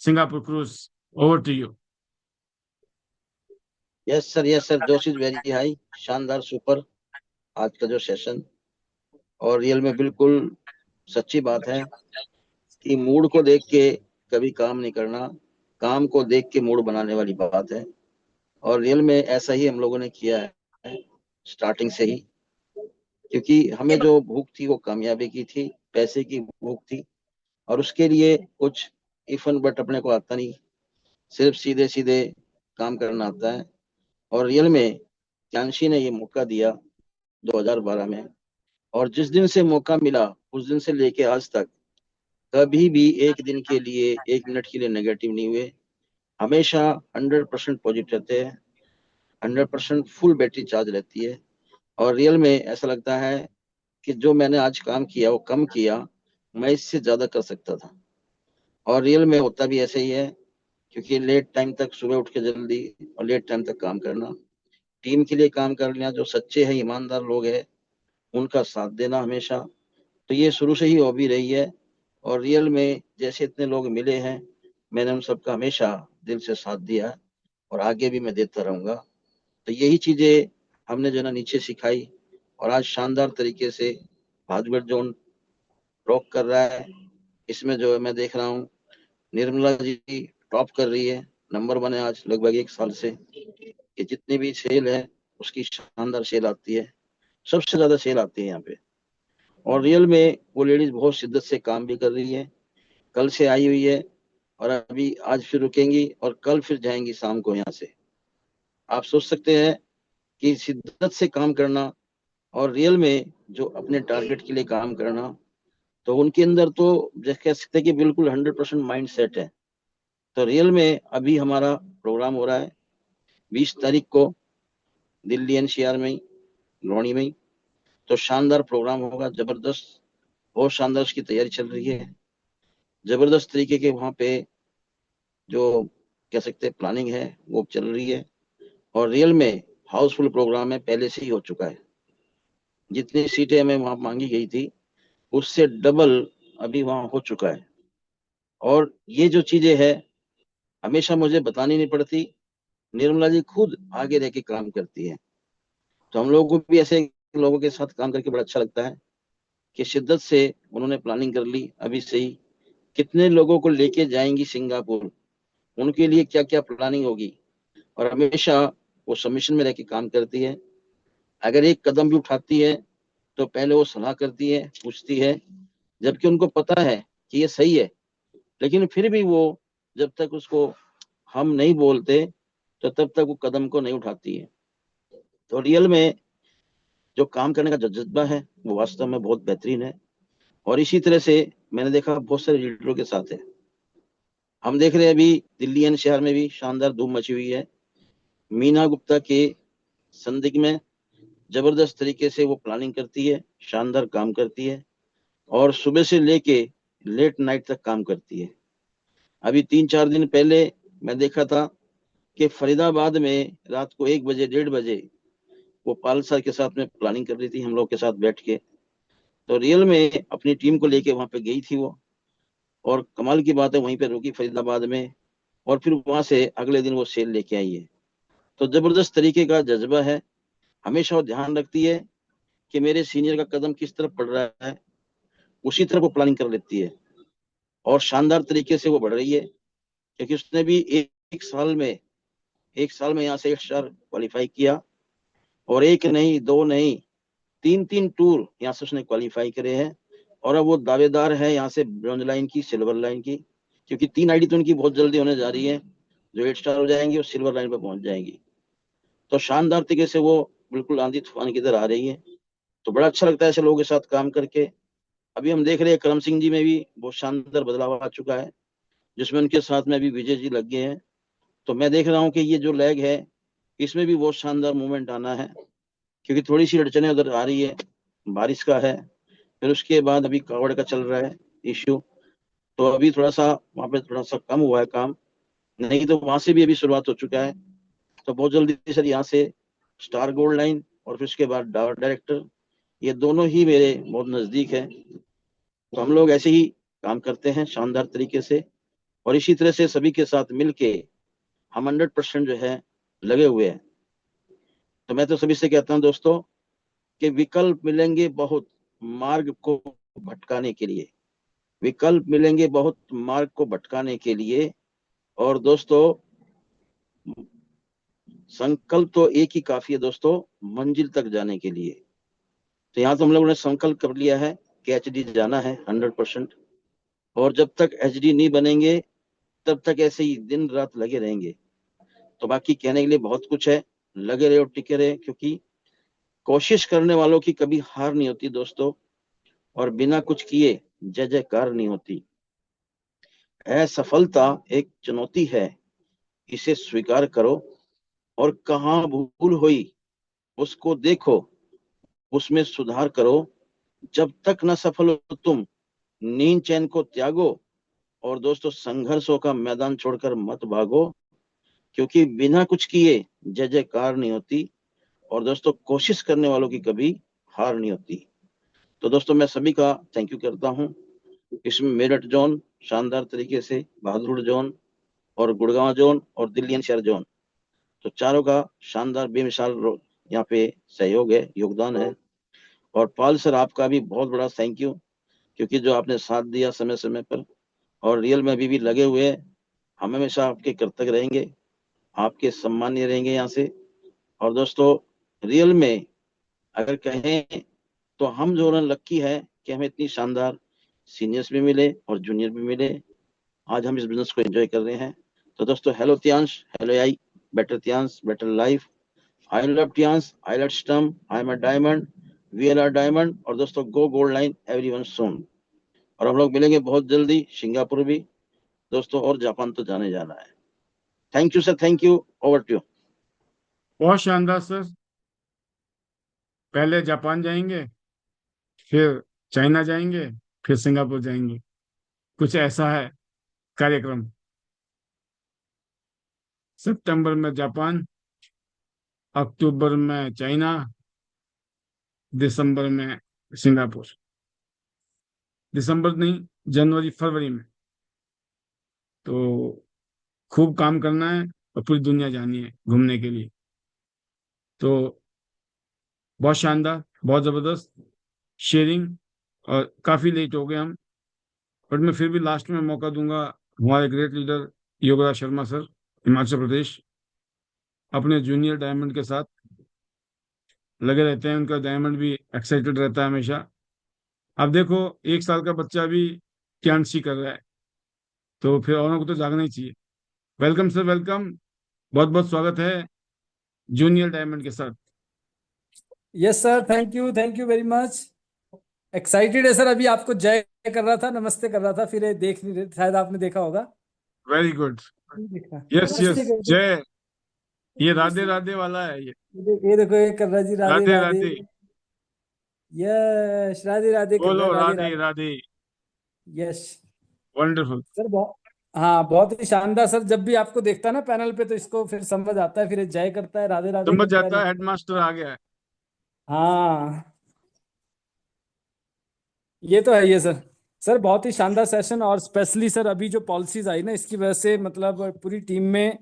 Singapore cruise, over to you. Yes sir, जोश इज वेरी हाई, शानदार, सुपर आज का जो सेशन। और रियल में बिल्कुल सच्ची बात है कि मूड को देख के कभी काम नहीं करना, काम को देख के मूड बनाने वाली बात है। और रियल में ऐसा ही हम लोगों ने किया है स्टार्टिंग से ही, क्योंकि हमें जो भूख थी वो कामयाबी की थी, पैसे की भूख थी, और उसके लिए कुछ इफन बट अपने को आता नहीं, सिर्फ सीधे सीधे काम करना आता है। और रियल में ज्ञानशी ने ये मौका दिया 2012 में, और जिस दिन से मौका मिला उस दिन से लेके आज तक कभी भी एक दिन के लिए, एक मिनट के लिए नेगेटिव नहीं हुए। हमेशा 100% पॉजिटिव रहते हैं, 100% फुल बैटरी चार्ज रहती है। और रियल में ऐसा लगता है कि जो मैंने आज काम किया वो कम किया, मैं इससे ज्यादा कर सकता था। और रियल में होता भी ऐसे ही है, क्योंकि लेट टाइम तक सुबह उठ के जल्दी और लेट टाइम तक काम करना, टीम के लिए काम करना, जो सच्चे हैं ईमानदार लोग हैं उनका साथ देना हमेशा, तो ये शुरू से ही हॉबी रही है। और रियल में जैसे इतने लोग मिले हैं, मैंने उन सबका हमेशा दिल से साथ दिया और आगे भी मैं देता रहूंगा। तो यही चीजें हमने जो ना नीचे सिखाई, और आज शानदार तरीके से भाजगढ़ जोन रॉक कर रहा है। इसमें जो है मैं देख रहा हूँ निर्मला जी टॉप कर रही है, नंबर 1 है आज लगभग 1 साल से। कि जितनी भी सेल है उसकी शानदार सेल आती है, सबसे ज्यादा सेल आती है यहाँ पे। और रियल में वो लेडीज बहुत शिद्दत से काम भी कर रही है, कल से आई हुई है, और अभी आज फिर रुकेंगी और कल फिर जाएंगी शाम को यहाँ से। आप सोच सकते हैं कि शिद्दत से काम करना और रियल में जो अपने टारगेट के लिए काम करना, तो उनके अंदर तो जैसे कह सकते हैं कि बिल्कुल 100% माइंड सेट है। तो रियल में अभी हमारा प्रोग्राम हो रहा है 20 तारीख को दिल्ली एनसीआर में ही, लोनी में ही। तो शानदार प्रोग्राम होगा, जबरदस्त, बहुत शानदार उसकी तैयारी चल रही है। जबरदस्त तरीके के वहां पे जो कह सकते हैं प्लानिंग है वो चल रही है। और रियल में हाउसफुल प्रोग्राम है, पहले से ही हो चुका है। जितनी सीटें हमें वहां मांगी गई थी उससे डबल अभी वहां हो चुका है। और ये जो चीजें है हमेशा मुझे बतानी नहीं पड़ती, निर्मला जी खुद आगे रह के काम करती है। तो हम लोगों को भी ऐसे लोगों के साथ काम करके बड़ा अच्छा लगता है कि शिद्दत से उन्होंने प्लानिंग कर ली अभी से ही, कितने लोगों को लेके जाएंगी सिंगापुर, उनके लिए क्या क्या प्लानिंग होगी। और हमेशा वो सबमिशन में रह के काम करती है। अगर एक कदम भी उठाती है तो पहले वो सलाह करती है, पूछती है, जबकि उनको पता है कि ये सही है, लेकिन फिर भी वो जब तक उसको हम नहीं बोलते तो तब तक वो कदम को नहीं उठाती है। तो रियल में जो काम करने का जो जज्बा है वो वास्तव में बहुत बेहतरीन है। और इसी तरह से मैंने देखा बहुत सारे लीडरों के साथ है। हम देख रहे हैं अभी दिल्ली एनसीआर में भी शानदार धूम मची हुई है। मीना गुप्ता के संदिग्ध में जबरदस्त तरीके से वो प्लानिंग करती है, शानदार काम करती है, और सुबह से लेके लेट नाइट तक काम करती है। अभी 3-4 दिन पहले मैं देखा था कि फरीदाबाद में रात को 1 बजे 1:30 बजे वो पाल सर के साथ में प्लानिंग कर रही थी, हम लोग के साथ बैठ के। तो रियल में अपनी टीम को लेके वहां पे गई थी वो, और कमाल की बात है वहीं पे रुकी फरीदाबाद में, और फिर वहां से अगले दिन वो सेल लेके आई है। तो जबरदस्त तरीके का जज्बा है। हमेशा वो ध्यान रखती है कि मेरे सीनियर का कदम किस तरफ पड़ रहा है, उसी तरफ वो प्लानिंग कर लेती है। और शानदार तरीके से वो बढ़ रही है, क्योंकि उसने भी एक साल में एक साल में यहाँ से 8 स्टार क्वालिफाई किया, और एक नहीं, दो नहीं, 3 टूर यहाँ से उसने क्वालिफाई करे हैं। और अब वो दावेदार है यहाँ से ब्रॉन्ज लाइन की, सिल्वर लाइन की, क्योंकि 3 आईडी तो उनकी बहुत जल्दी होने जा रही है, जो 8 स्टार हो जाएंगी और सिल्वर लाइन पर पहुंच जाएंगी। तो शानदार तरीके से वो बिल्कुल आंधी तूफान की तरह आ रही है। तो बड़ा अच्छा लगता है ऐसे लोगों के साथ काम करके। अभी हम देख रहे हैं करम सिंह जी में भी बहुत शानदार बदलाव आ चुका है, जिसमें उनके साथ में अभी विजय जी लग गए हैं। तो मैं देख रहा हूँ कि ये जो लेग है, इसमें भी बहुत शानदार मूवमेंट आना है, क्योंकि थोड़ी सी अड़चने उधर आ रही है, बारिश का है, फिर उसके बाद अभी कावड़ का चल रहा है इश्यू। तो अभी थोड़ा सा वहाँ पे थोड़ा सा कम हुआ है काम, नहीं तो वहां से भी अभी शुरुआत हो चुका है। तो बहुत जल्दी सर यहाँ से स्टार गोल्ड लाइन और फिर उसके बाद डायरेक्टर, ये दोनों ही मेरे बहुत नजदीक है। तो हम लोग ऐसे ही काम करते हैं शानदार तरीके से, और इसी तरह से सभी के साथ मिलके हम 100% जो है लगे हुए हैं। तो मैं तो सभी से कहता हूँ दोस्तों कि विकल्प मिलेंगे बहुत मार्ग को भटकाने के लिए, विकल्प मिलेंगे बहुत मार्ग को भटकाने के लिए। और दोस्तों संकल्प तो एक ही काफी है दोस्तों, मंजिल तक जाने के लिए। तो यहाँ तो हम लोगों ने संकल्प कर लिया है कि एचडी जाना है 100%, और जब तक एचडी नहीं बनेंगे तब तक ऐसे ही दिन रात लगे रहेंगे। तो बाकी कहने के लिए बहुत कुछ है, लगे रहे और टिके रहे, क्योंकि कोशिश करने वालों की कभी हार नहीं होती दोस्तों, और बिना कुछ किए जय जयकार नहीं होती। असफलता एक चुनौती है, इसे स्वीकार करो, और कहाँ भूल हुई उसको देखो, उसमें सुधार करो। जब तक न सफल हो तुम, नींद चैन को त्यागो, और दोस्तों संघर्षों का मैदान छोड़कर मत भागो, क्योंकि बिना कुछ किए जय जयकार नहीं होती, और दोस्तों कोशिश करने वालों की कभी हार नहीं होती। तो दोस्तों मैं सभी का थैंक यू करता हूं। इसमें मेरठ जोन शानदार तरीके से, बहादुर जोन और गुड़गांव जोन और दिल्ली एनसीआर जोन, तो चारों का शानदार बेमिसाल यहाँ पे सहयोग है, योगदान है। और पाल सर आपका भी बहुत बड़ा थैंक यू, क्योंकि जो आपने साथ दिया समय समय पर, और रियल में अभी भी लगे हुए हैं। हम हमेशा आपके कृतज्ञ रहेंगे, आपके सम्मानीय रहेंगे यहाँ से। और दोस्तों रियल में अगर कहें तो हम जो लक्की है कि हमें इतनी शानदार सीनियर्स भी मिले और जूनियर भी मिले। आज हम इस बिजनेस को एंजॉय कर रहे हैं। तो दोस्तों hello Tiens, hello I, better Tiens, better life, I love Tiens, I love system, I am a diamond, we are diamond, और दोस्तों go gold line everyone soon. और हम लोग मिलेंगे बहुत जल्दी सिंगापुर भी दोस्तों, और जापान तो जाने जाना है। Thank you sir, thank you, over to you. बहुत शानदार सर। पहले जापान जाएंगे, फिर चाइना जाएंगे, फिर सिंगापुर जाएंगे, कुछ ऐसा है कार्यक्रम। सितंबर में जापान, अक्टूबर में चाइना, दिसंबर में सिंगापुर, दिसंबर नहीं, जनवरी फरवरी में। तो खूब काम करना है और पूरी दुनिया जानी है घूमने के लिए। तो बहुत शानदार, बहुत ज़बरदस्त शेयरिंग, और काफ़ी लेट हो गए हम, बट मैं फिर भी लास्ट में मौका दूंगा हमारे great leader Yograj Sharma sir, Himachal Pradesh, अपने जूनियर डायमंड के साथ लगे रहते हैं। उनका डायमंड भी एक्साइटेड रहता है हमेशा। अब देखो 1 साल का बच्चा भी कैंसी कर रहा है, तो फिर औरों को तो जागना ही चाहिए। वेलकम सर, वेलकम, बहुत बहुत स्वागत है जूनियर डायमंड के साथ। Yes sir, thank you very much. Excited है सर। अभी आपको जय कर रहा था, नमस्ते कर रहा था, फिर ये देख नहीं रहे, शायद आपने देखा होगा। वेरी गुड, देखा, यस नमस्ते यस, कर दो। जय। ये राधे राधे वाला है, ये देखो, ये कर रहा जी, राधे राधे राधे। राधे, यस, राधे राधे कर रहा बोलो है, Radhe Radhe Radhe. Radhe. Yes wonderful. Sir, बहुत, हाँ बहुत ही शानदार सर। जब भी आपको देखता है ना पैनल पे, तो इसको फिर समझ आता है, फिर ये जय करता है, राधे राधे समझ करता जाता है। है हेडमास्टर आ गया है। हाँ, ये तो है ये सर। सर बहुत ही शानदार सेशन, और स्पेशली सर अभी जो पॉलिसीज आई ना, इसकी वजह से मतलब पूरी टीम में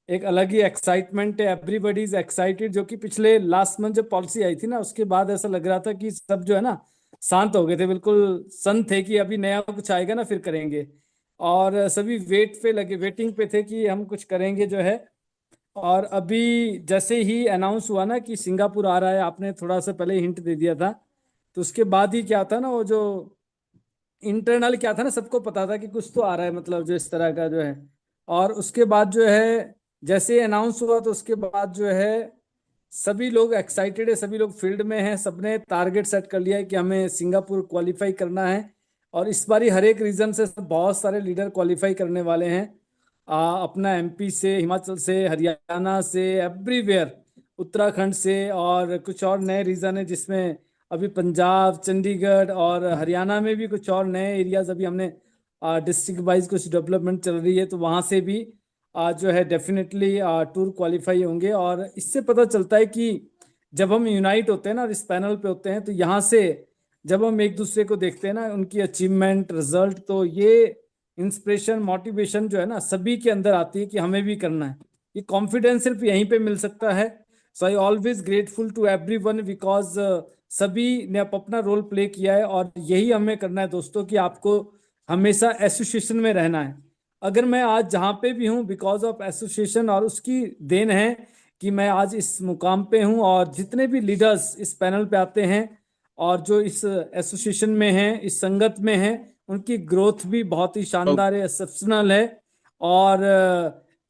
एक अलग ही एक्साइटमेंट है। एवरीबडी इज एक्साइटेड, जो कि पिछले लास्ट मंथ जब पॉलिसी आई थी ना, उसके बाद ऐसा लग रहा था कि सब जो है ना शांत हो गए थे, बिल्कुल संत थे कि अभी नया कुछ आएगा ना फिर करेंगे। और सभी वेट पे लगे, वेटिंग पे थे कि हम कुछ करेंगे जो है। और अभी जैसे ही अनाउंस हुआ ना कि सिंगापुर आ रहा है, आपने थोड़ा सा पहले हिंट दे दिया था, तो उसके बाद ही क्या था ना, वो जो इंटरनल क्या था ना, सबको पता था कि कुछ तो आ रहा है, मतलब जो इस तरह का जो है। और उसके बाद जो है जैसे अनाउंस हुआ तो उसके बाद जो है सभी लोग एक्साइटेड है, सभी लोग फील्ड में हैं, सबने टारगेट सेट कर लिया है कि हमें सिंगापुर क्वालिफाई करना है। और इस बारी हर एक रीजन से बहुत सारे लीडर क्वालिफाई करने वाले हैं। अपना एमपी से, हिमाचल से, हरियाणा से, एवरीवेयर, उत्तराखंड से, और कुछ और नए रीजन है जिसमें अभी पंजाब, चंडीगढ़ और हरियाणा में भी कुछ और नए एरियाज अभी हमने डिस्ट्रिक्ट वाइज कुछ डेवलपमेंट चल रही है, तो वहाँ से भी जो है डेफिनेटली टूर क्वालिफाई होंगे। और इससे पता चलता है कि जब हम यूनाइट होते हैं ना और इस पैनल पे होते हैं, तो यहाँ से जब हम एक दूसरे को देखते हैं ना, उनकी अचीवमेंट, रिजल्ट, तो ये इंस्पिरेशन, मोटिवेशन जो है ना सभी के अंदर आती है कि हमें भी करना है। ये कॉन्फिडेंस सिर्फ यहीं पे मिल सकता है। So I always grateful to everyone because सभी ने अपना रोल प्ले किया है, और यही हमें करना है दोस्तों कि आपको हमेशा एसोसिएशन में रहना है। अगर मैं आज जहाँ पे भी हूँ बिकॉज ऑफ एसोसिएशन, और उसकी देन है कि मैं आज इस मुकाम पे हूँ, और जितने भी लीडर्स इस पैनल पे आते हैं और जो इस एसोसिएशन में हैं, इस संगत में हैं, उनकी ग्रोथ भी बहुत ही शानदार है, एक्सेप्शनल है। और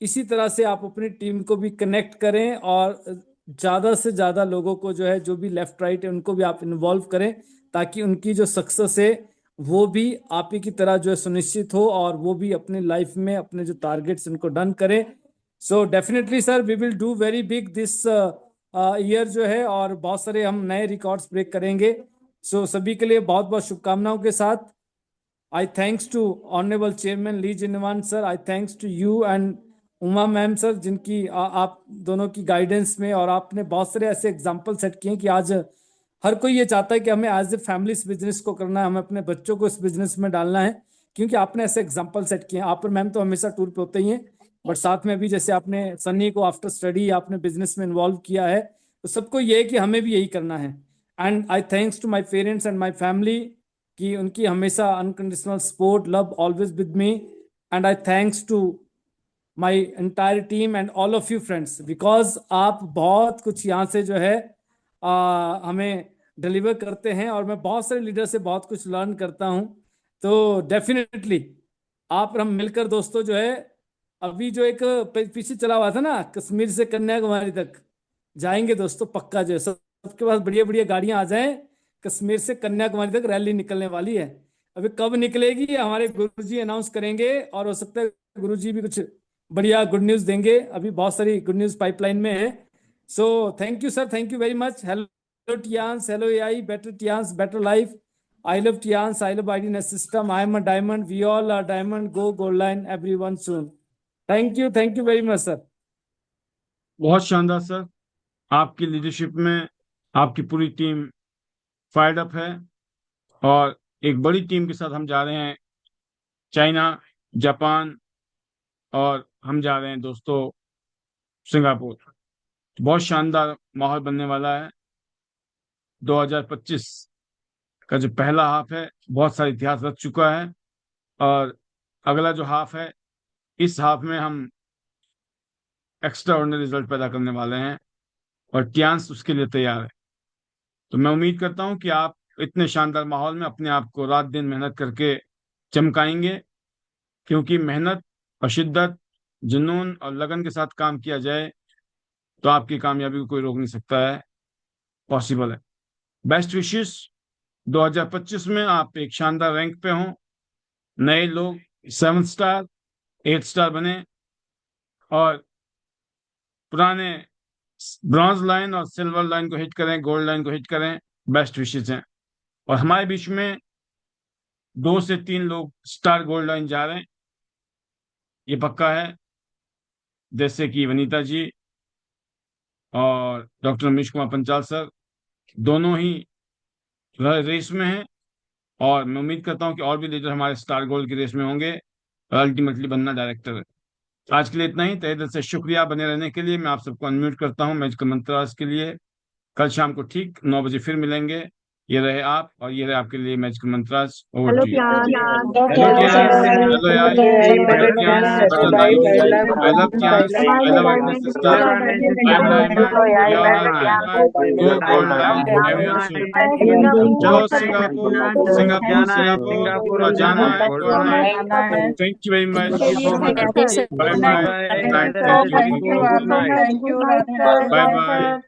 इसी तरह से आप अपनी टीम को भी कनेक्ट करें, और ज़्यादा से ज़्यादा लोगों को जो है, जो भी लेफ्ट राइट है, उनको भी आप इन्वॉल्व करें, ताकि उनकी जो सक्सेस है वो भी आप ही की तरह जो है सुनिश्चित हो, और वो भी अपनी लाइफ में अपने जो टारगेट्स उनको डन करें। So definitely sir, we will do very big this year जो है, और बहुत सारे हम नए रिकॉर्ड्स ब्रेक करेंगे। सो सभी के लिए बहुत बहुत शुभकामनाओं के साथ I thanks to Honorable Chairman Lee Jinwan sir, I thanks to you and Uma ma'am sir, जिनकी आप दोनों की गाइडेंस में, और आपने बहुत सारे ऐसे एग्जाम्पल सेट किए कि आज हर कोई ये चाहता है कि हमें एज ए फैमिली इस बिजनेस को करना है, हमें अपने बच्चों को इस बिजनेस में डालना है, क्योंकि आपने ऐसे एग्जाम्पल सेट किए हैं। आप और मैम तो हमेशा टूर पे होते ही हैं, बट साथ में भी जैसे आपने सन्नी को आफ्टर स्टडी आपने बिजनेस में इन्वॉल्व किया है, तो सबको ये है कि हमें भी यही करना है। And I thanks to my parents and my family कि उनकी हमेशा unconditional support, love always with me. And I thanks to my entire team and all of you friends, because आप बहुत कुछ यहाँ से जो है हमें डिलीवर करते हैं, और मैं बहुत सारे लीडर से बहुत कुछ लर्न करता हूँ। तो डेफिनेटली आप और हम मिलकर दोस्तों जो है, अभी जो एक पीछे चला हुआ था ना, कश्मीर से कन्याकुमारी तक जाएंगे दोस्तों, पक्का जो है सबके पास बढ़िया बढ़िया गाड़ियां आ जाएं, कश्मीर से कन्याकुमारी तक रैली निकलने वाली है। अभी कब निकलेगी हमारे गुरुजी अनाउंस करेंगे, और हो सकता है गुरुजी भी कुछ बढ़िया गुड न्यूज देंगे, अभी बहुत सारी गुड न्यूज पाइपलाइन में है। So thank you sir, thank you very much. Hello Tiens, hello AI, better Tiens, better life. I love Tiens, I love Idiness system, I am a diamond, we all are diamond, go gold line, everyone soon. Thank you very much sir. बहुत शानदार sir, आपकी leadership में आपकी पूरी team fired up है, और एक बड़ी टीम के साथ हम जा रहे हैं चाइना, जापान, और हम जा रहे हैं दोस्तों सिंगापुर। बहुत शानदार माहौल बनने वाला है। 2025 का जो पहला हाफ है बहुत सारा इतिहास रच चुका है, और अगला जो हाफ है, इस हाफ में हम एक्स्ट्रा ऑर्डिनरी रिजल्ट पैदा करने वाले हैं, और टियांस उसके लिए तैयार है। तो मैं उम्मीद करता हूं कि आप इतने शानदार माहौल में अपने आप को रात दिन मेहनत करके चमकाएंगे, क्योंकि मेहनत और शिद्दत, जुनून और लगन के साथ काम किया जाए तो आपकी कामयाबी को कोई रोक नहीं सकता है, पॉसिबल है। बेस्ट विशेस 2025 में आप एक शानदार रैंक पे हों, नए लोग 7 स्टार 8 स्टार बने, और पुराने ब्रॉन्ज लाइन और सिल्वर लाइन को हिट करें, गोल्ड लाइन को हिट करें। बेस्ट विशेस हैं। और हमारे बीच में 2 से 3 लोग स्टार गोल्ड लाइन जा रहे हैं, ये पक्का है, जैसे कि वनीता जी और डॉक्टर रमेश कुमार पंचाल सर, दोनों ही रेस में हैं, और मैं उम्मीद करता हूं कि और भी लीडर हमारे स्टार गोल्ड की रेस में होंगे, और अल्टीमेटली बनना डायरेक्टर है। आज के लिए इतना ही। तहे दिल से शुक्रिया बने रहने के लिए। मैं आप सबको अनम्यूट करता हूं मैच के मंत्रास के लिए। कल शाम को ठीक 9 बजे फिर मिलेंगे। ये रहे आप और ये रहे आपके लिए magical mantras. Over hello to you. ज्ञान हेलो ज्ञान, हेलो यार, हेलो ज्ञान, बटन आई लव ज्ञान, I love Aiton sister, I am diamond, we all are diamond, go gold light everyone should. चलो सिंगापुर, सिंगापुर, सिंगापुर और जाना है। Thank you very much, bye bye, thank you, thank you bye bye.